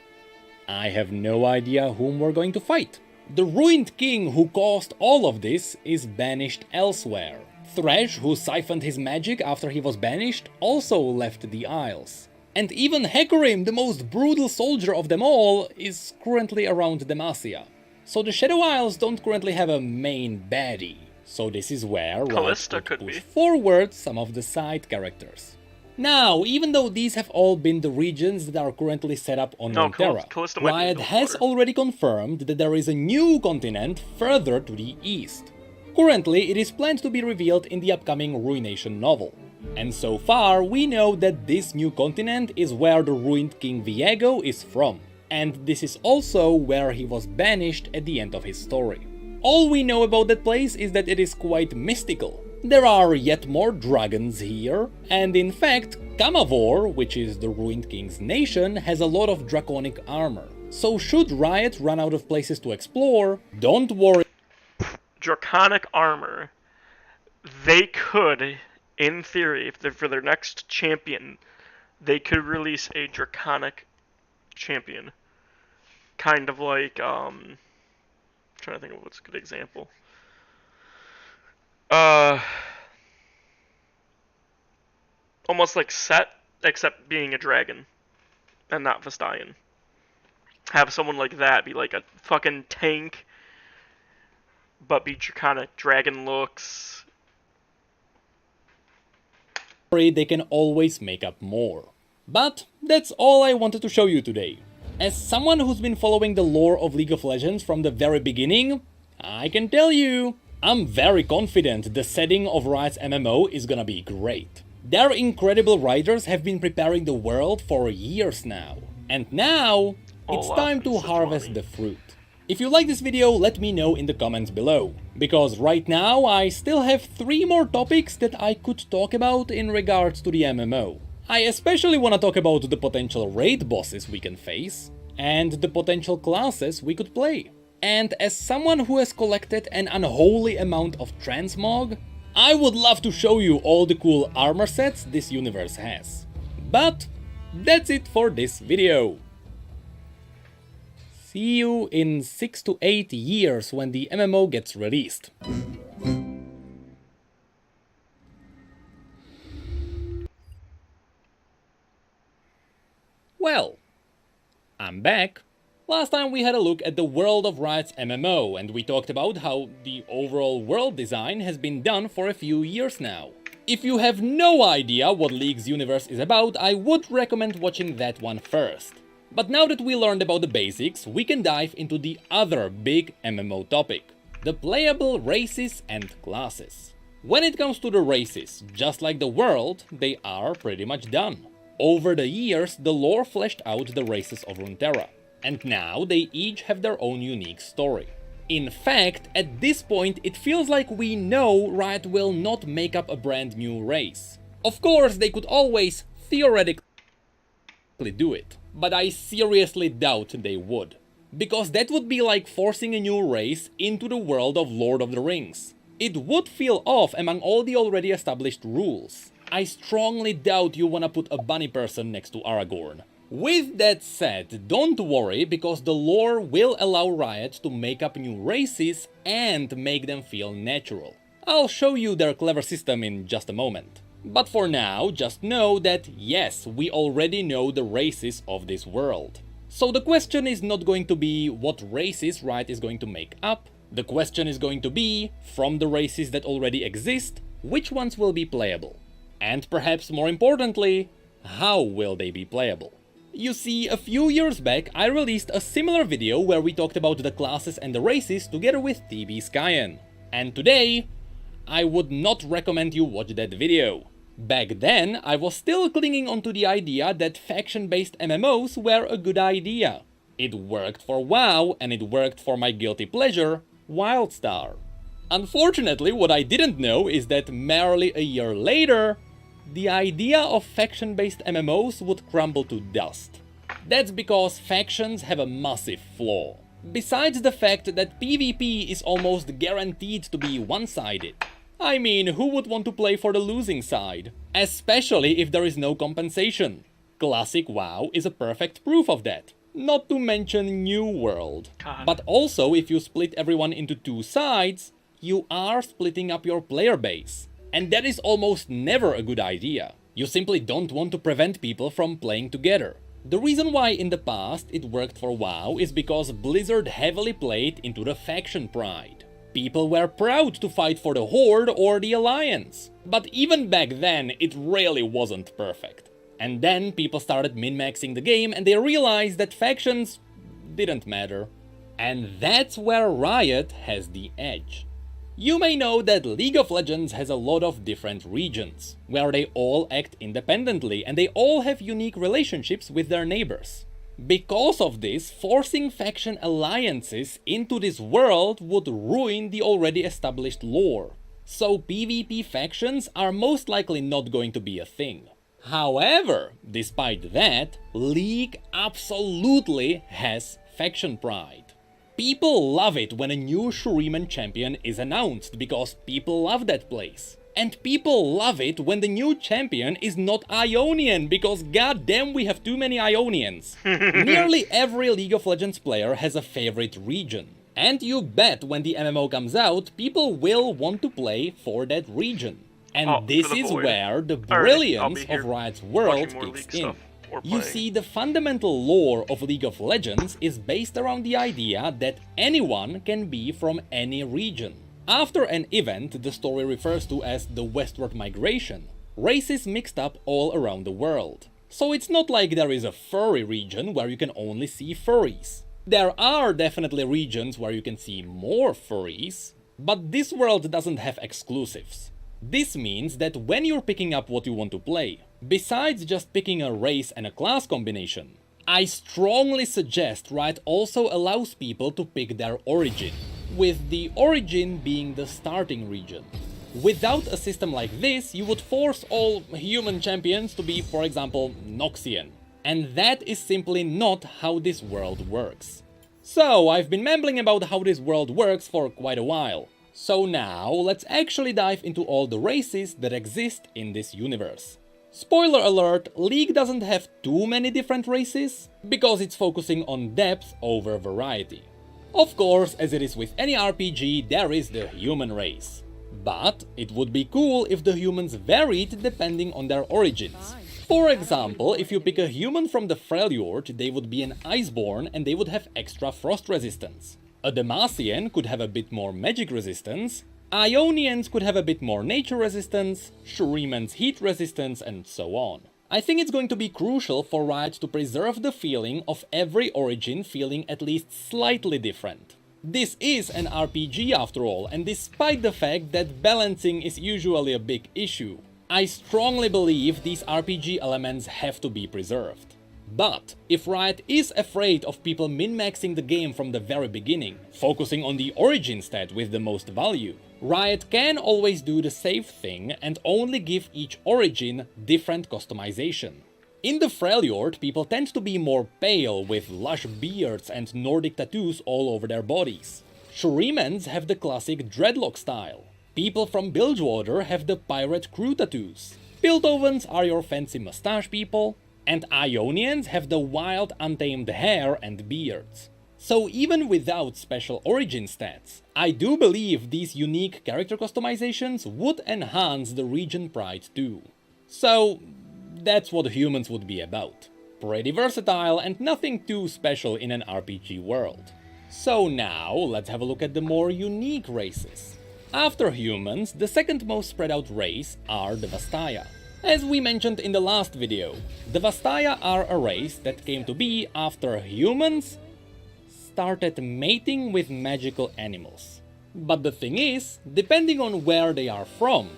I have no idea whom we're going to fight. The Ruined King who caused all of this is banished elsewhere. Thresh, who siphoned his magic after he was banished, also left the Isles. And even Hecarim, the most brutal soldier of them all, is currently around Demacia. So the Shadow Isles don't currently have a main baddie. So this is where Callista Riot could could push be. forward some of the side characters. Now, even though these have all been the regions that are currently set up on No, Runeterra, Callista might be Riot has Bilgewater. already confirmed that there is a new continent further to the east. Currently, it is planned to be revealed in the upcoming Ruination novel. And so far, we know that this new continent is where the ruined King Viego is from. And this is also where he was banished at the end of his story. All we know about that place is that it is quite mystical. There are yet more dragons here, and in fact, Kamavor, which is the ruined King's nation, has a lot of draconic armor. So should Riot run out of places to explore, don't worry. Draconic armor. They could, in theory, if they're for their next champion, they could release a draconic champion. Kind of like, trying to think of what's a good example. Almost like Set, except being a dragon, and not Vastayan. Have someone like that be like a fucking tank, but be draconic, dragon looks. They can always make up more. But that's all I wanted to show you today. As someone who's been following the lore of League of Legends from the very beginning, I can tell you, I'm very confident the setting of Riot's MMO is gonna be great. Their incredible writers have been preparing the world for years now. And now, it's time to harvest the fruit. If you like this video, let me know in the comments below, because right now I still have 3 more topics that I could talk about in regards to the MMO. I especially want to talk about the potential raid bosses we can face, and the potential classes we could play. And as someone who has collected an unholy amount of transmog, I would love to show you all the cool armor sets this universe has. But that's it for this video. See you in 6 to 8 years when the MMO gets released. Well, I'm back. Last time we had a look at the world of Riot's MMO, and we talked about how the overall world design has been done for a few years now. If you have no idea what League's universe is about, I would recommend watching that one first. But now that we learned about the basics, we can dive into the other big MMO topic, the playable races and classes. When it comes to the races, just like the world, they are pretty much done. Over the years, the lore fleshed out the races of Runeterra, and now they each have their own unique story. In fact, at this point, it feels like we know Riot will not make up a brand new race. Of course, they could always theoretically do it, but I seriously doubt they would. Because that would be like forcing a new race into the world of Lord of the Rings. It would feel off among all the already established rules. I strongly doubt you wanna put a bunny person next to Aragorn. With that said, don't worry, because the lore will allow Riot to make up new races and make them feel natural. I'll show you their clever system in just a moment. But for now, just know that yes, we already know the races of this world. So the question is not going to be what races Riot is going to make up. The question is going to be, from the races that already exist, which ones will be playable? And perhaps more importantly, how will they be playable? You see, a few years back I released a similar video where we talked about the classes and the races together with TB Skyen. And today, I would not recommend you watch that video. Back then, I was still clinging onto the idea that faction-based MMOs were a good idea. It worked for WoW, and it worked for my guilty pleasure, WildStar. Unfortunately, what I didn't know is that merely a year later, the idea of faction-based MMOs would crumble to dust. That's because factions have a massive flaw. Besides the fact that PvP is almost guaranteed to be one-sided. I mean, who would want to play for the losing side? Especially if there is no compensation. Classic WoW is a perfect proof of that. Not to mention New World. God. But also, if you split everyone into two sides, you are splitting up your player base. And that is almost never a good idea. You simply don't want to prevent people from playing together. The reason why in the past it worked for WoW is because Blizzard heavily played into the faction pride. People were proud to fight for the Horde or the Alliance. But even back then, it really wasn't perfect. And then people started min-maxing the game and they realized that factions didn't matter. And that's where Riot has the edge. You may know that League of Legends has a lot of different regions, where they all act independently and they all have unique relationships with their neighbors. Because of this, forcing faction alliances into this world would ruin the already established lore. So PvP factions are most likely not going to be a thing. However, despite that, League absolutely has faction pride. People love it when a new Shuriman champion is announced, because people love that place. And people love it when the new champion is not Ionian, because goddamn we have too many Ionians. Nearly every League of Legends player has a favorite region. And you bet when the MMO comes out, people will want to play for that region. And this is where the brilliance of Riot's world kicks in. You see, the fundamental lore of League of Legends is based around the idea that anyone can be from any region. After an event the story refers to as the Westward Migration, races mixed up all around the world. So it's not like there is a furry region where you can only see furries. There are definitely regions where you can see more furries, but this world doesn't have exclusives. This means that when you're picking up what you want to play, besides just picking a race and a class combination, I strongly suggest Riot also allows people to pick their origin, with the origin being the starting region. Without a system like this, you would force all human champions to be, for example, Noxian. And that is simply not how this world works. So, I've been mumbling about how this world works for quite a while. So now, let's actually dive into all the races that exist in this universe. Spoiler alert, League doesn't have too many different races, because it's focusing on depth over variety. Of course, as it is with any RPG, there is the human race. But it would be cool if the humans varied depending on their origins. For example, if you pick a human from the Freljord, they would be an Iceborn and they would have extra frost resistance. A Demacian could have a bit more magic resistance, Ionians could have a bit more nature resistance, Shuriman's heat resistance, and so on. I think it's going to be crucial for Riot to preserve the feeling of every origin feeling at least slightly different. This is an RPG after all, and despite the fact that balancing is usually a big issue, I strongly believe these RPG elements have to be preserved. But if Riot is afraid of people min-maxing the game from the very beginning, focusing on the origin stat with the most value, Riot can always do the safe thing and only give each origin different customization. In the Freljord, people tend to be more pale with lush beards and Nordic tattoos all over their bodies. Shurimans have the classic dreadlock style. People from Bilgewater have the pirate crew tattoos. Piltovans are your fancy mustache people. And Ionians have the wild untamed hair and beards. So even without special origin stats, I do believe these unique character customizations would enhance the region pride too. So that's what humans would be about. Pretty versatile and nothing too special in an RPG world. So now let's have a look at the more unique races. After humans, the second most spread out race are the Vastaya. As we mentioned in the last video, the Vastaya are a race that came to be after humans started mating with magical animals. But the thing is, depending on where they are from,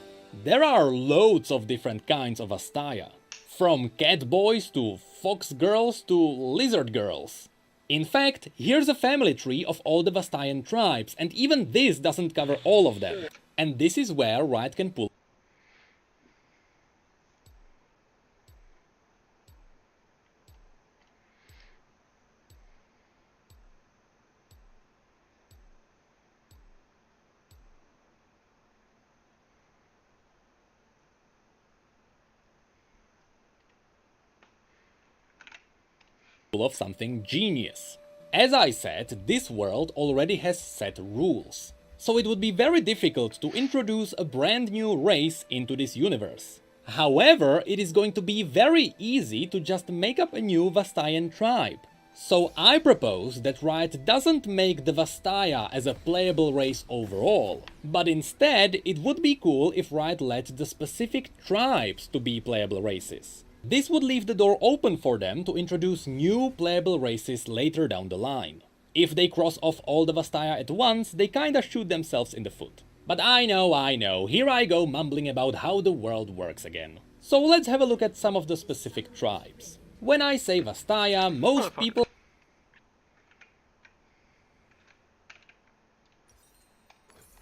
there are loads of different kinds of Vastaya. From cat boys to fox girls to lizard girls. In fact, here's a family tree of all the Vastayan tribes, and even this doesn't cover all of them. And this is where Riot can pull of something genius. As I said, this world already has set rules, so it would be very difficult to introduce a brand new race into this universe. However, it is going to be very easy to just make up a new Vastayan tribe. So I propose that Riot doesn't make the Vastaya as a playable race overall, but instead it would be cool if Riot let the specific tribes to be playable races. This would leave the door open for them to introduce new playable races later down the line. If they cross off all the Vastaya at once, they kinda shoot themselves in the foot. But I know, here I go mumbling about how the world works again. So let's have a look at some of the specific tribes. When I say Vastaya, most people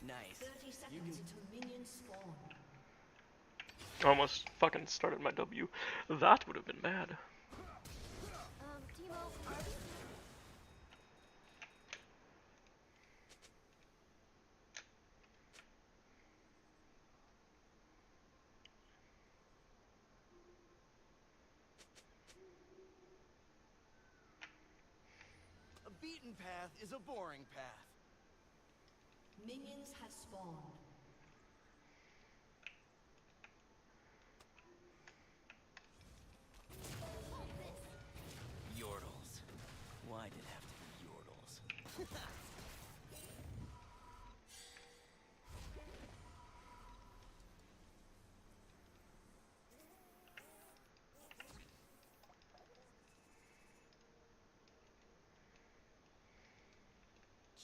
Nice. 30 seconds until minions spawn. Almost fucking started my W. That would have been bad. Timo, are we? A beaten path is a boring path. Minions have spawned. Yordles. Why did it have to be Yordles?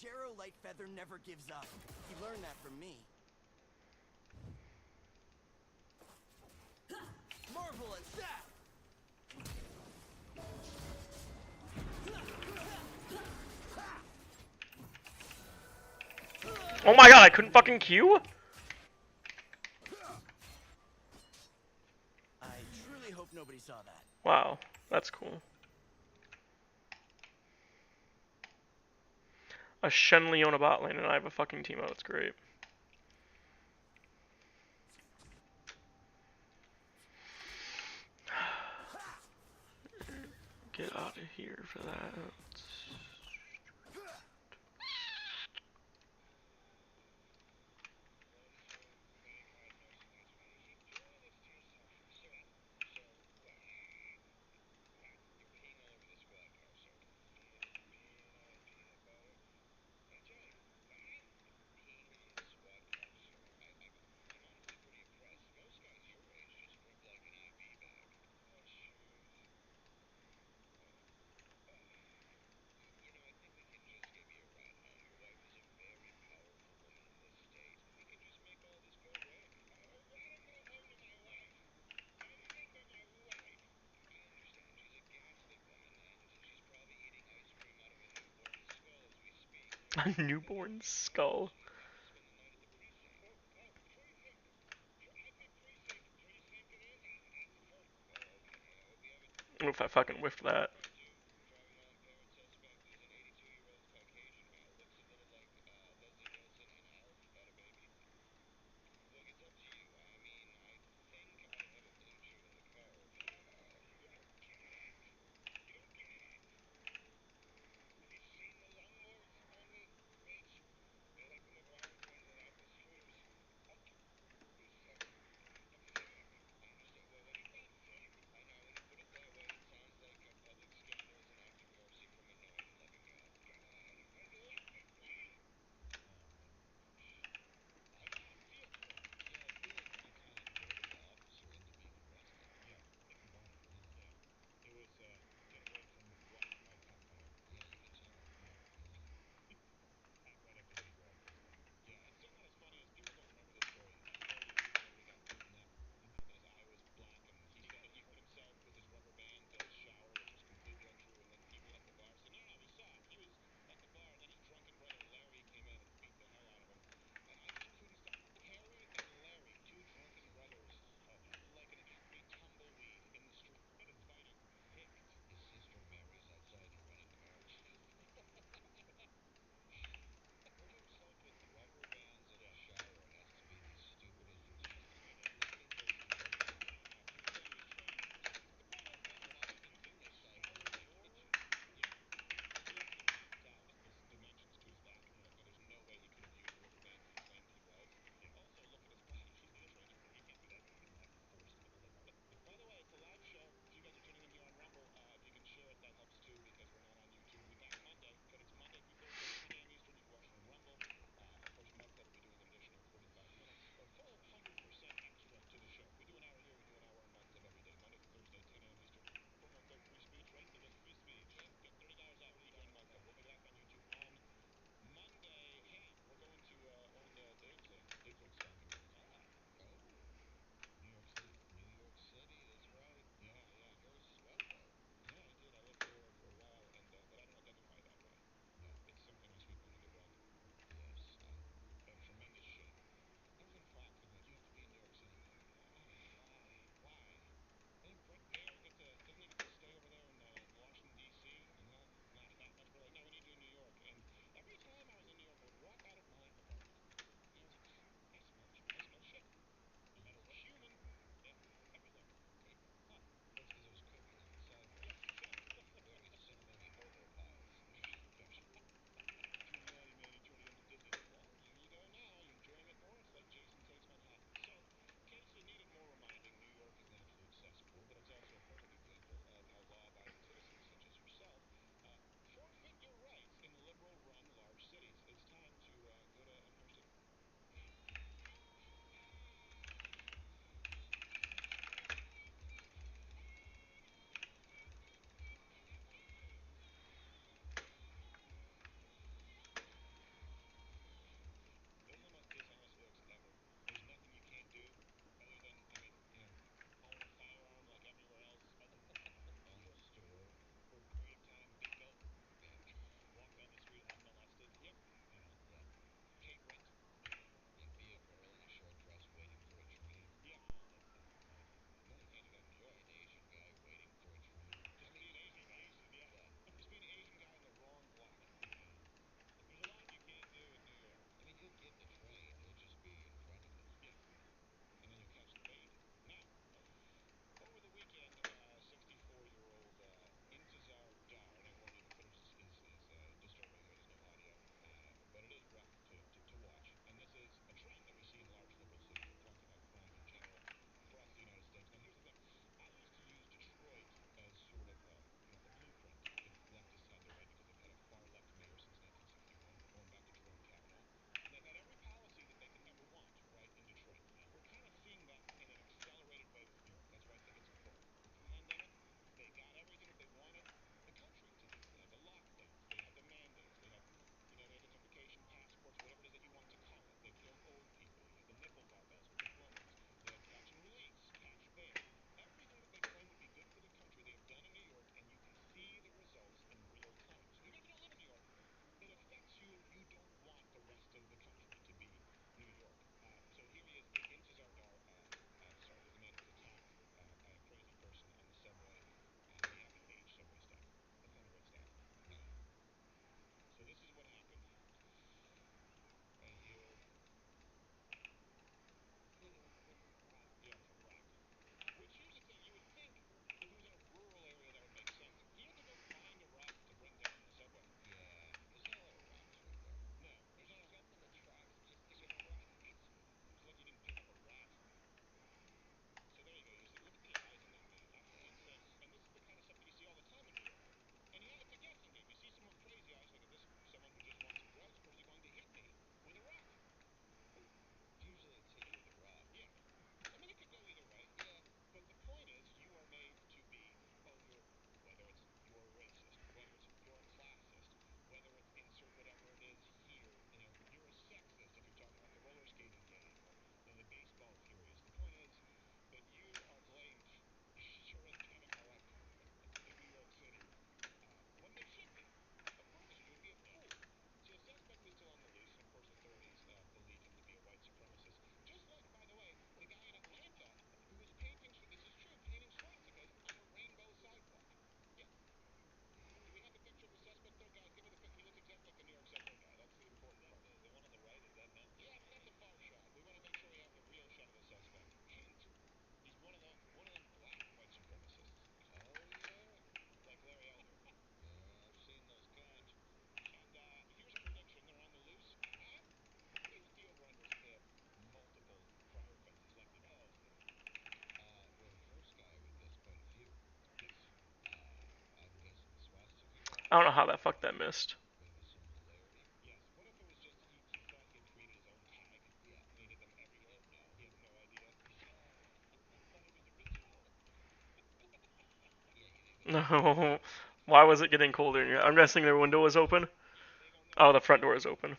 Jero Lightfeather never gives up. He learned that from me. Marvelous that! Oh my god, I couldn't fucking Q? I truly hope nobody saw that. Wow, that's cool. A Shenli on a bot lane and I have a fucking teamo, that's great. Get out of here for that. A newborn skull. Oof, I fucking whiffed that. I don't know how that fuck that missed. No. Why was it getting colder in here? I'm guessing their window was open. Oh, the front door is open.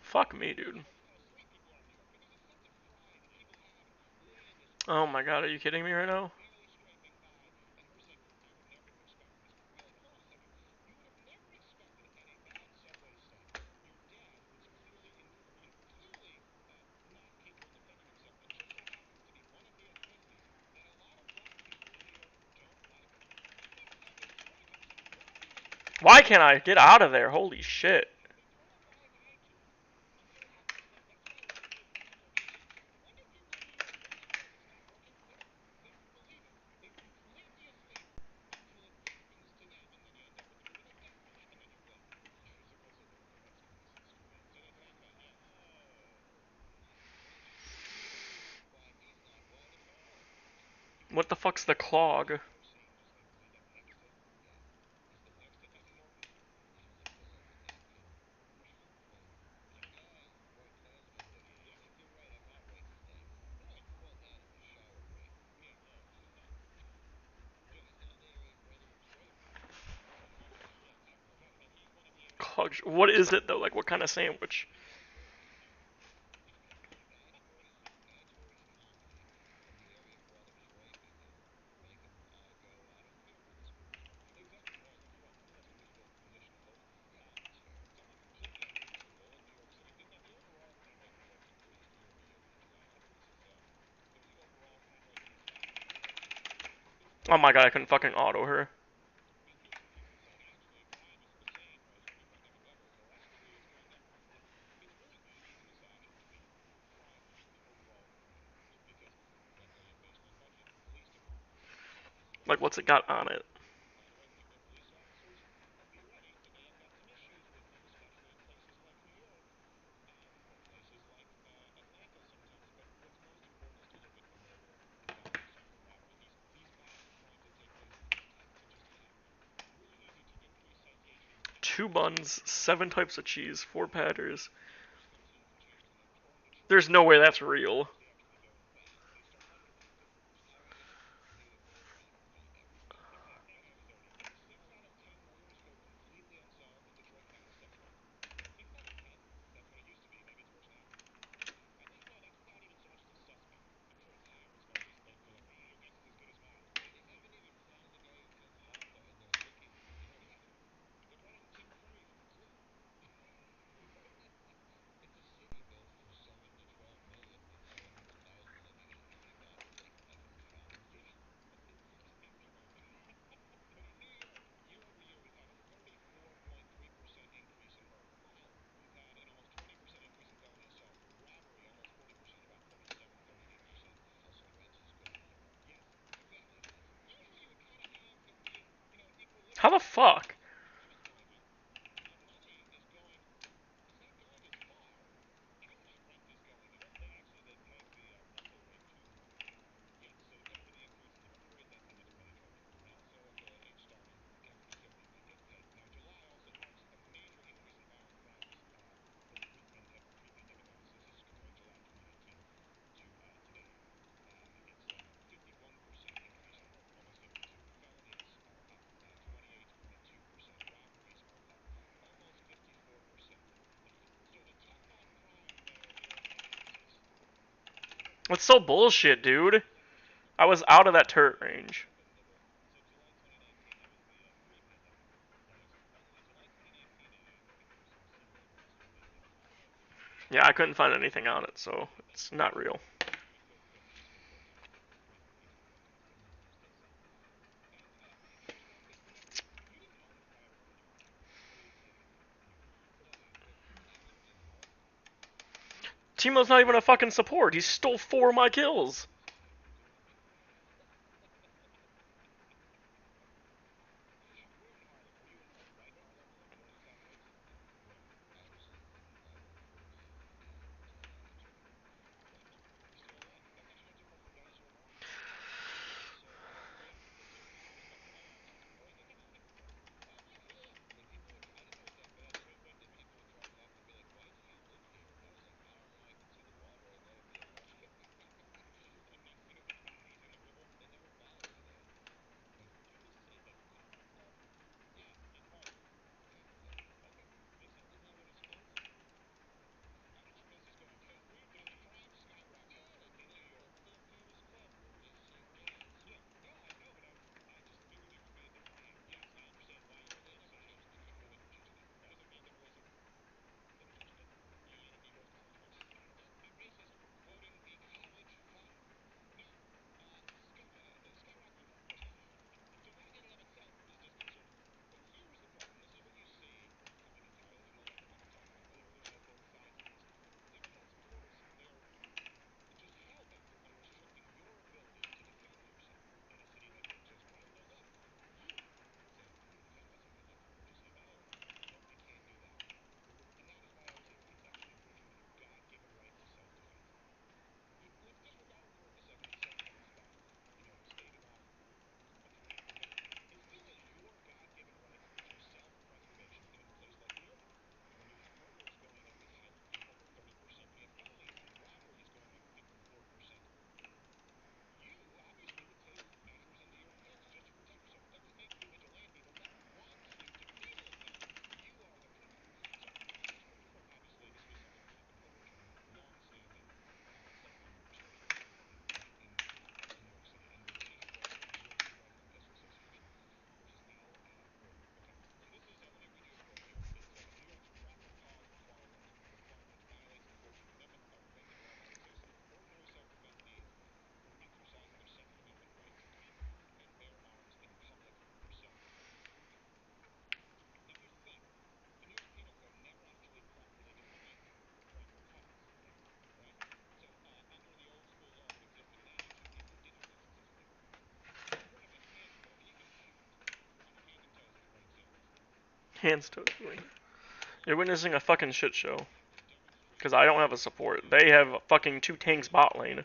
Fuck me, dude. Oh my god, are you kidding me right now? Why can't I get out of there? Holy shit. What the fuck's the clog? Clog. What is it though? Like what kind of sandwich? Oh my god, I couldn't fucking auto her. Like what's it got on it? Two buns, 7 types of cheese, 4 patties. There's no way that's real. How the fuck? It's so bullshit, dude. I was out of that turret range. Yeah, I couldn't find anything on it, so it's not real. Teemo's not even a fucking support. He stole 4 of my kills. Hands to it. You're witnessing a fucking shit show. Because I don't have a support. They have fucking 2 tanks bot lane.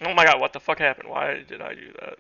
Oh my god, what the fuck happened? Why did I do that?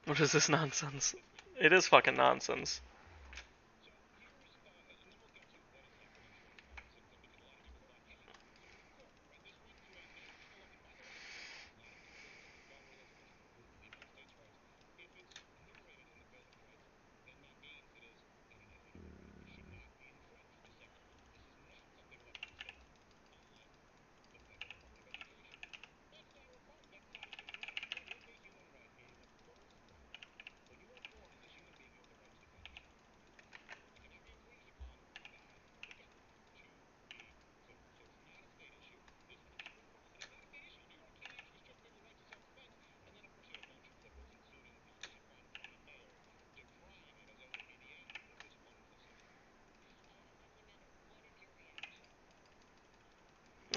What is this nonsense? It is fucking nonsense.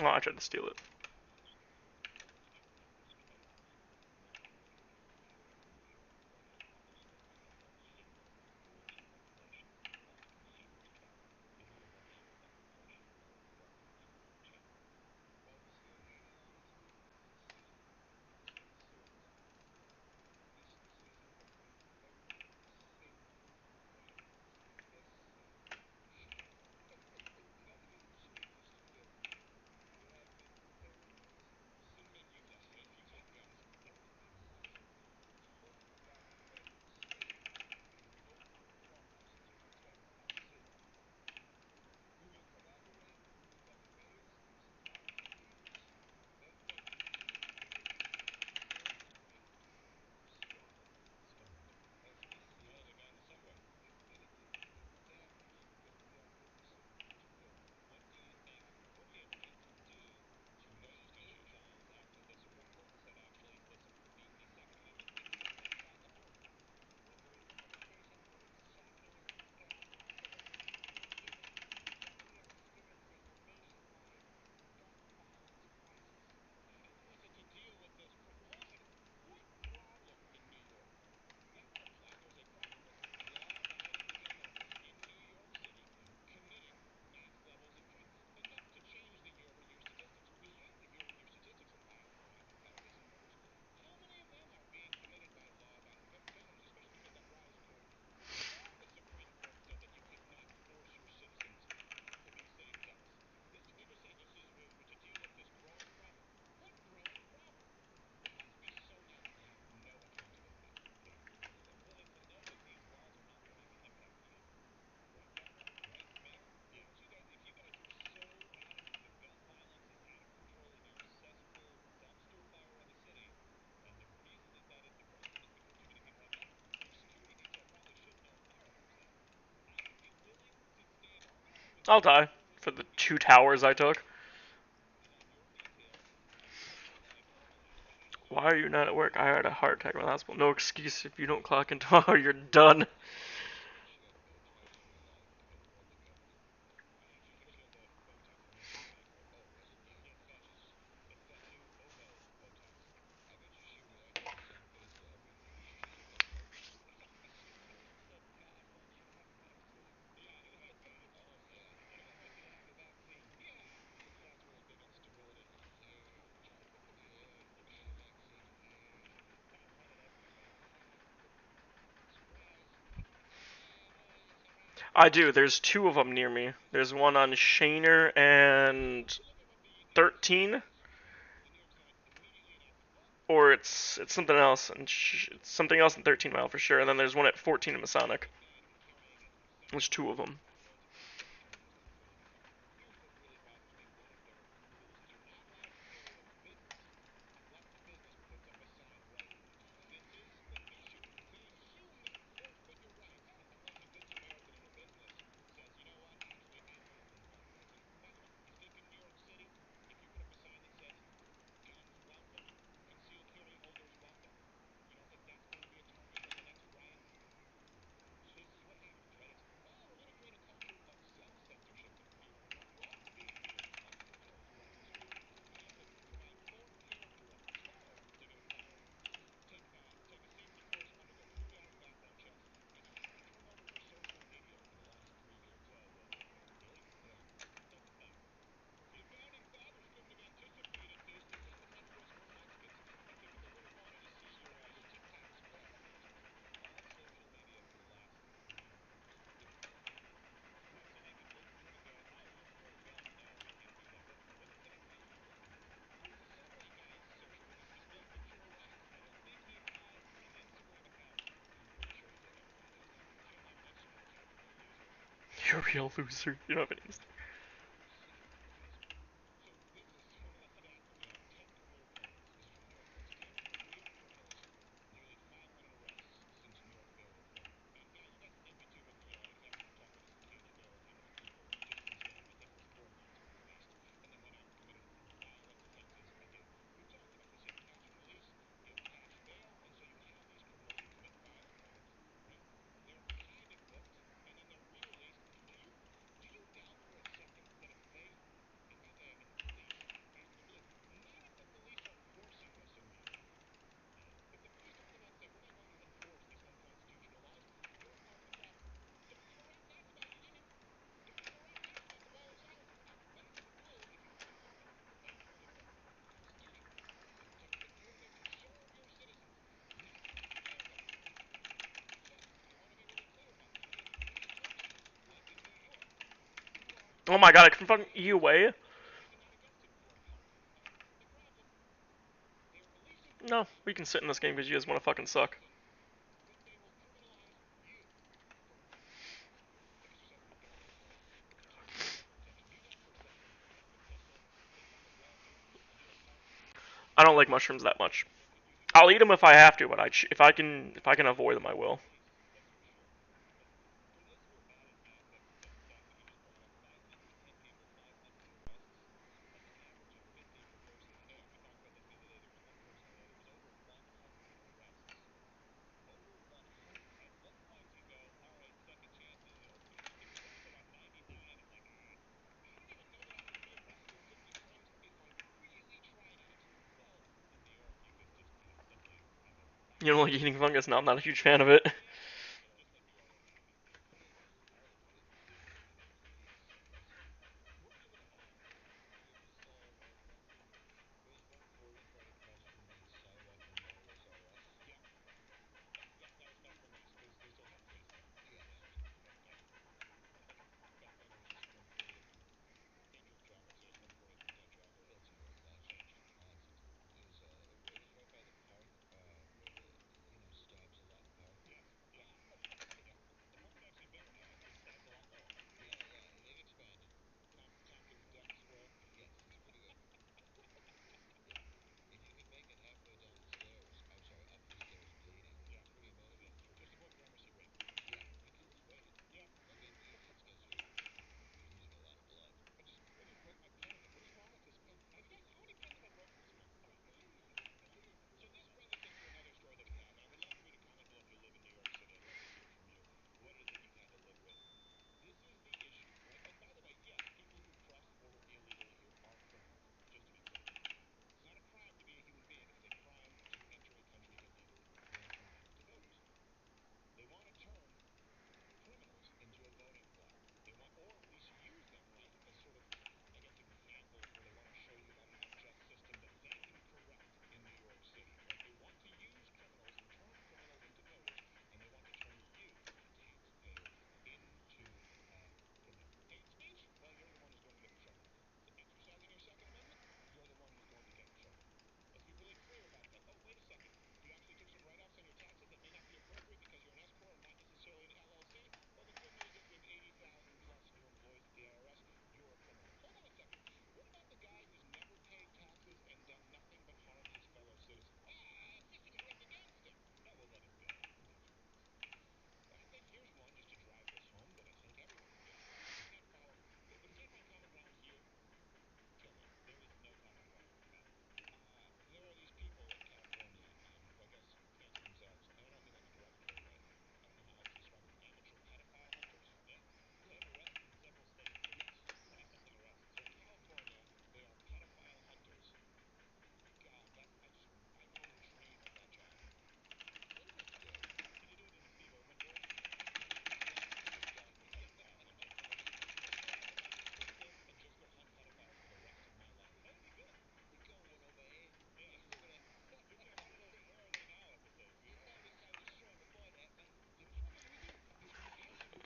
Oh, I tried to steal it. I'll die for the 2 towers I took. Why are you not at work? I had a heart attack in the hospital. No excuse if you don't clock in tomorrow, you're done. I do. There's 2 of them near me. There's one on Shaner and 13, or it's something else, and it's something else in 13 Mile for sure. And then there's one at 14 in Masonic. There's 2 of them. You're a real loser. You don't have any. Oh my god, I can fucking E away? No, we can sit in this game because you guys want to fucking suck. I don't like mushrooms that much. I'll eat them if I have to, but if I can avoid them, I will. You don't like eating fungus? No, I'm not a huge fan of it.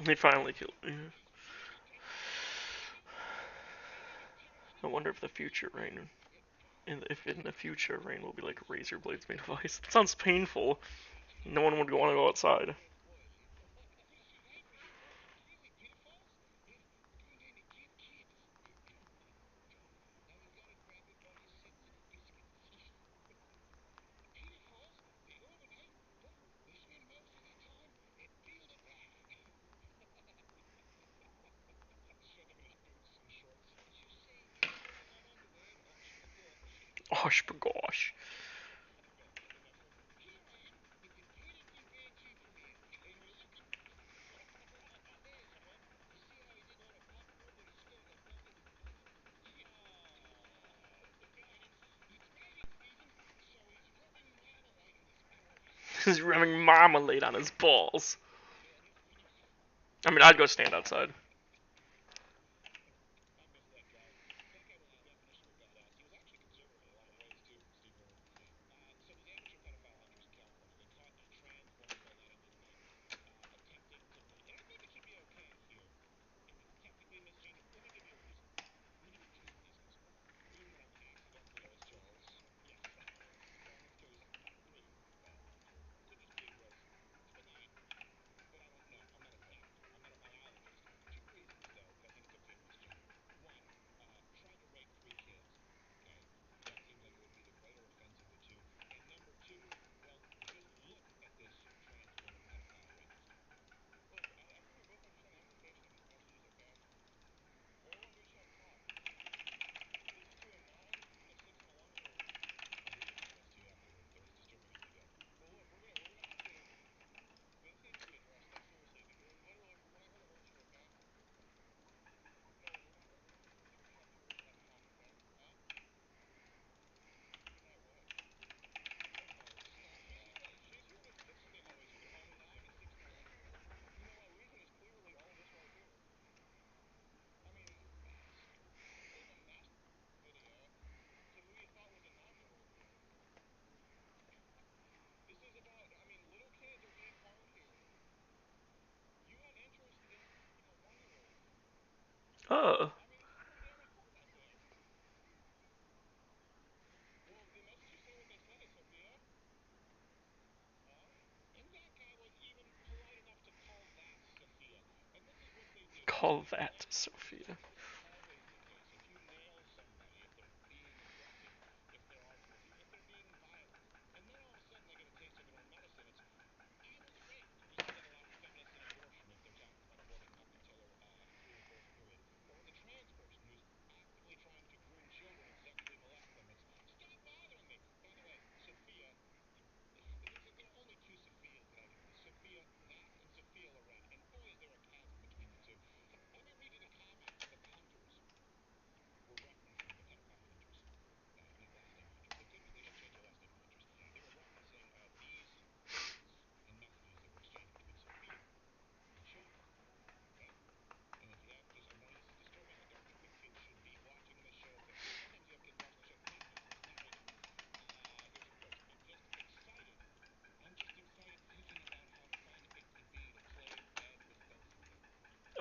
They finally killed me. I wonder if the future rain, if in the future rain will be like razor blades made of ice. That sounds painful. No one would want to go outside. Osh bagosh. He's rubbing marmalade on his balls. I mean, I'd go stand outside. Oh. Call that Sophia.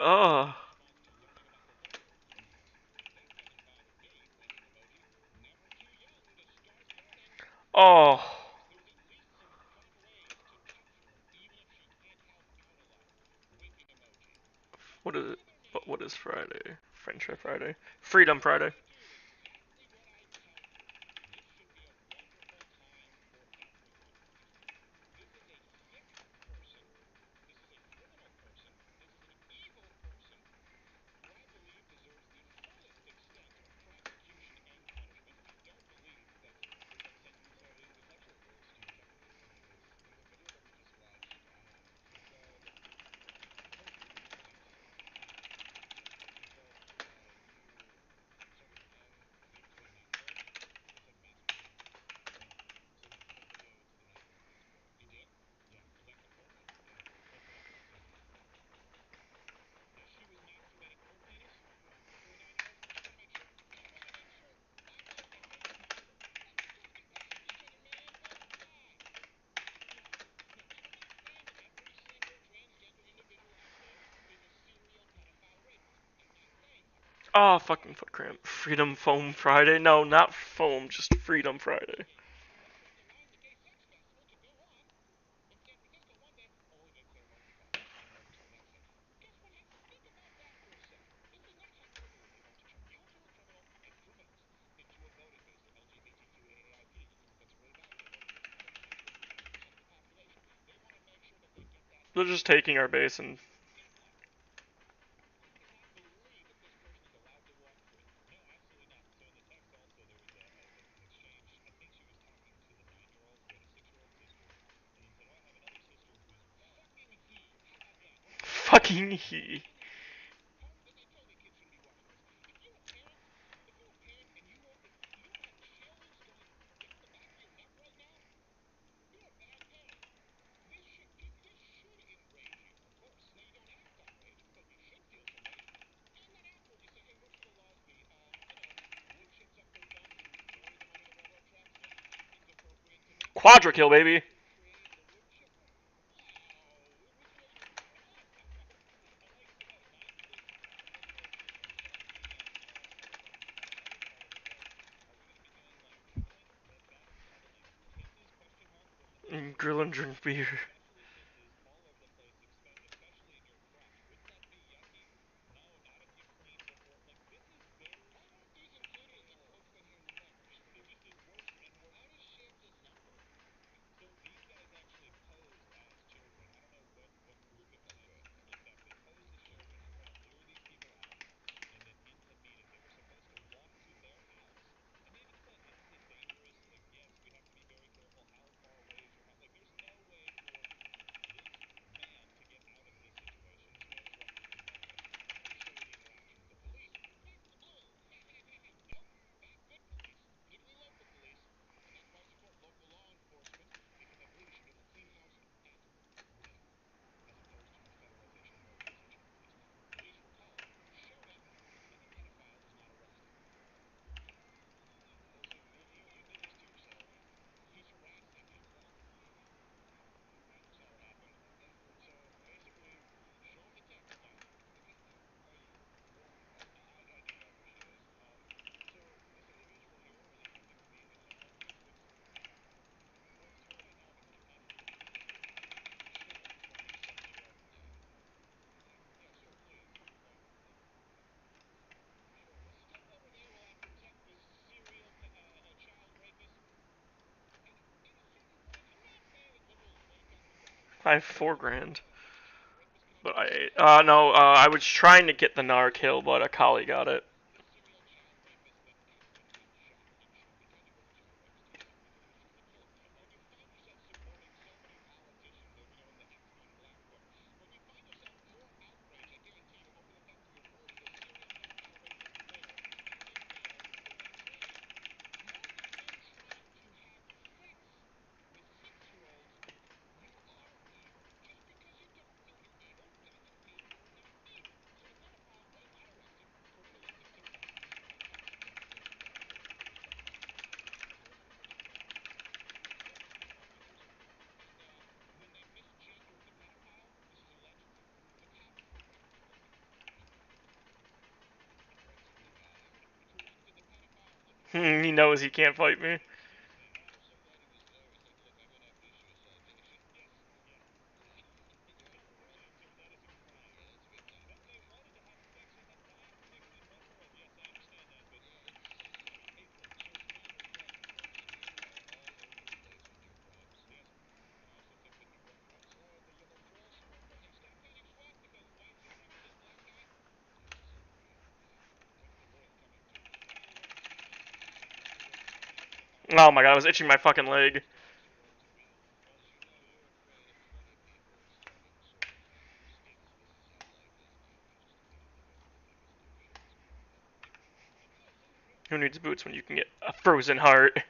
Oh. Oh. What is it? What is Friday? Friendship Friday? Freedom Friday. Oh, fucking foot cramp. Freedom Foam Friday? No, not foam, just Freedom Friday. They're just taking our base and fucking he. Quadra kill, baby. And grill and drink beer. I have 4 grand. But no, I was trying to get the Nar kill, but Akali got it. He knows he can't fight me. Oh my god, I was itching my fucking leg. Who needs boots when you can get a frozen heart?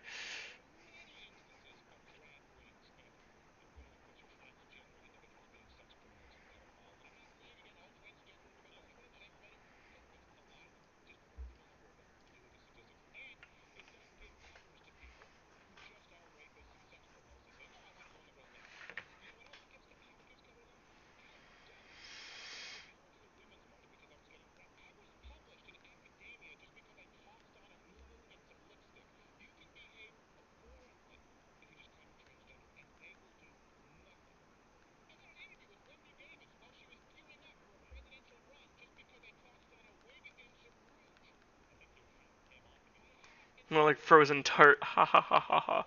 More like frozen tart. Ha ha ha ha ha.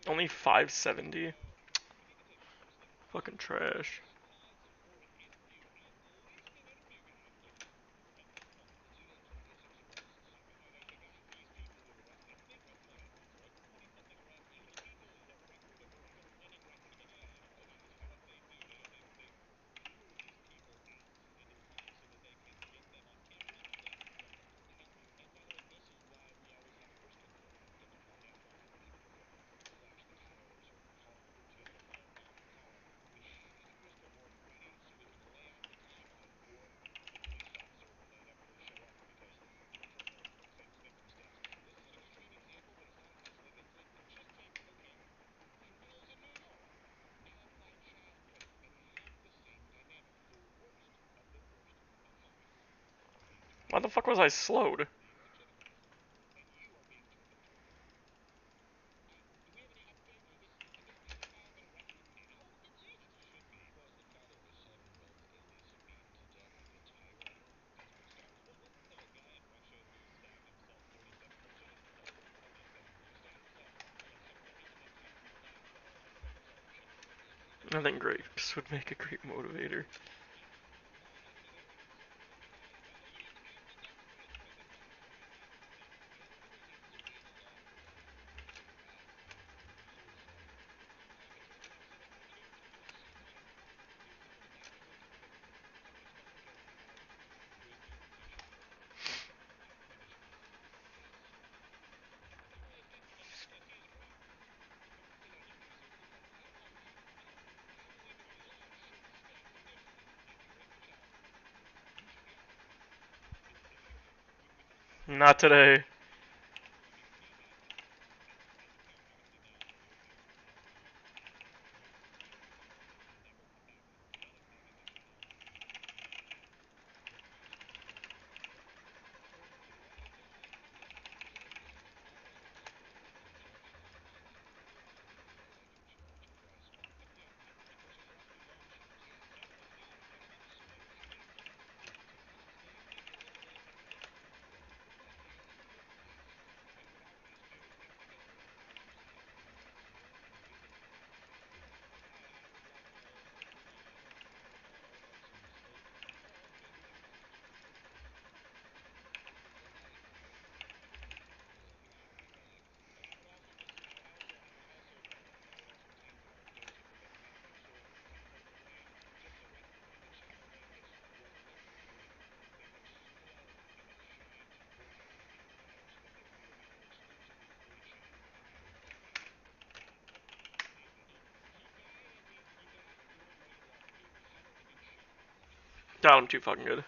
Only 570. Fucking trash. Why the fuck was I slowed? I think grapes would make a great motivator. Not today. God, I'm too fucking good.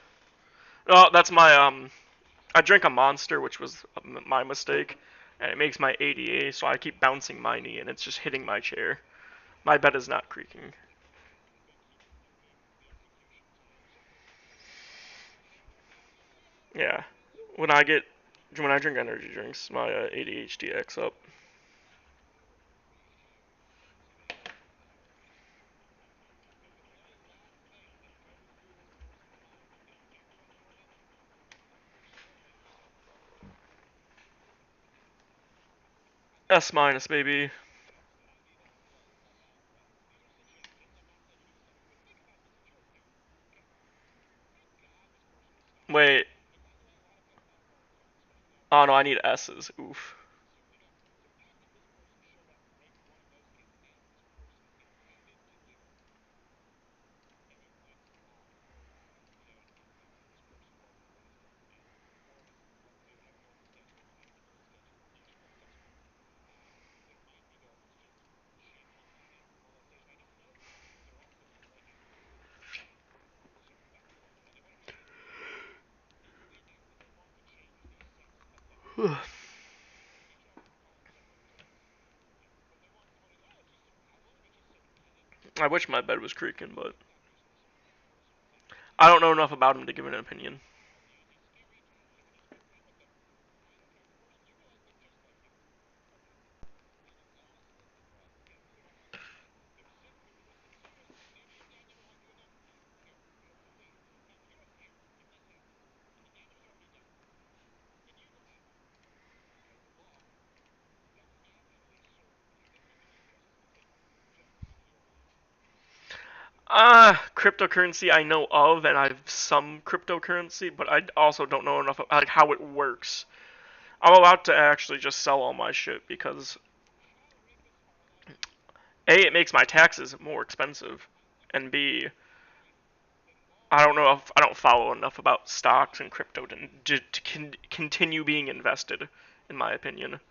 Oh, that's my I drank a monster, which was my mistake, and it makes my ADA, so I keep bouncing my knee, and it's just hitting my chair. My bed is not creaking. Yeah, when I get when I drink energy drinks, my ADHD acts up. S minus, baby. Wait. Oh no, I need S's. Oof. I wish my bed was creaking, but I don't know enough about him to give an opinion. Cryptocurrency I know of, and I have some cryptocurrency, but I also don't know enough about like, how it works. I'm about to actually just sell all my shit because A, it makes my taxes more expensive, and B, I don't know if I don't follow enough about stocks and crypto to continue being invested, in my opinion.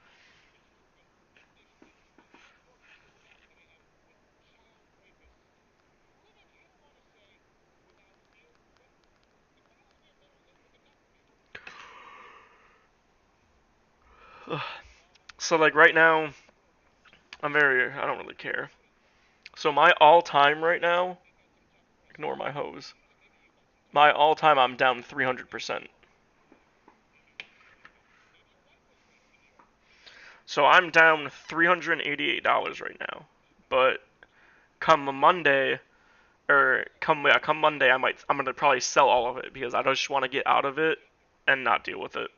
So like right now, I don't really care. So my all-time right now, ignore my hose. My all-time, I'm down 300%. So I'm down $388 right now. But come Monday, come Monday, I'm gonna probably sell all of it because I just want to get out of it and not deal with it.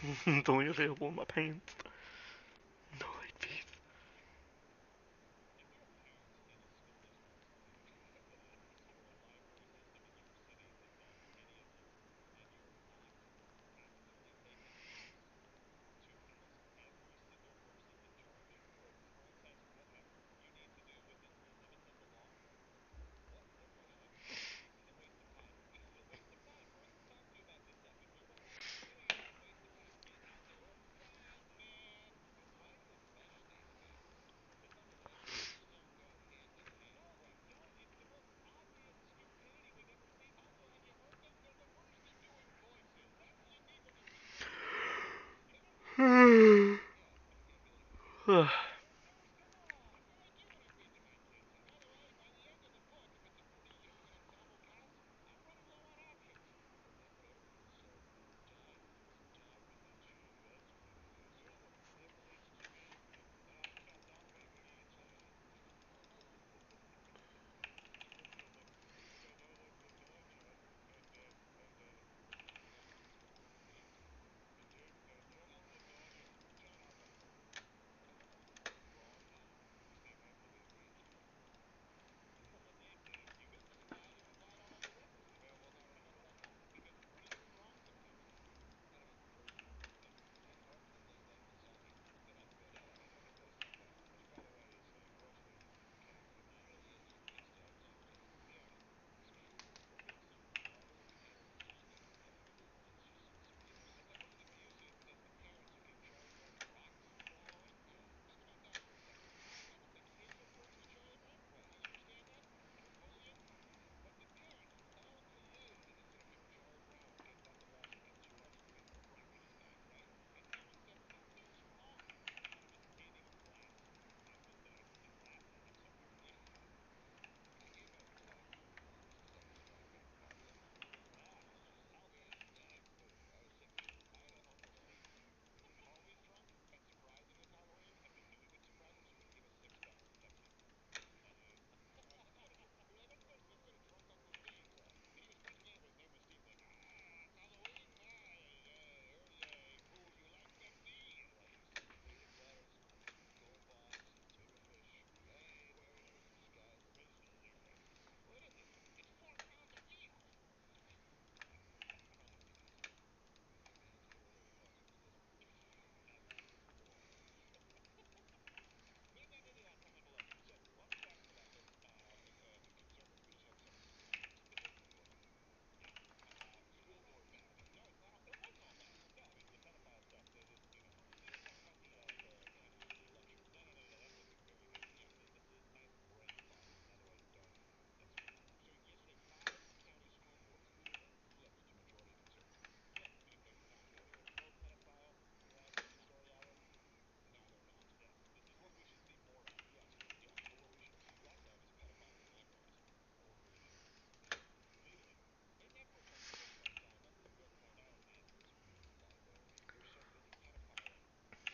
It's only available in my pants. No late fees.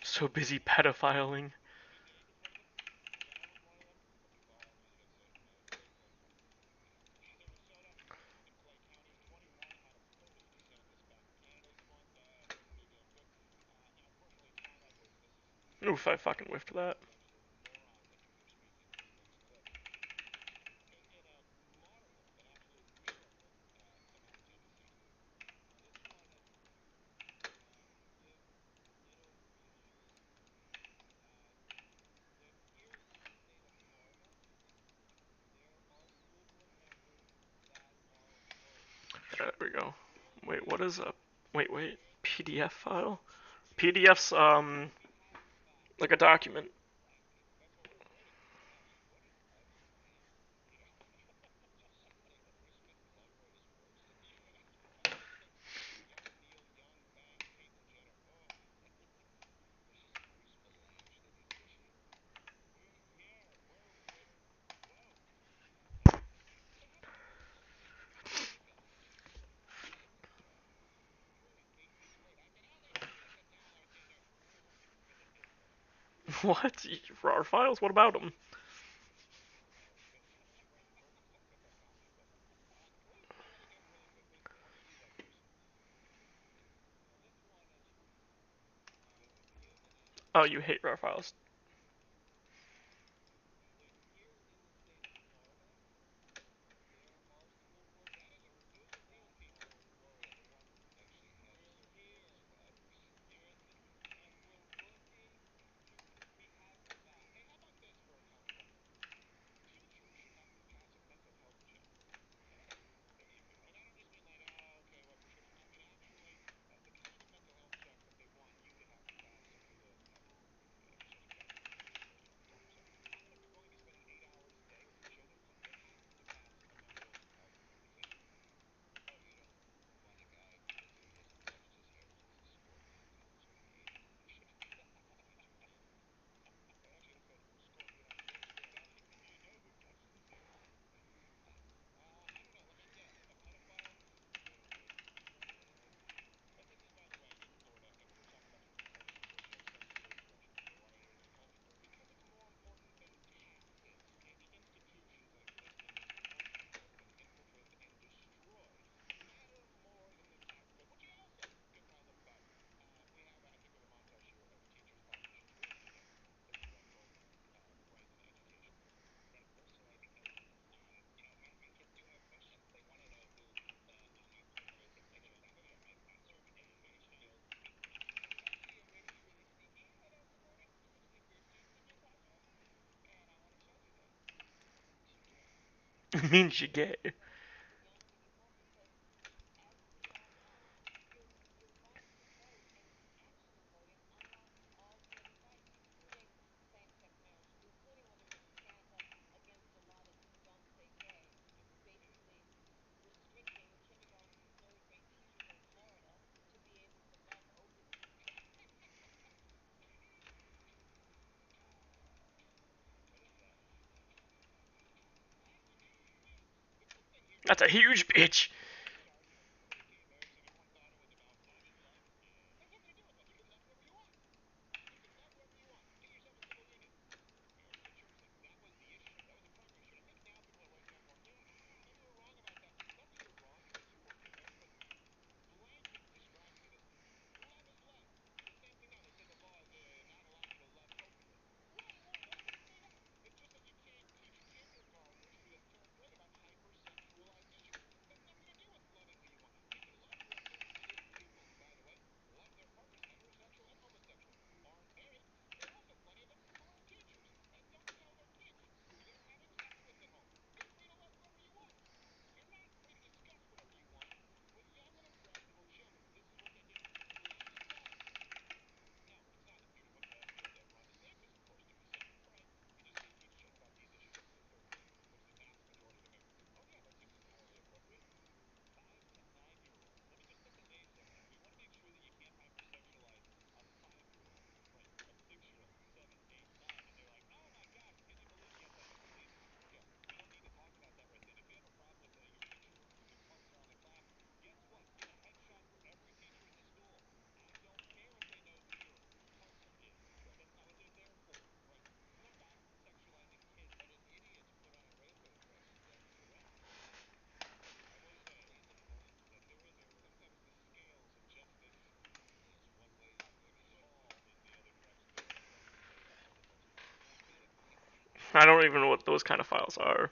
So busy pedophiling. Oof, I fucking whiffed that. There we go. Wait, what is a... Wait. PDF file? PDF's, like a document. What? RAR files? What about them? Oh, you hate raw files. Means you gay. That's a huge bitch. I don't even know what those kind of files are.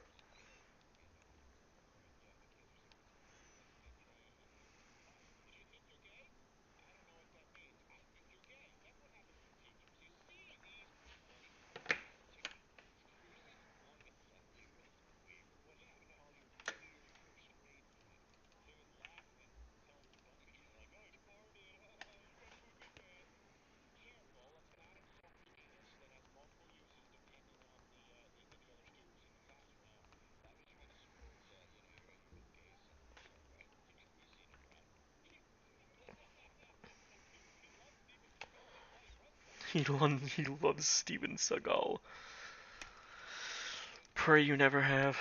He loves Steven Seagal. Pray you never have.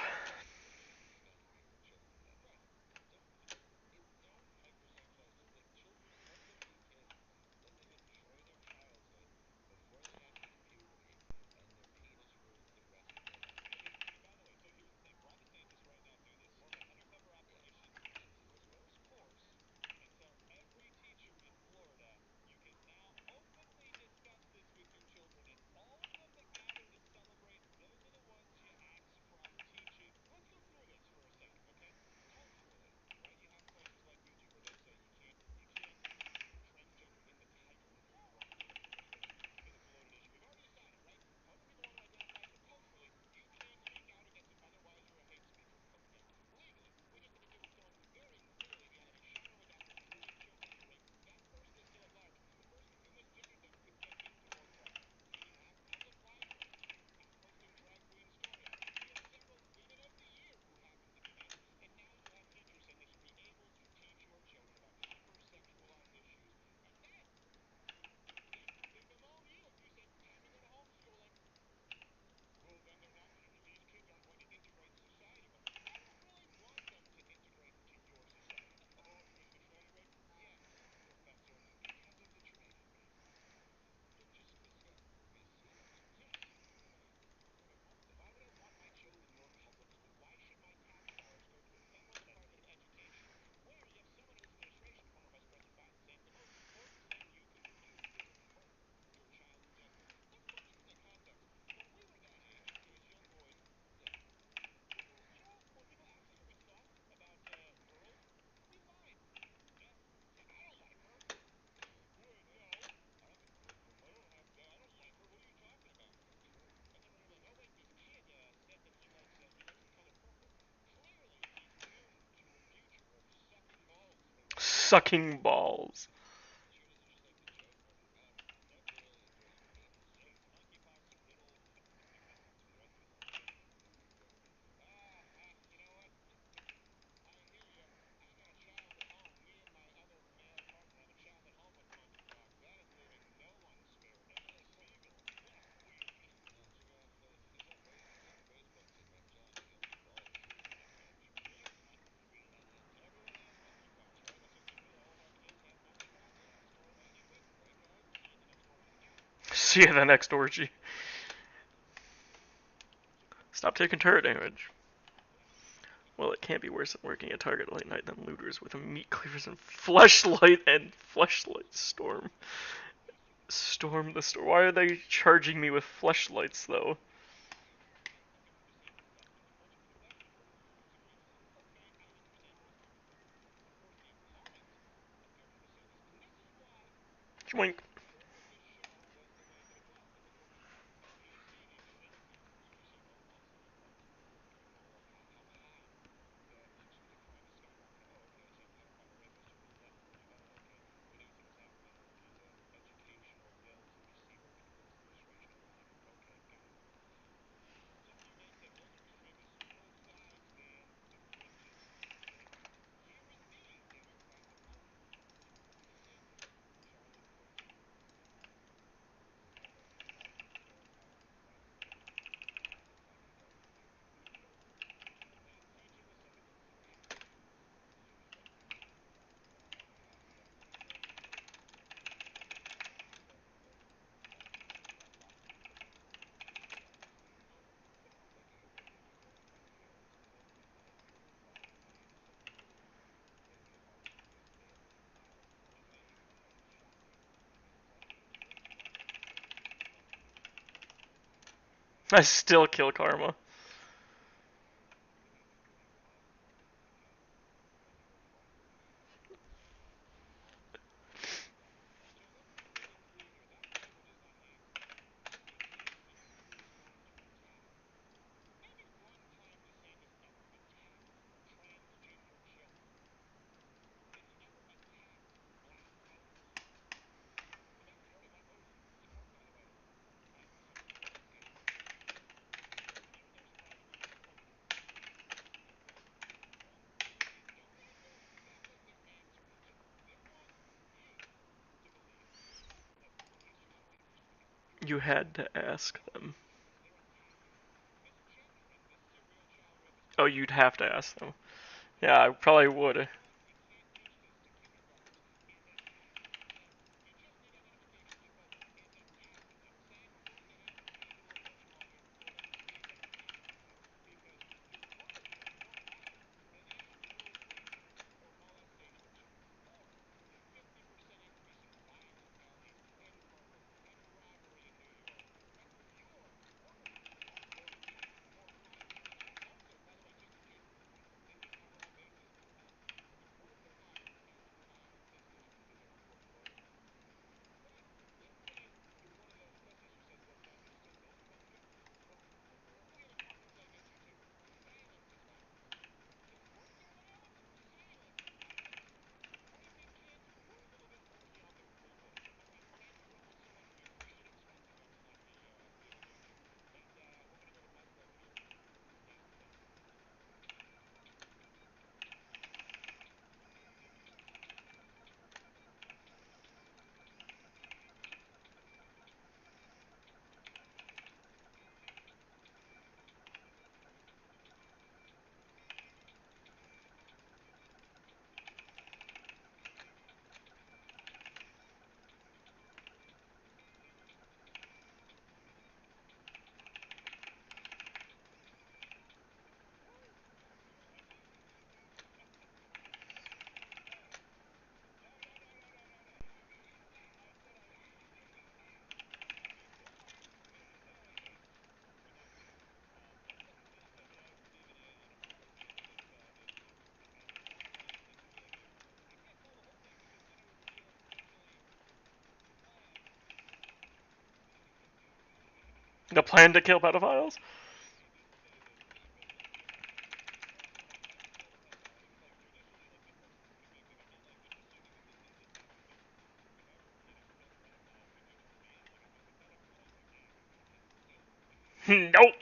Sucking balls. See you at the next orgy. Stop taking turret damage. Well, it can't be worse than working a target late night than looters with meat cleavers and fleshlight storm. Storm the storm. Why are they charging me with fleshlights though? Joink. I still kill Karma. You had to ask them. Oh, you'd have to ask them. Yeah, I probably would. The plan to kill pedophiles? Nope.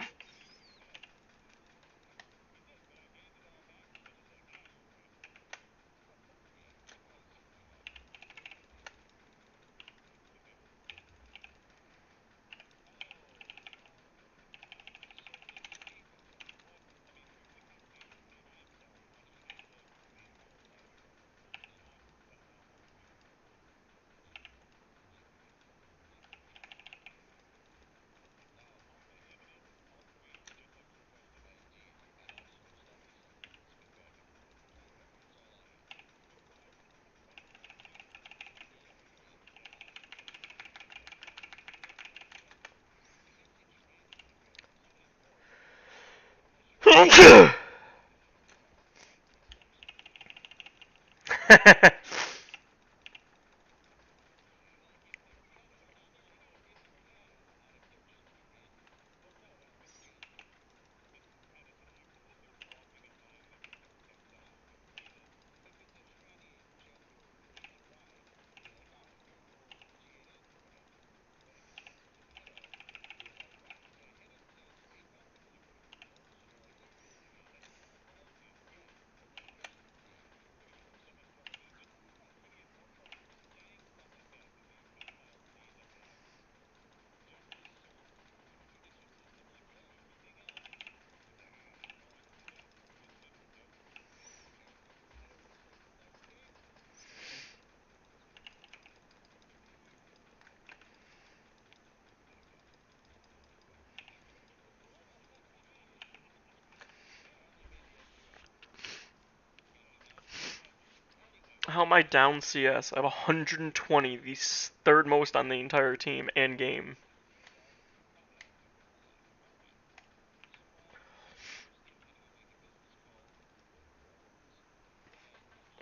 How am I down CS? I have 120, the third most on the entire team and game.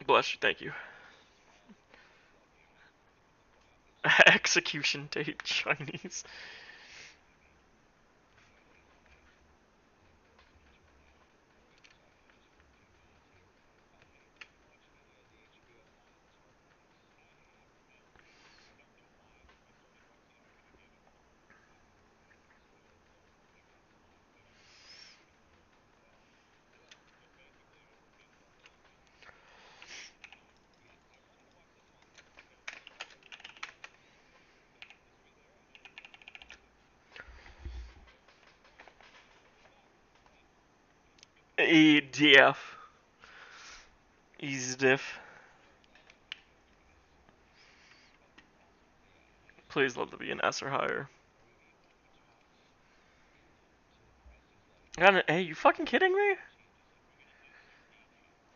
Bless you, thank you. Execution date, Chinese. EDF. Easy diff. Please let it be an S or higher. I got an A, you fucking kidding me?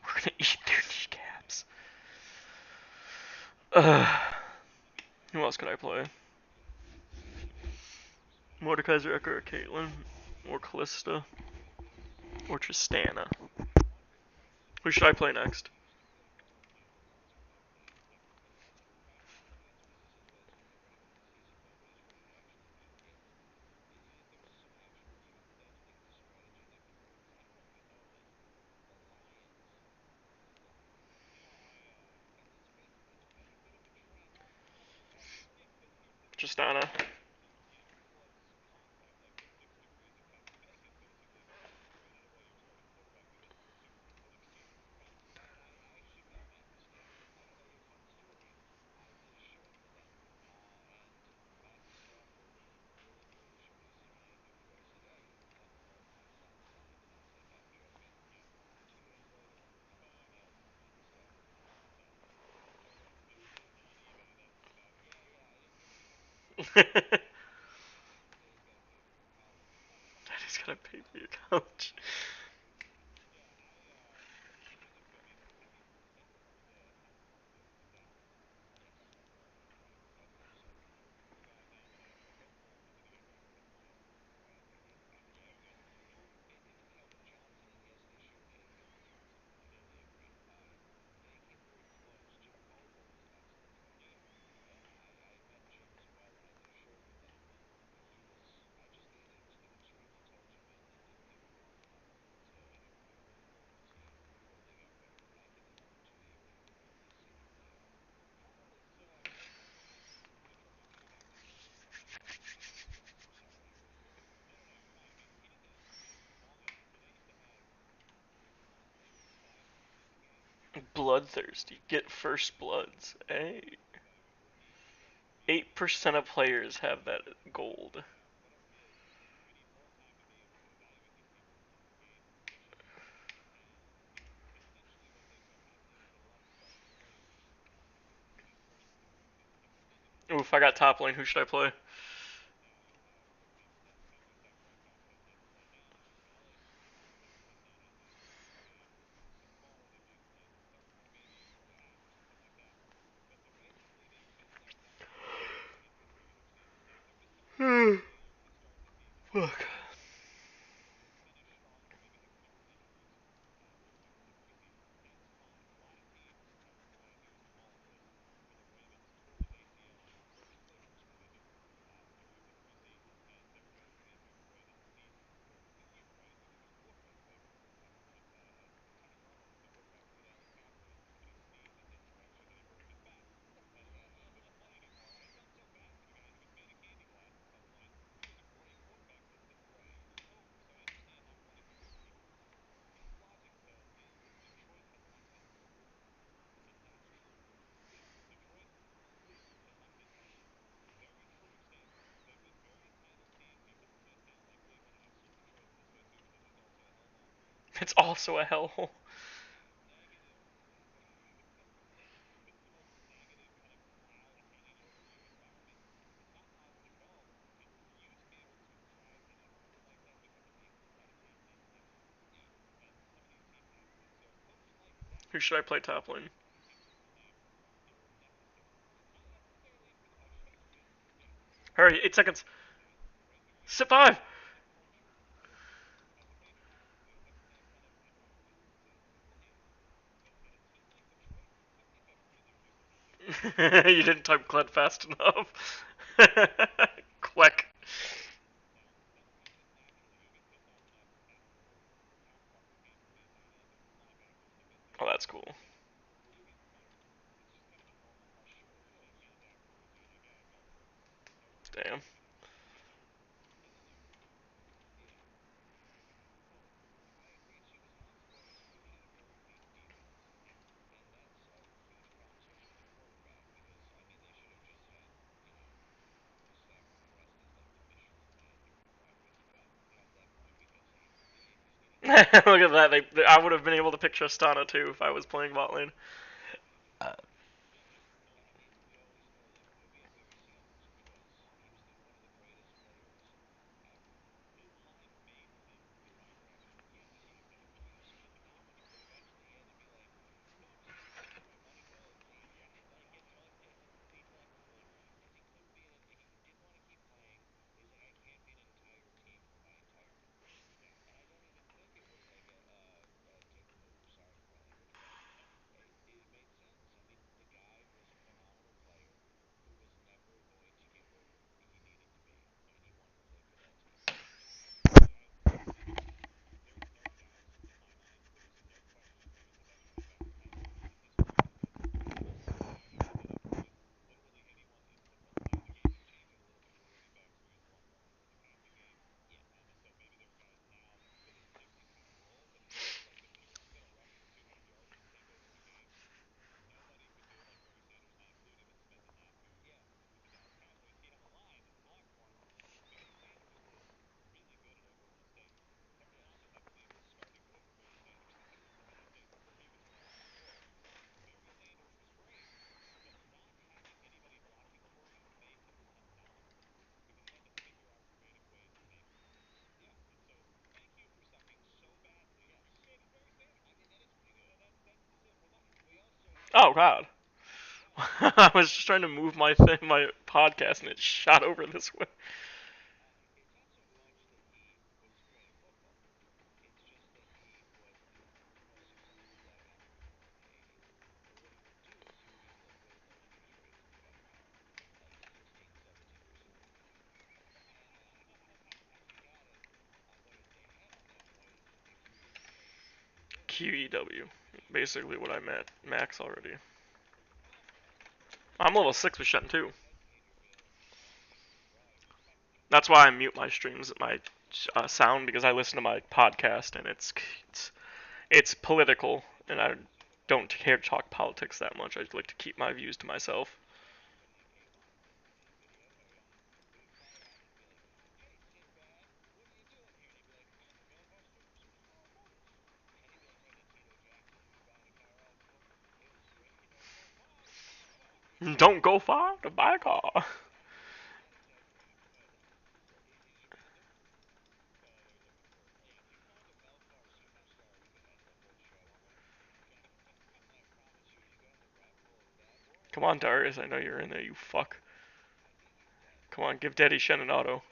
We're gonna eat their kneecaps. Who else could I play? Mordekaiser, Echo, or Caitlyn? Or Callista? Or Tristana? Who should I play next? Tristana. Daddy's gonna pay for your couch. Bloodthirsty. Get first bloods. Hey. 8% of players have that gold. Oof, I got top lane. Who should I play? Fuck. It's also a hellhole. Who should I play top lane? Hurry, 8 seconds. Sit 5! You didn't type Kled fast enough. Click. Oh, that's cool. Damn. Look at that. I would have been able to pick Tristana too if I was playing bot lane. Oh god. I was just trying to move my podcast, and it shot over this way. QEW. Basically what I'm at max already. I'm level 6 with Shen too. That's why I mute my streams, my sound, because I listen to my podcast and it's political, and don't care to talk politics that much. I like to keep my views to myself. Don't go far to buy a car. Come on, Darius, I know you're in there, you fuck. Come on, give Daddy Shen an auto.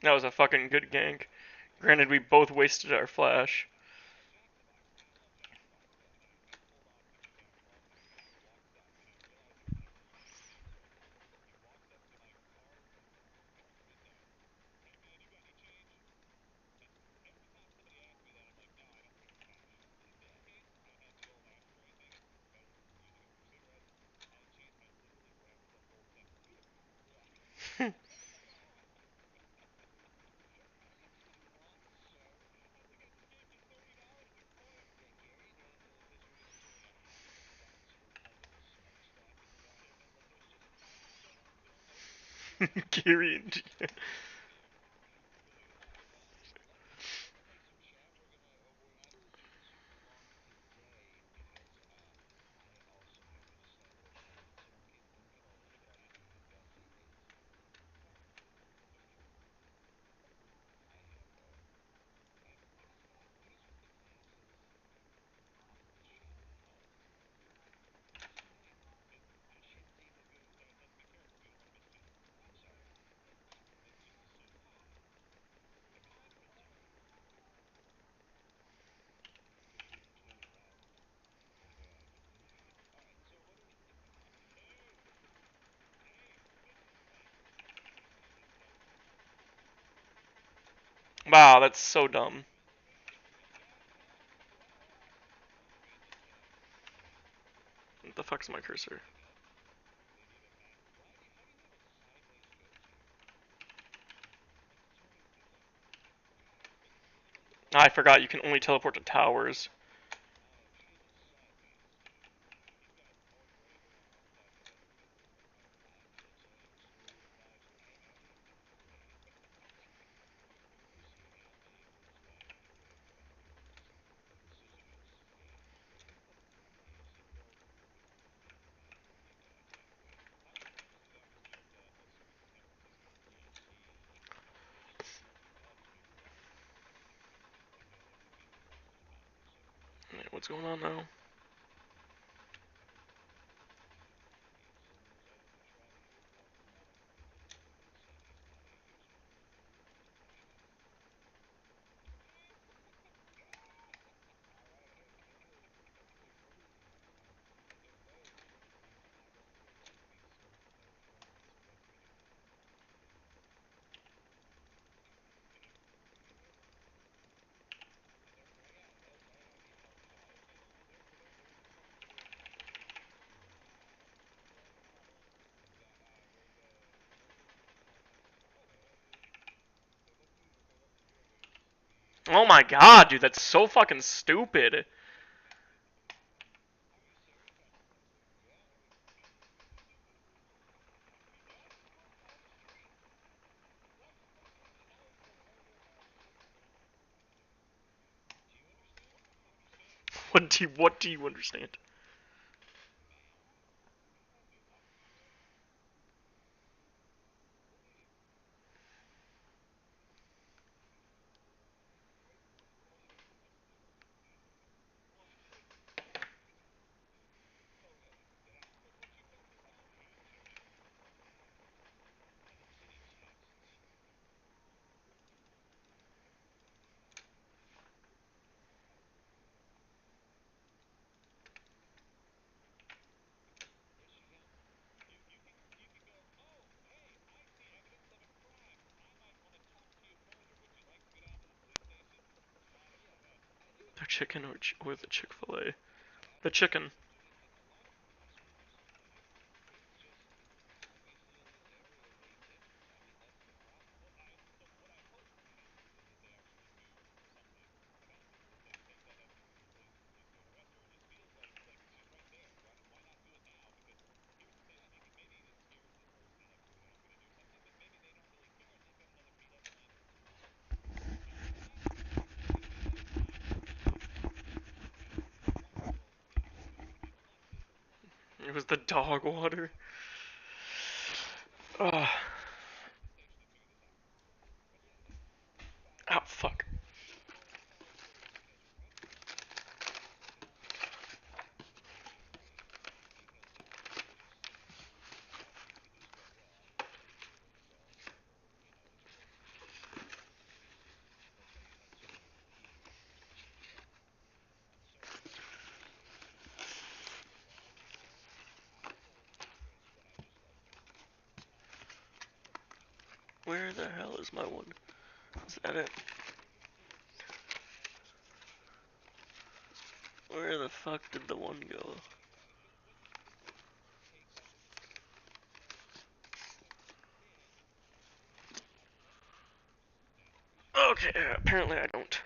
That was a fucking good gank. Granted, we both wasted our flash. Gary and Wow, that's so dumb. What the fuck's my cursor? I forgot you can only teleport to towers. Wait, what's going on now? Oh my god, dude, that's so fucking stupid. What do you understand? The chicken or the Chick-fil-A? The chicken. It was the dog water. Ugh. Oh, fuck. Where the hell is my one? Is that it? Where the fuck did the one go? Okay, apparently I don't.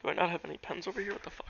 Do I not have any pens over here? What the fuck?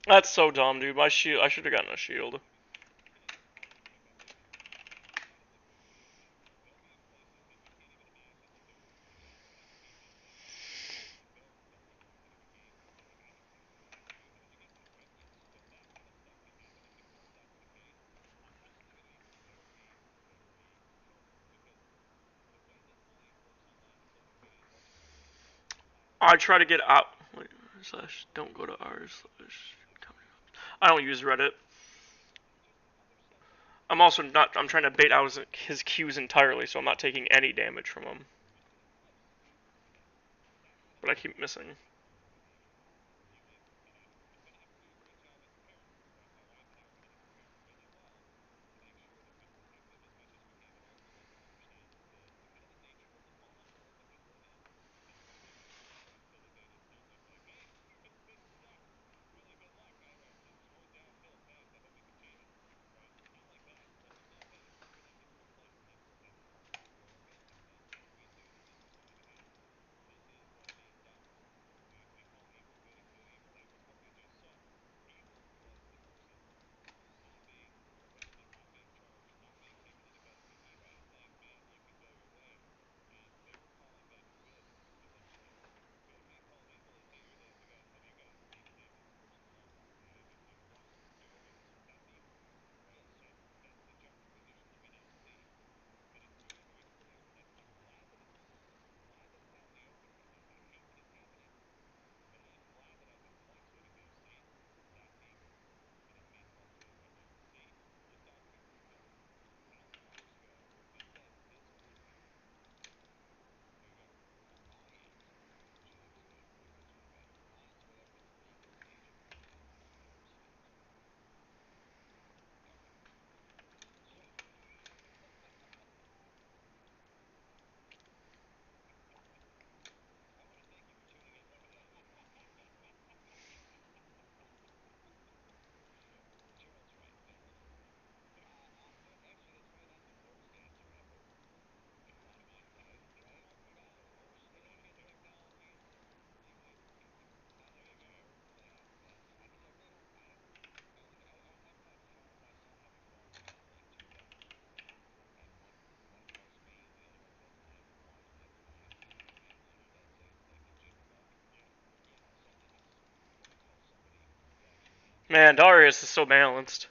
That's so dumb, dude. My shield. I should have gotten a shield. I try to get out. Wait, slash. Don't go to r slash. I don't use Reddit. I'm also not. I'm trying to bait out his Qs entirely, so I'm not taking any damage from him. But I keep missing. Man, Darius is so balanced.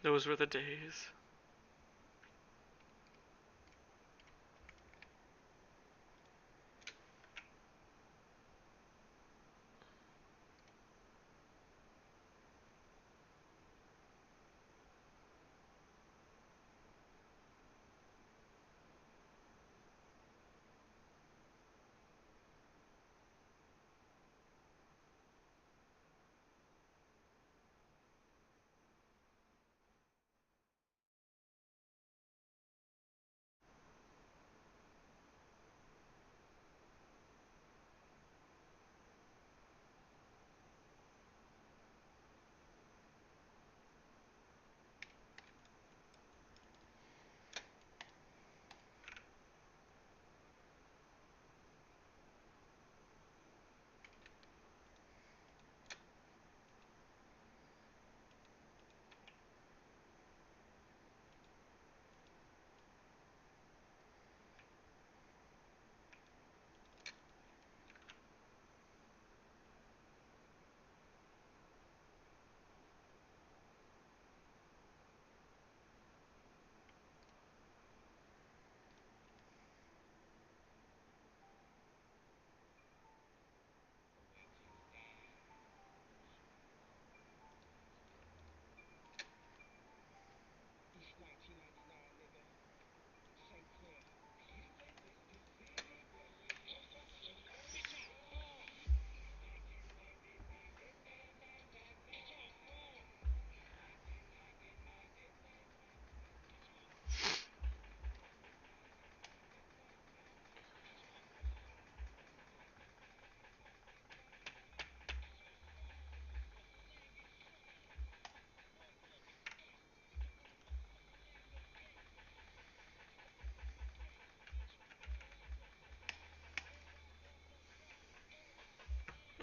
Those were the days.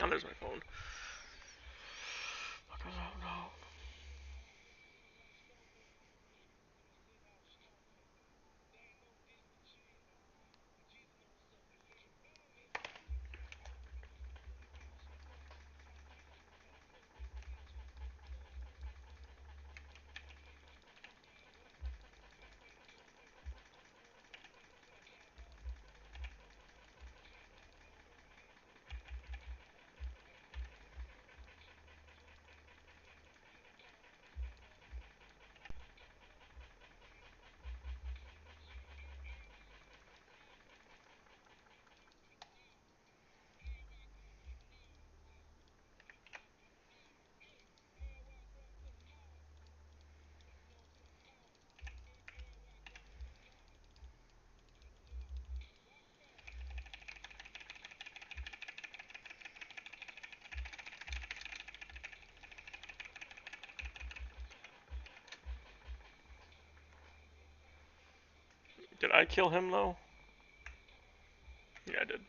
Oh, there's my phone. Fuck, no. Did I kill him though? Yeah, I did.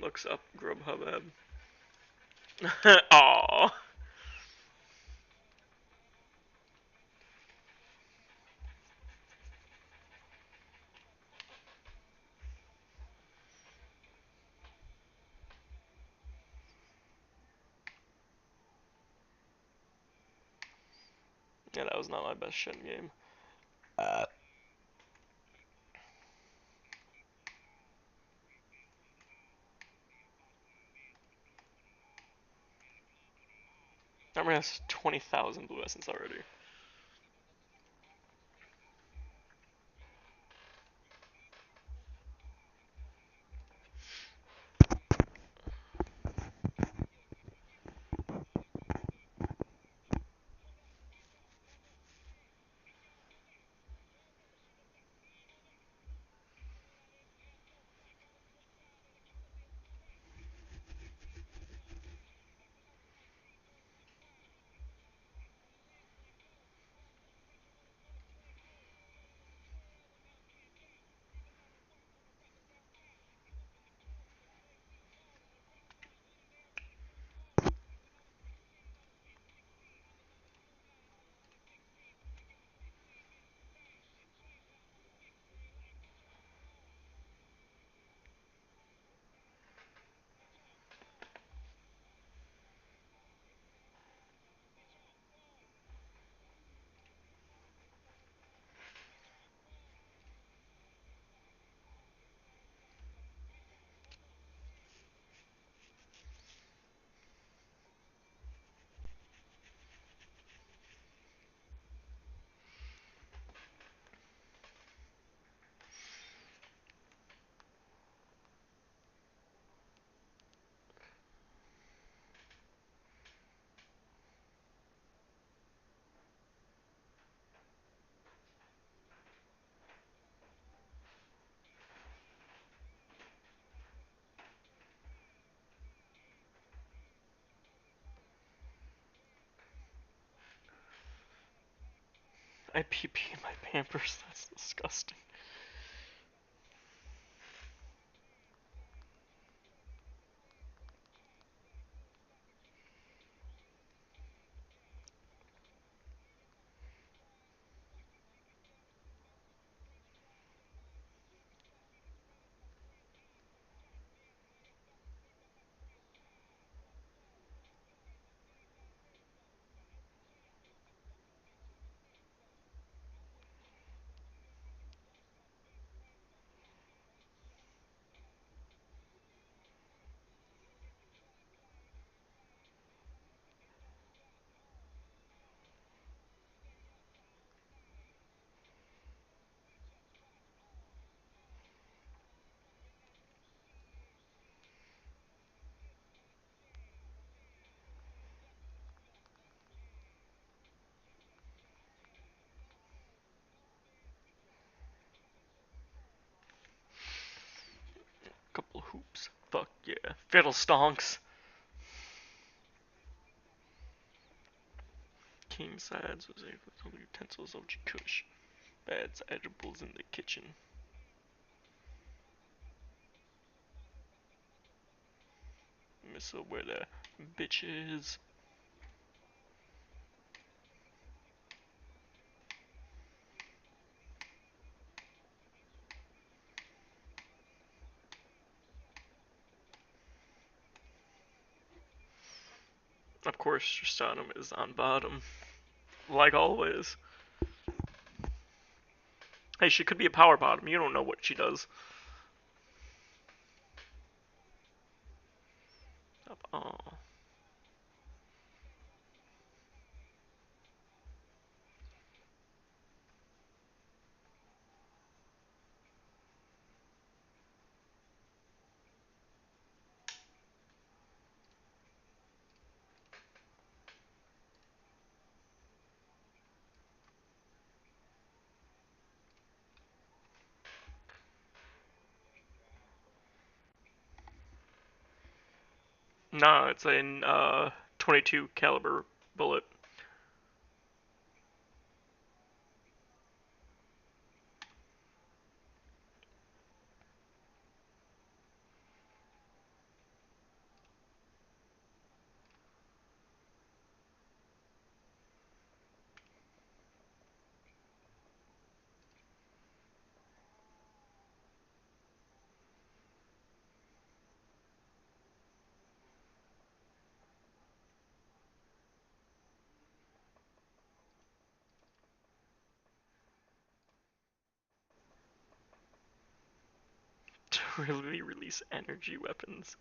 Looks up Grubhub. Aww. Yeah, that was not my best Shen game. That has 20,000 blue essence already. I pee in my Pampers. That's disgusting. Fuck yeah. Fiddle stonks. King sides was able to hold utensils of Kush. Bad edibles in the kitchen. Missile where the bitches. Of course, Tristanum is on bottom. Like always. Hey, she could be a power bottom. You don't know what she does. Oh. Nah, it's a 22 caliber bullet. To really release energy weapons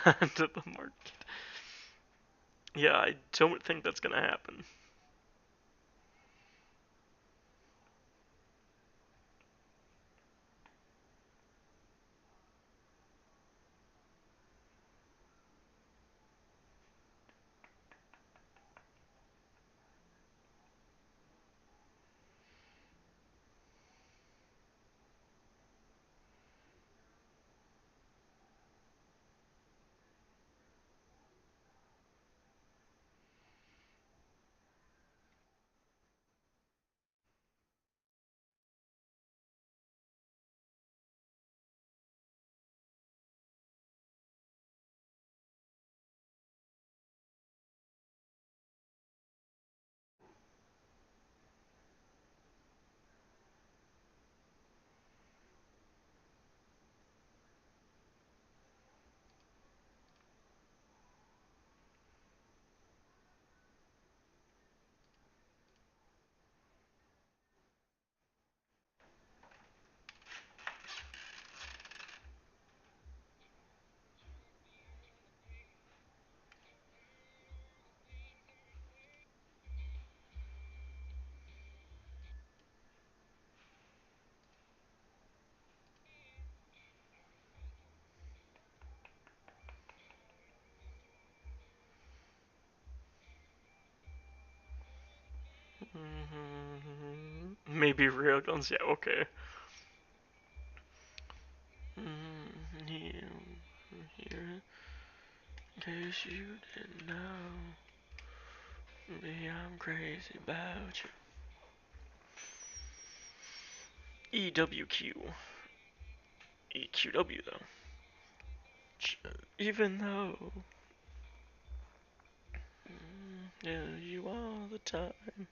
onto the market. Yeah, I don't think that's gonna happen. Maybe real guns. Yeah, okay. Here, here. In case you didn't know, me, I'm crazy about you. EWQ. EQW though. Even though yeah, you all the time.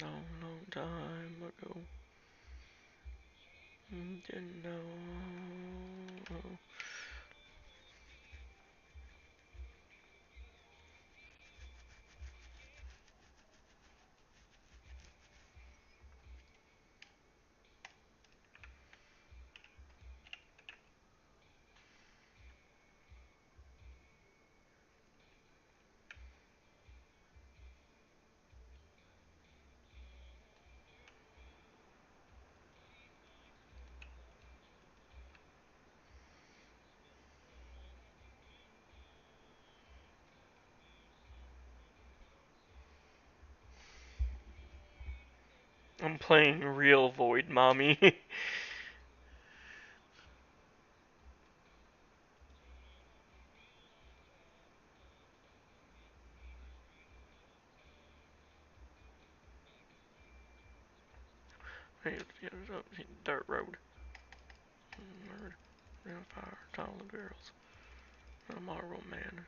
Long, long time ago. Didn't know. I'm playing real Void Mommy. Hey, dirt road. Nerd. Fire, taller girls. A Marvel man.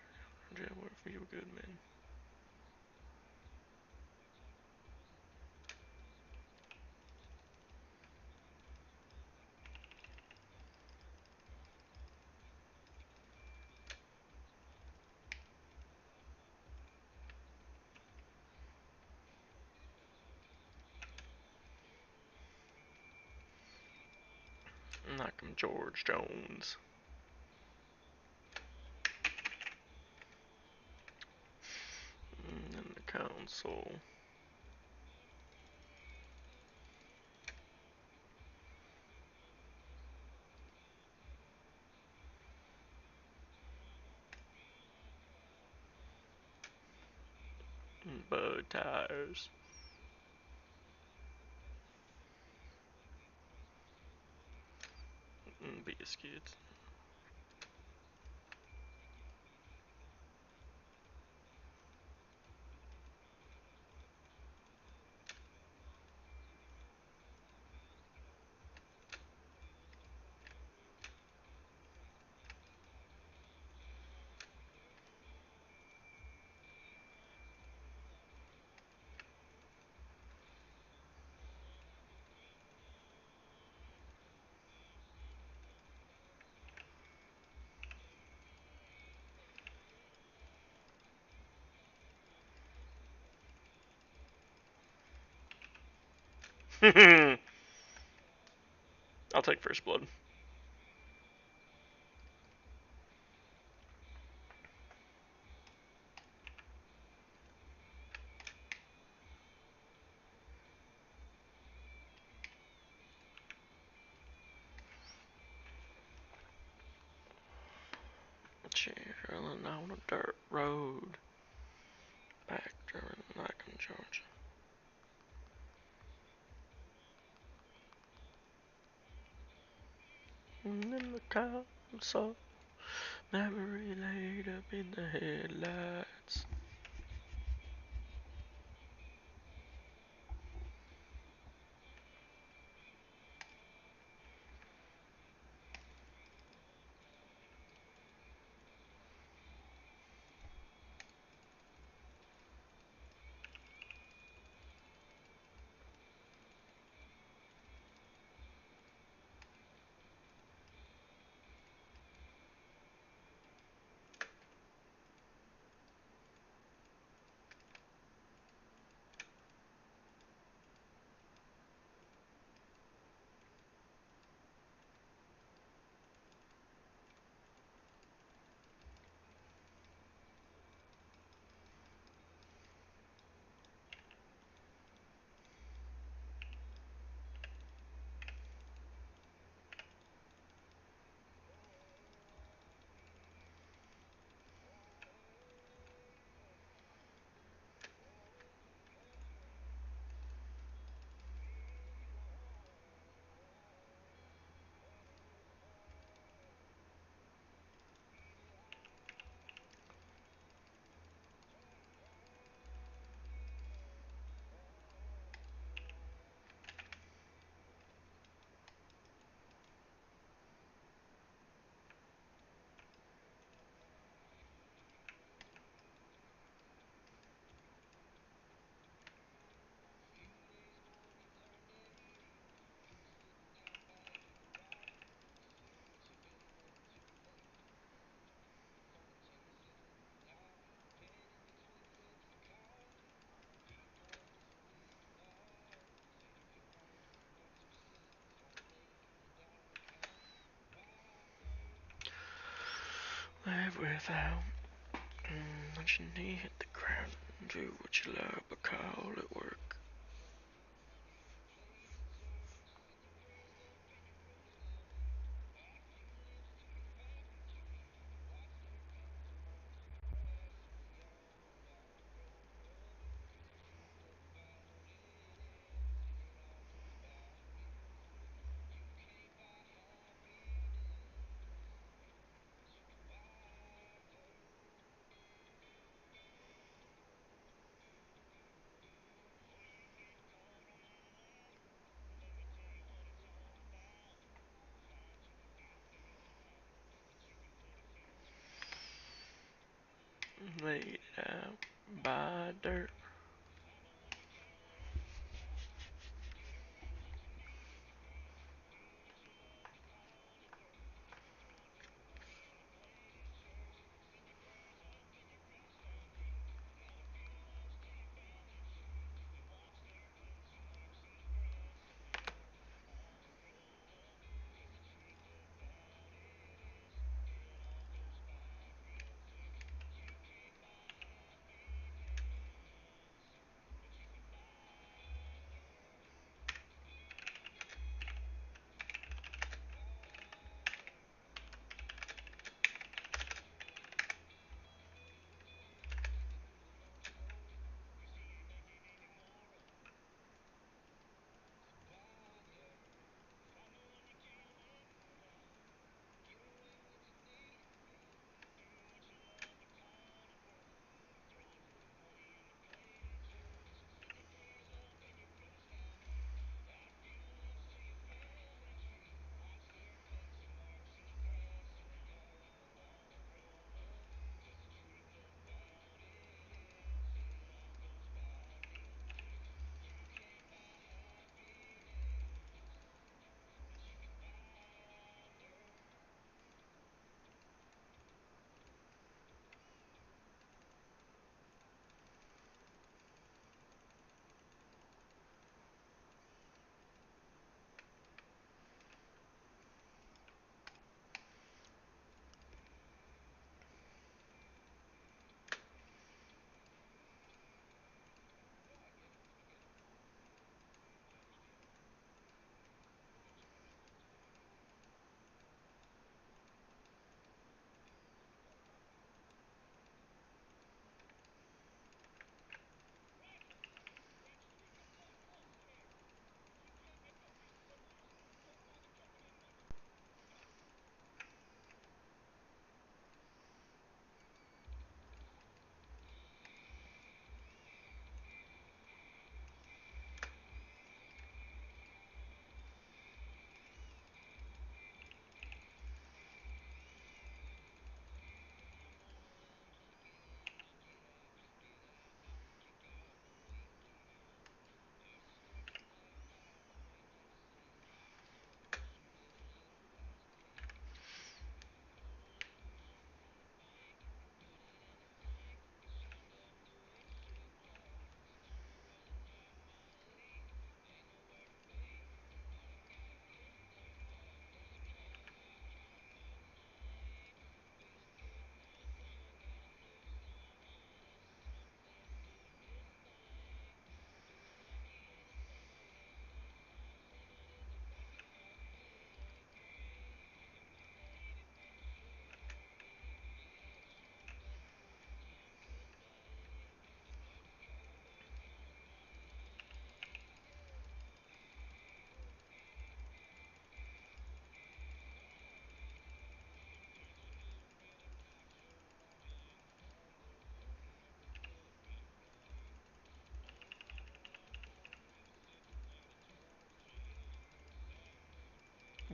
Jail with few good men. Like I'm George Jones. And the council. Bud tires. Biscuits. I'll take first blood. Traveling on a dirt road. Back driving like in Georgia. And then the council. Memory laid up in the headlights. Live without what you need, hit the ground, do what you love, but call it work. Laid out by dirt.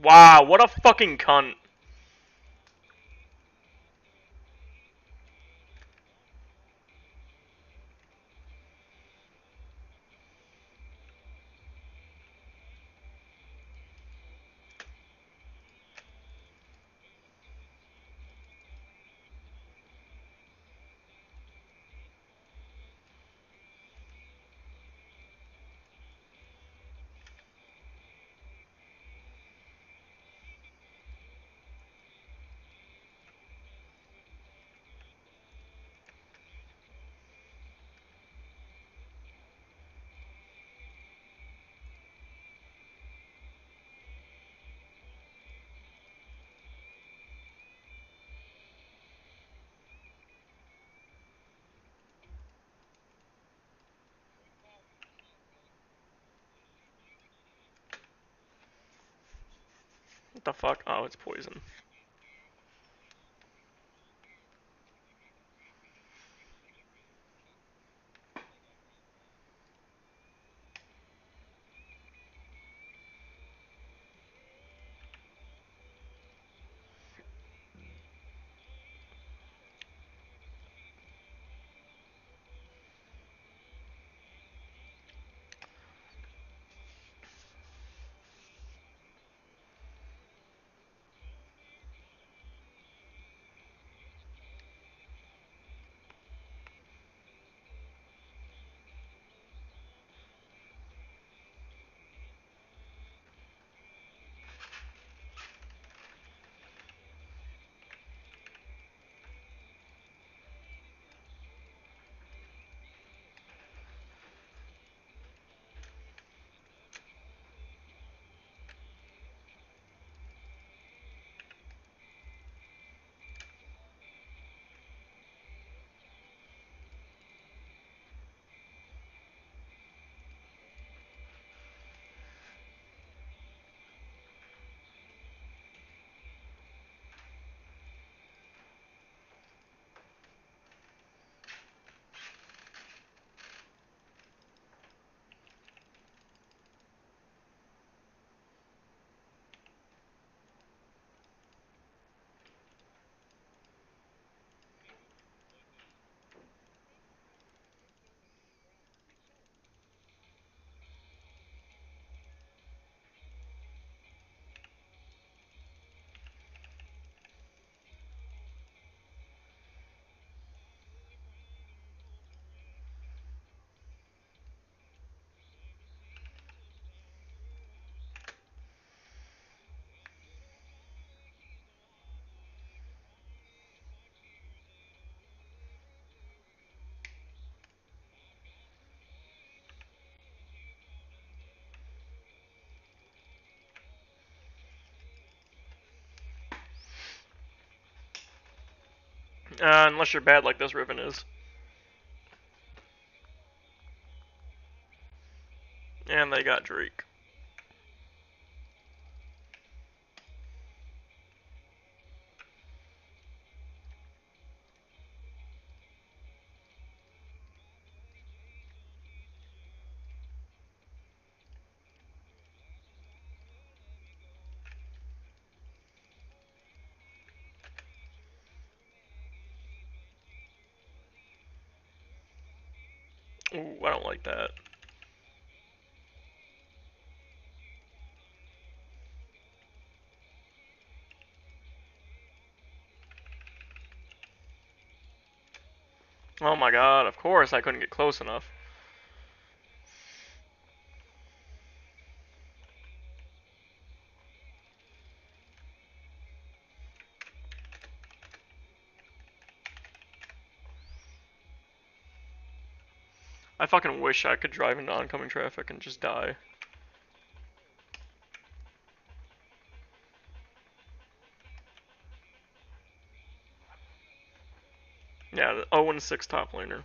Wow, what a fucking cunt. What the fuck? Oh, it's poison. Unless you're bad like this Riven is. And they got Drake. Ooh, I don't like that. Oh my god, of course I couldn't get close enough. I fucking wish I could drive into oncoming traffic and just die. Yeah, the 0-6 top laner.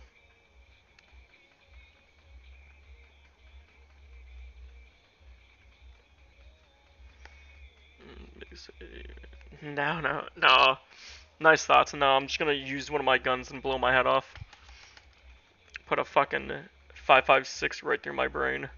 No. Nice thoughts. No, I'm just gonna use one of my guns and blow my head off. Put a fucking 5.56 right through my brain.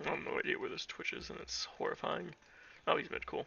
I have no idea where this Twitch is, and it's horrifying. Oh, he's mid, cool.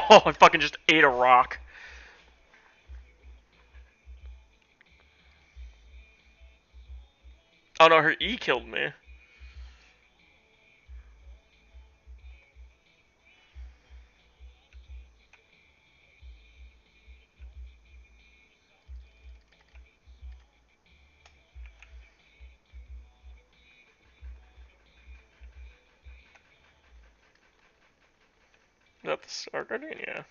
Oh, I fucking just ate a rock. Oh no, her E killed me. Is that the Star Guardian? Yeah.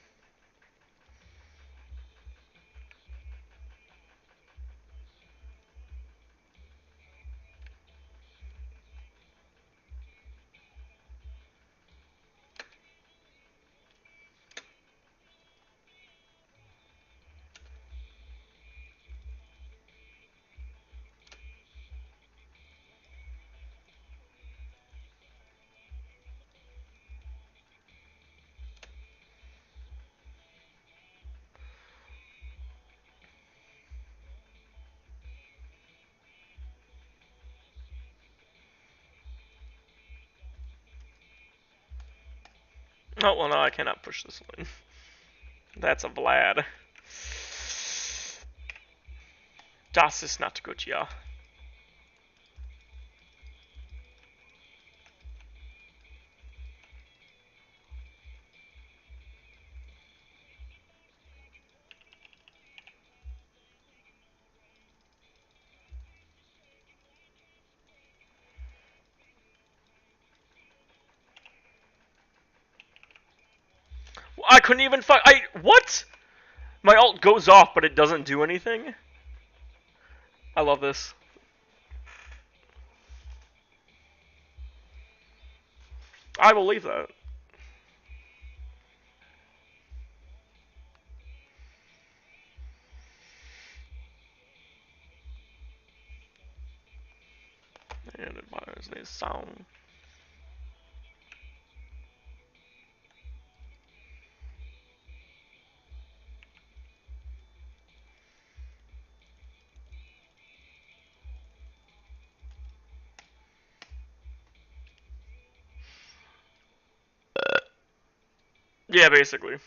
Oh, well, no, I cannot push this lane. That's a Vlad. Das ist not gut, ja. I couldn't even what? My ult goes off, but it doesn't do anything? I love this. I believe that. And it bars this sound. Yeah, basically.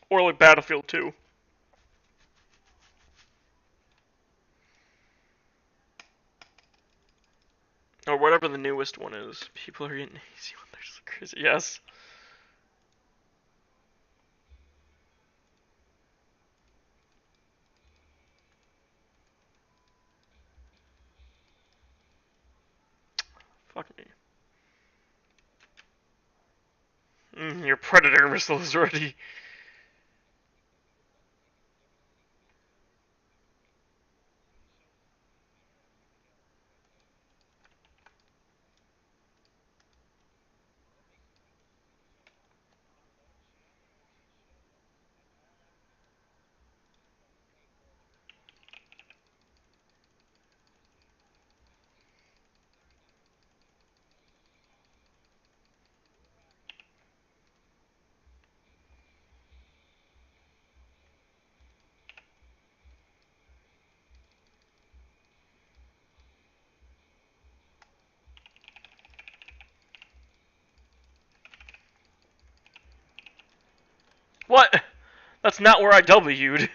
Or like Battlefield 2. Or whatever the newest one is. People are getting easy when they're just crazy. Yes. Fuck me. Your Predator missile is ready. What? That's not where I W'd.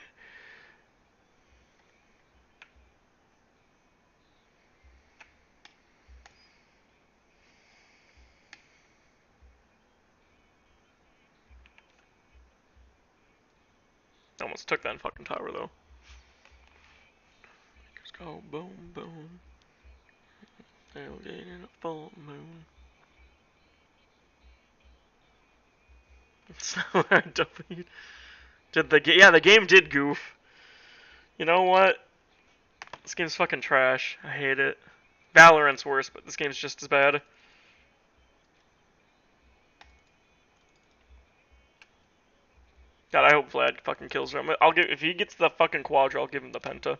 Almost took that fucking tower though. Just go boom boom. Tailgate in a full moon. That's not where I W'd. The game did goof. You know what? This game's fucking trash. I hate it. Valorant's worse, but this game's just as bad. God, I hope Vlad fucking kills him. I'll give if he gets the fucking quadra, I'll give him the penta.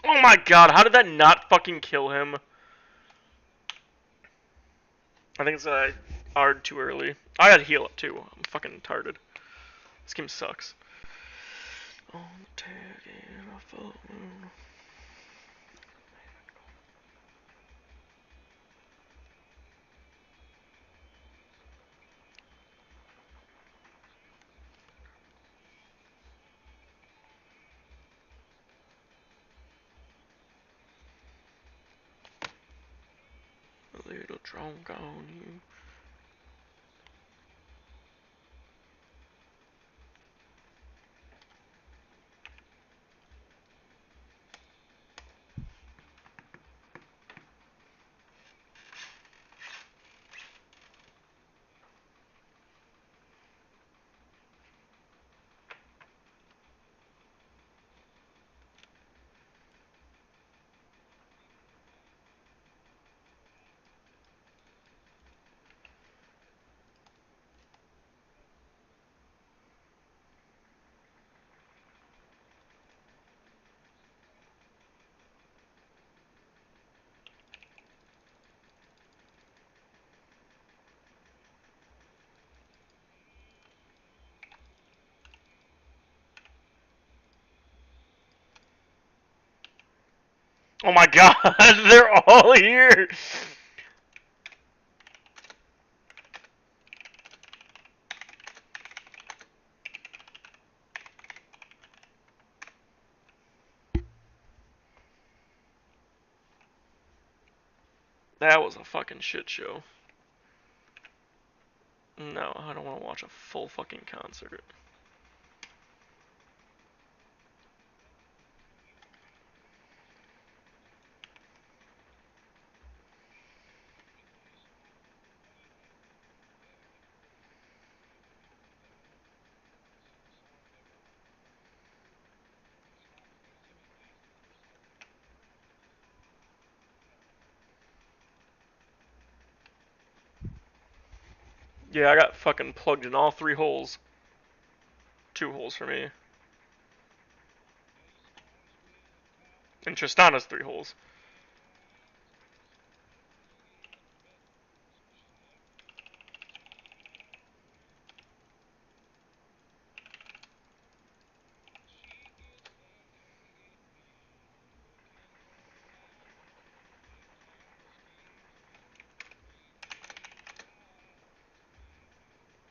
Oh my god, how did that not fucking kill him? I think it's R'd too early. I had heal up too. I'm fucking retarded. This game sucks. On the tailgate of a full moon. A little drunk on you. Oh my god, they're all here! That was a fucking shit show. No, I don't want to watch a full fucking concert. Yeah, I got fucking plugged in all 3 holes. 2 holes for me. And Tristana's 3 holes.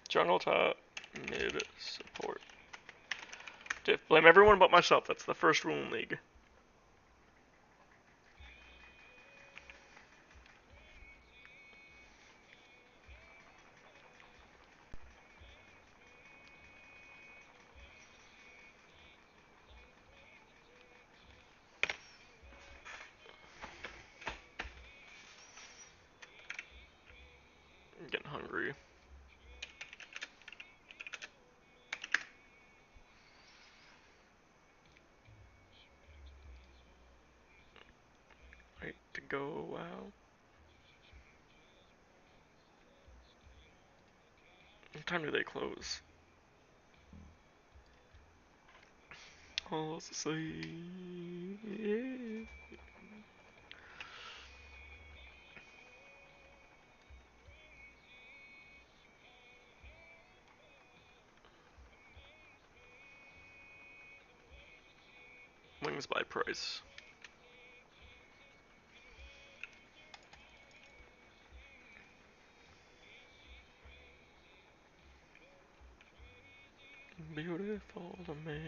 Jungle top, mid, support. Diff, blame everyone but myself. That's the first rule in League. I'm getting hungry. Right to go out. What time do they close? Oh, see. Wings by price. Beautiful to me.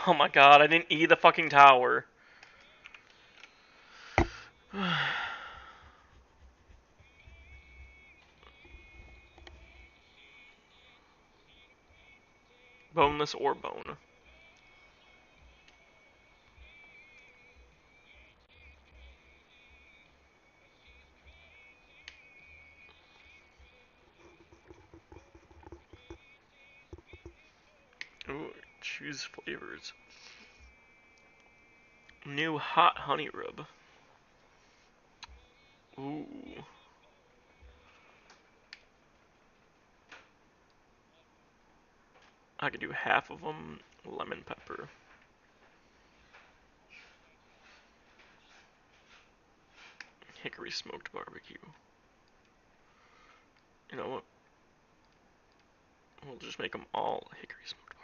Oh my god, I didn't E the fucking tower. Boneless or bone. Ooh, choose flavors. New hot honey rub. Ooh. I could do half of them lemon pepper. Hickory smoked barbecue. You know what? We'll just make them all hickory smoked barbecue.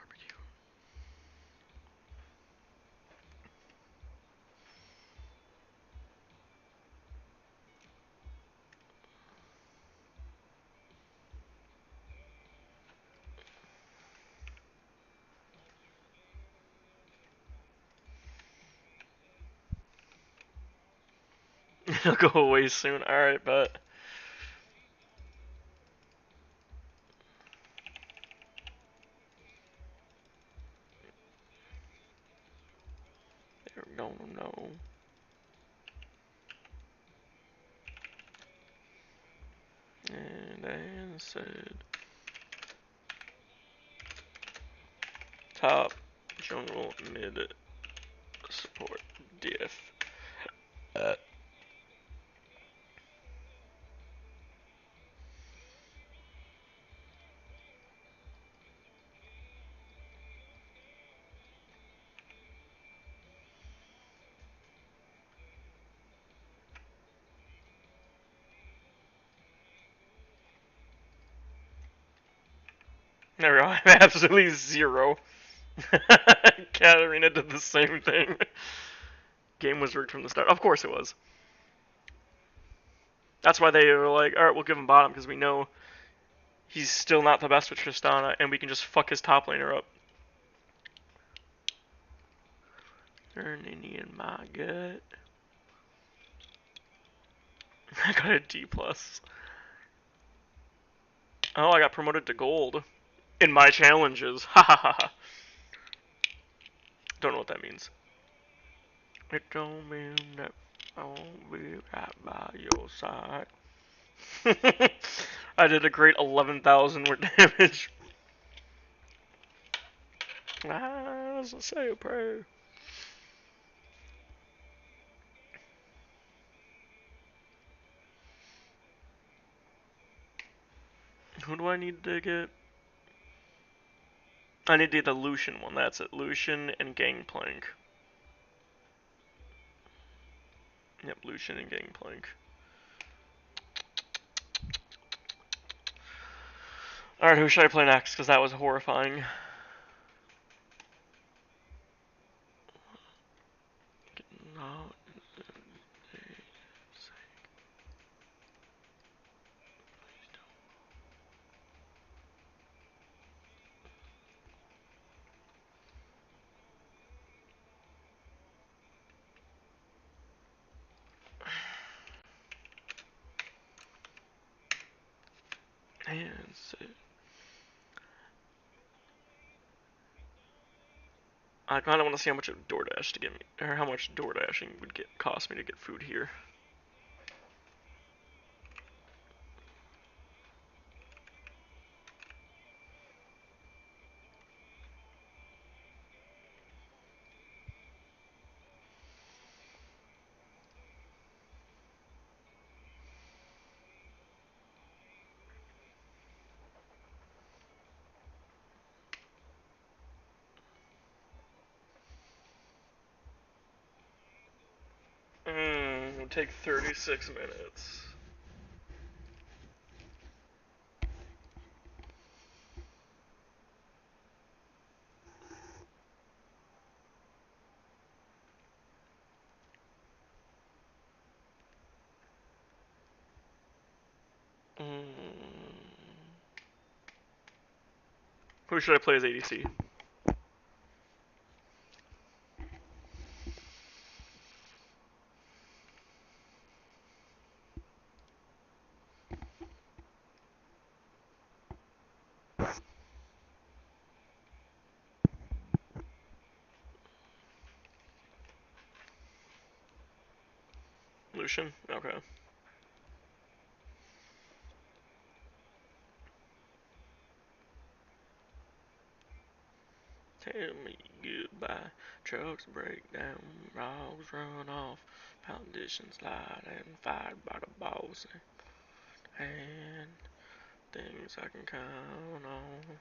It'll go away soon. Alright, but they're gonna know. And I said top, jungle, mid, support, diff. There we go. I have absolutely zero. Katarina did the same thing. Game was rigged from the start. Of course it was. That's why they were like, alright, we'll give him bottom, because we know he's still not the best with Tristana, and we can just fuck his top laner up. Turning in my gut. I got a D+. Oh, I got promoted to gold. In my challenges. Ha ha ha ha. Don't know what that means. It don't mean that I won't be right by your side. I did a great 11,000 with damage. Ah, as I say a prayer. Who do I need to get? I need to get the Lucian one, that's it. Lucian and Gangplank. Yep, Lucian and Gangplank. All right, who should I play next? Because that was horrifying. No. And so, I kind of want to see how much of DoorDash to get me, or how much DoorDashing would cost me to get food here. It would take 36 minutes. Who should I play as ADC? Lucian? Okay. Tell me goodbye. Trucks break down, dogs run off, politicians lied and fired by the boss, and things I can count on.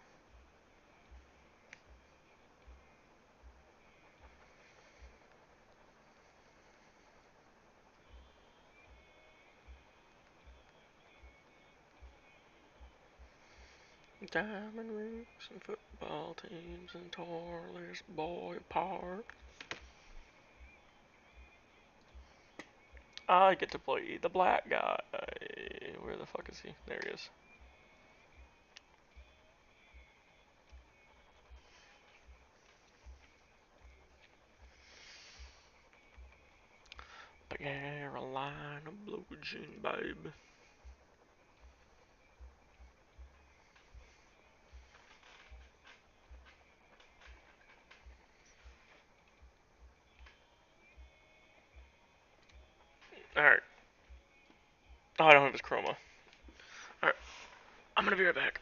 Diamond rings and football teams and tore this boy apart. I get to play the black guy. Where the fuck is he? There he is. Carolina Blue Jean, babe. Alright. Oh, I don't have his chroma. Alright. I'm gonna be right back.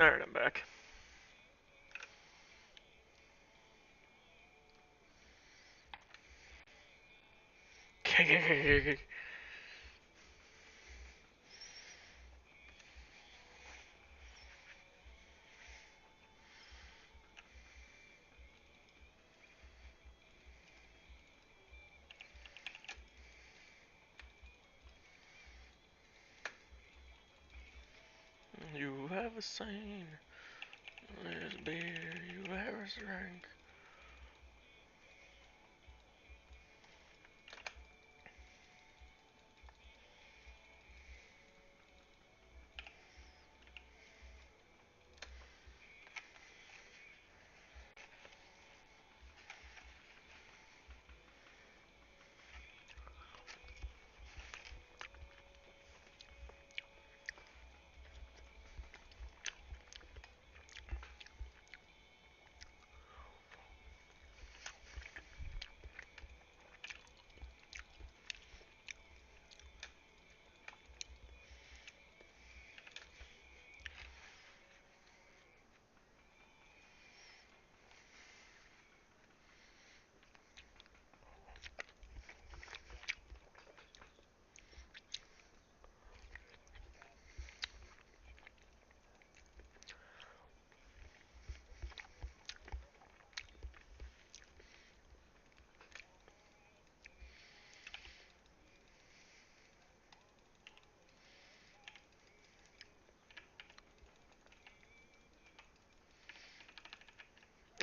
Alright, I'm back. You have a sign. There's beer. You have a drink.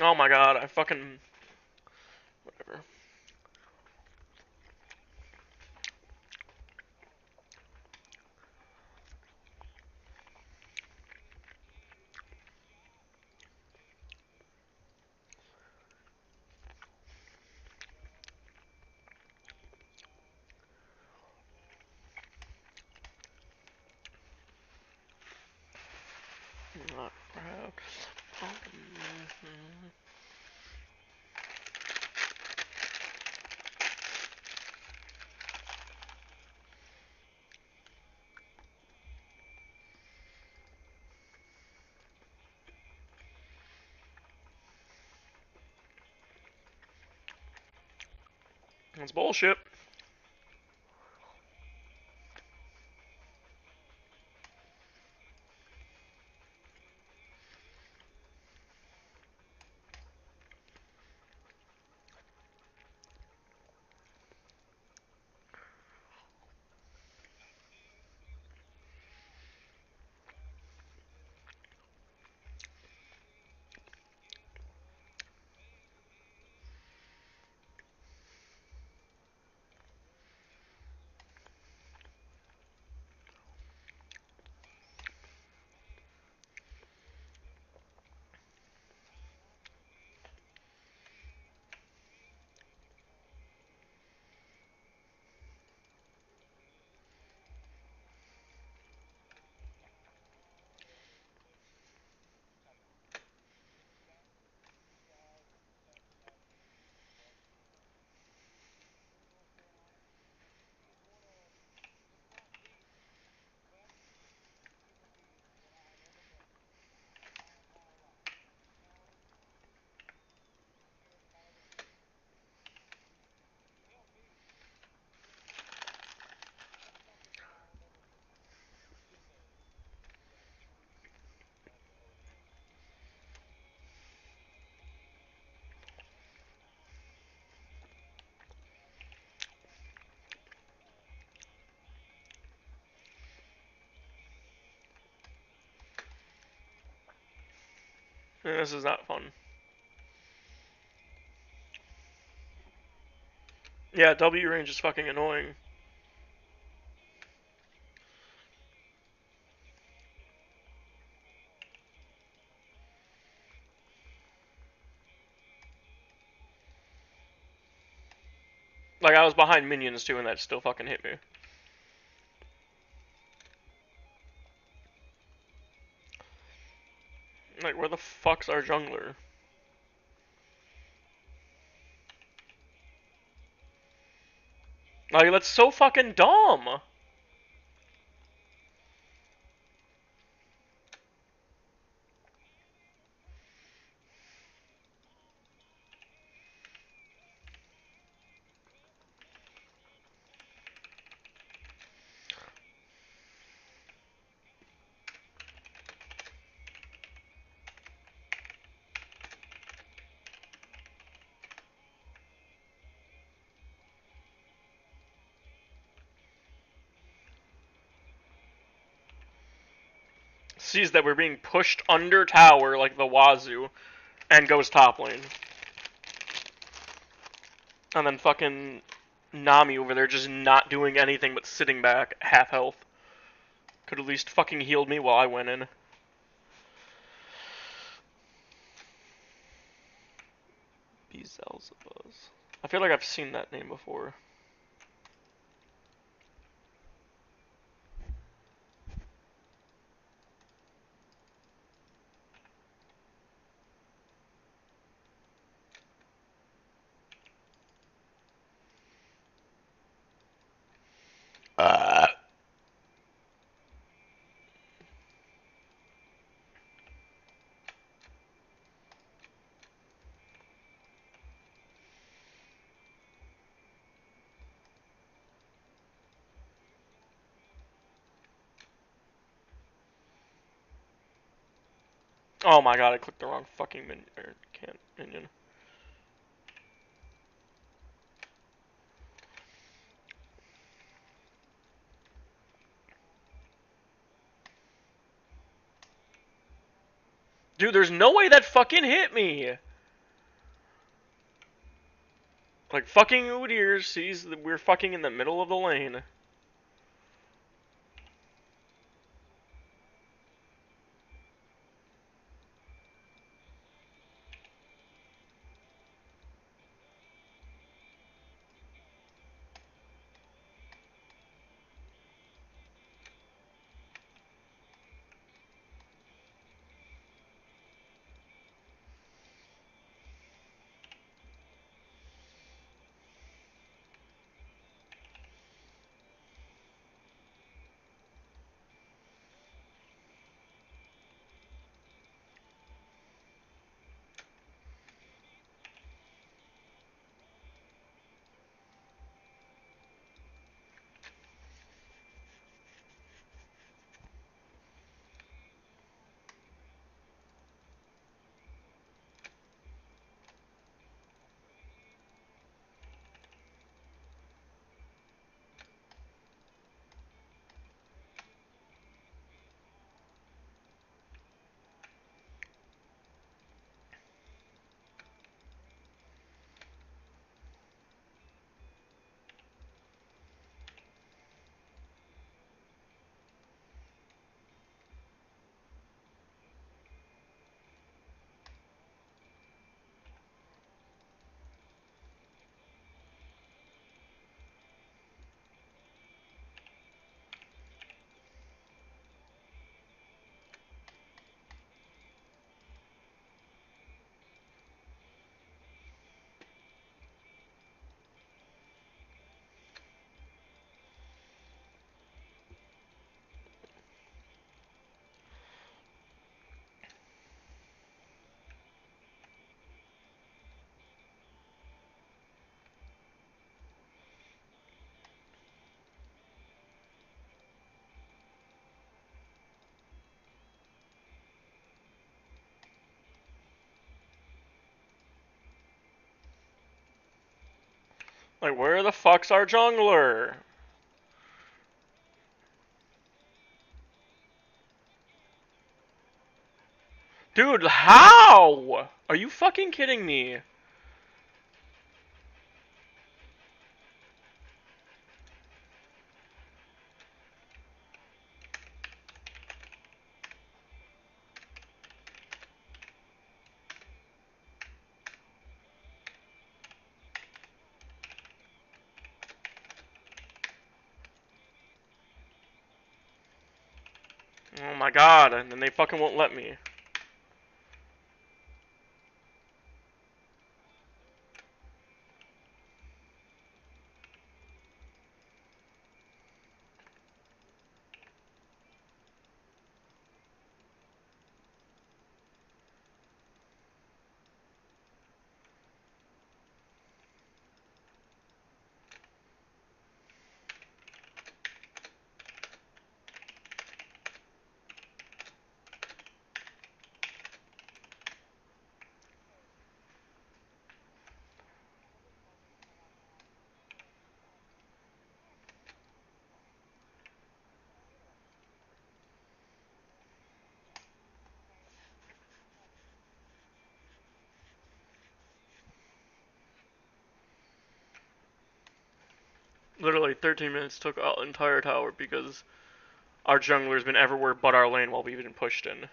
Oh my god, I fucking... Whatever. Not proud. That's bullshit. This is not fun. Yeah, W range is fucking annoying. Like, I was behind minions too, and that still fucking hit me. Like, where the fuck's our jungler? Like, that's so fucking dumb! sees that we're being pushed under tower like the wazoo, and goes top lane. And then fucking Nami over there just not doing anything but sitting back, half health. Could at least fucking healed me while I went in. Beelzebubs. I feel like I've seen that name before. Oh my god, I clicked the wrong fucking minion. Dude, there's no way that fucking hit me! Like, fucking Udyr sees that we're fucking in the middle of the lane. Like, where the fuck's our jungler? Dude, how? Are you fucking kidding me? Oh my god, and then they fucking won't let me. Literally 13 minutes took our entire tower because our jungler's been everywhere but our lane while we've been pushed in.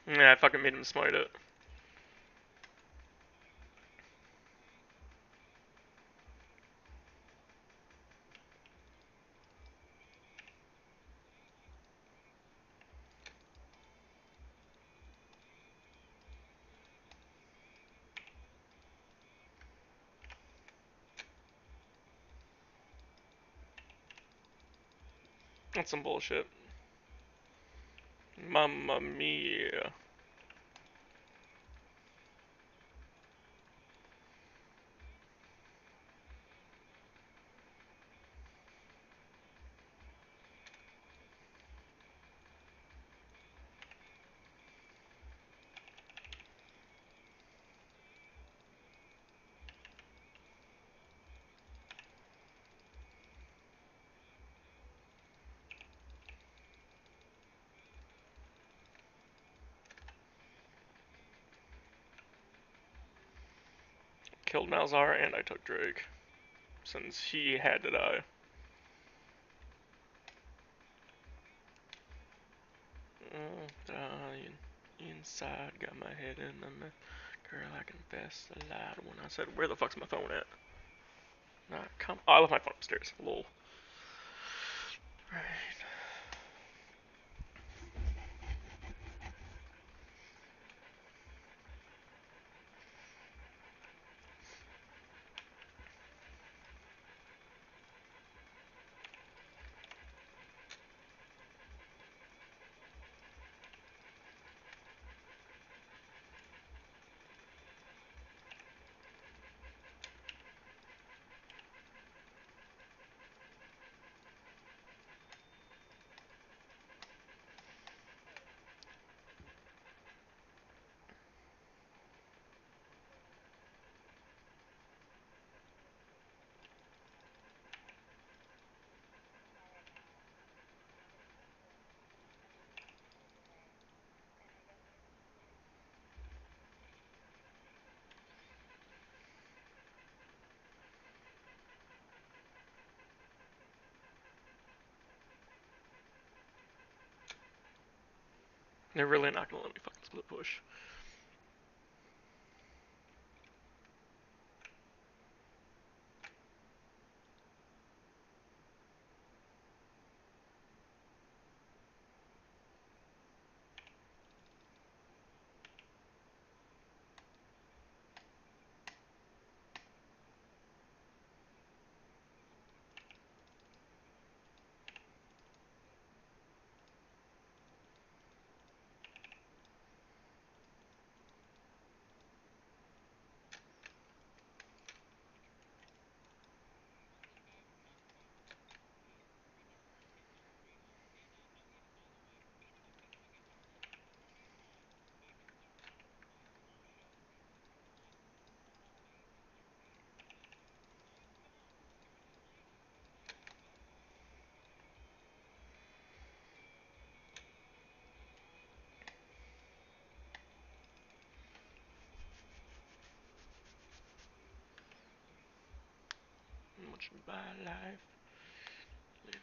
Yeah, I fucking made him smite it. That's some bullshit. Mamma mia. Killed Malzahar and I took Drake. Since he had to die. Dying inside, got my head in the mess. Girl, I confess a lied when I said, where the fuck's my phone at? Nah, come. Oh, I left my phone upstairs. Lol. Right. They're really not gonna let me fucking split push. Much by life living.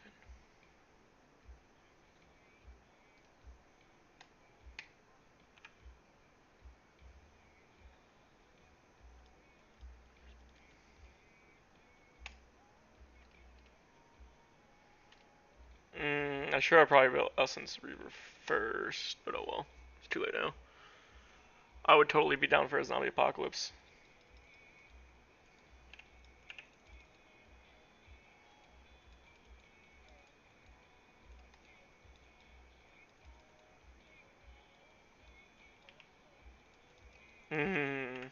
I sure I probably built Essence Reaver first, but oh well. It's too late now. I would totally be down for a zombie apocalypse. Hmm.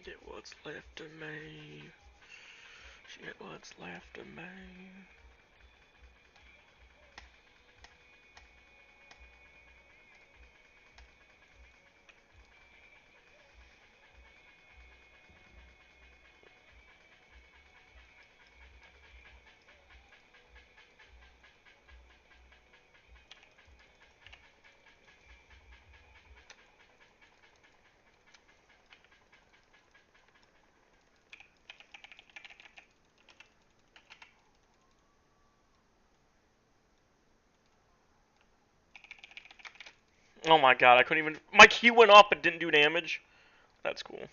Get what's left of me. Get what's left of me. Oh my god, I couldn't even. My Q went off but didn't do damage. That's cool.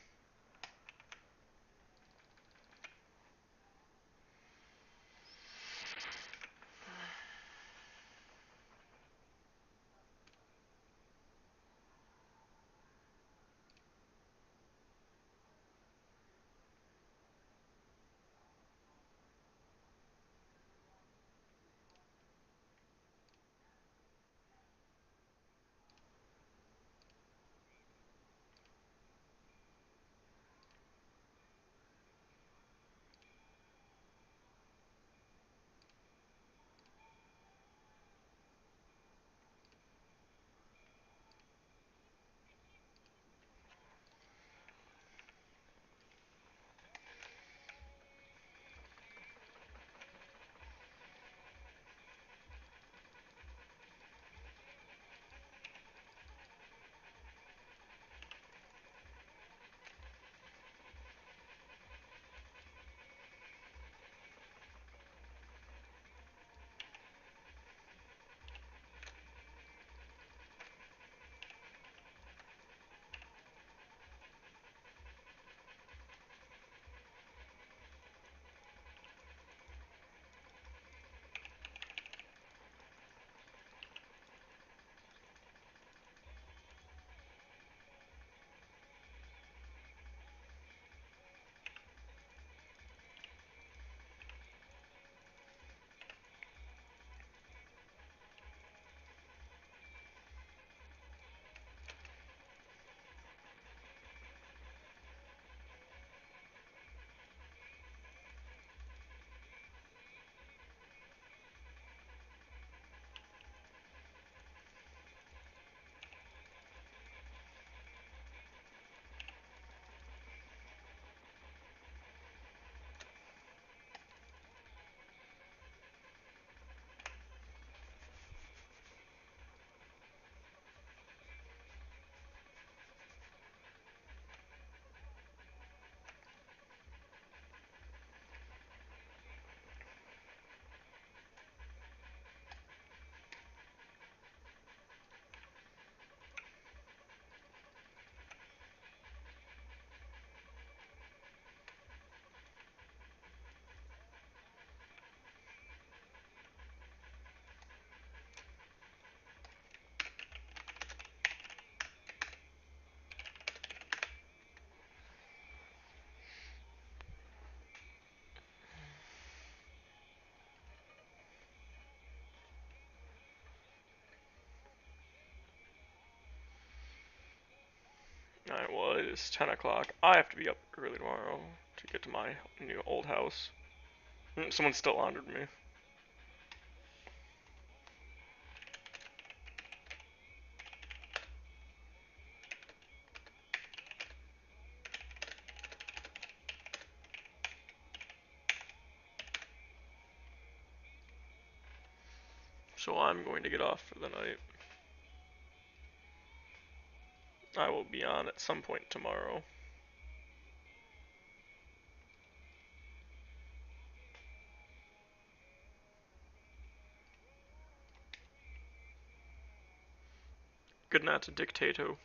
Alright, well, it is 10 o'clock. I have to be up early tomorrow to get to my new old house. Someone still honored me. So I'm going to get off for the night. I will be on at some point tomorrow. Good night, Dictato.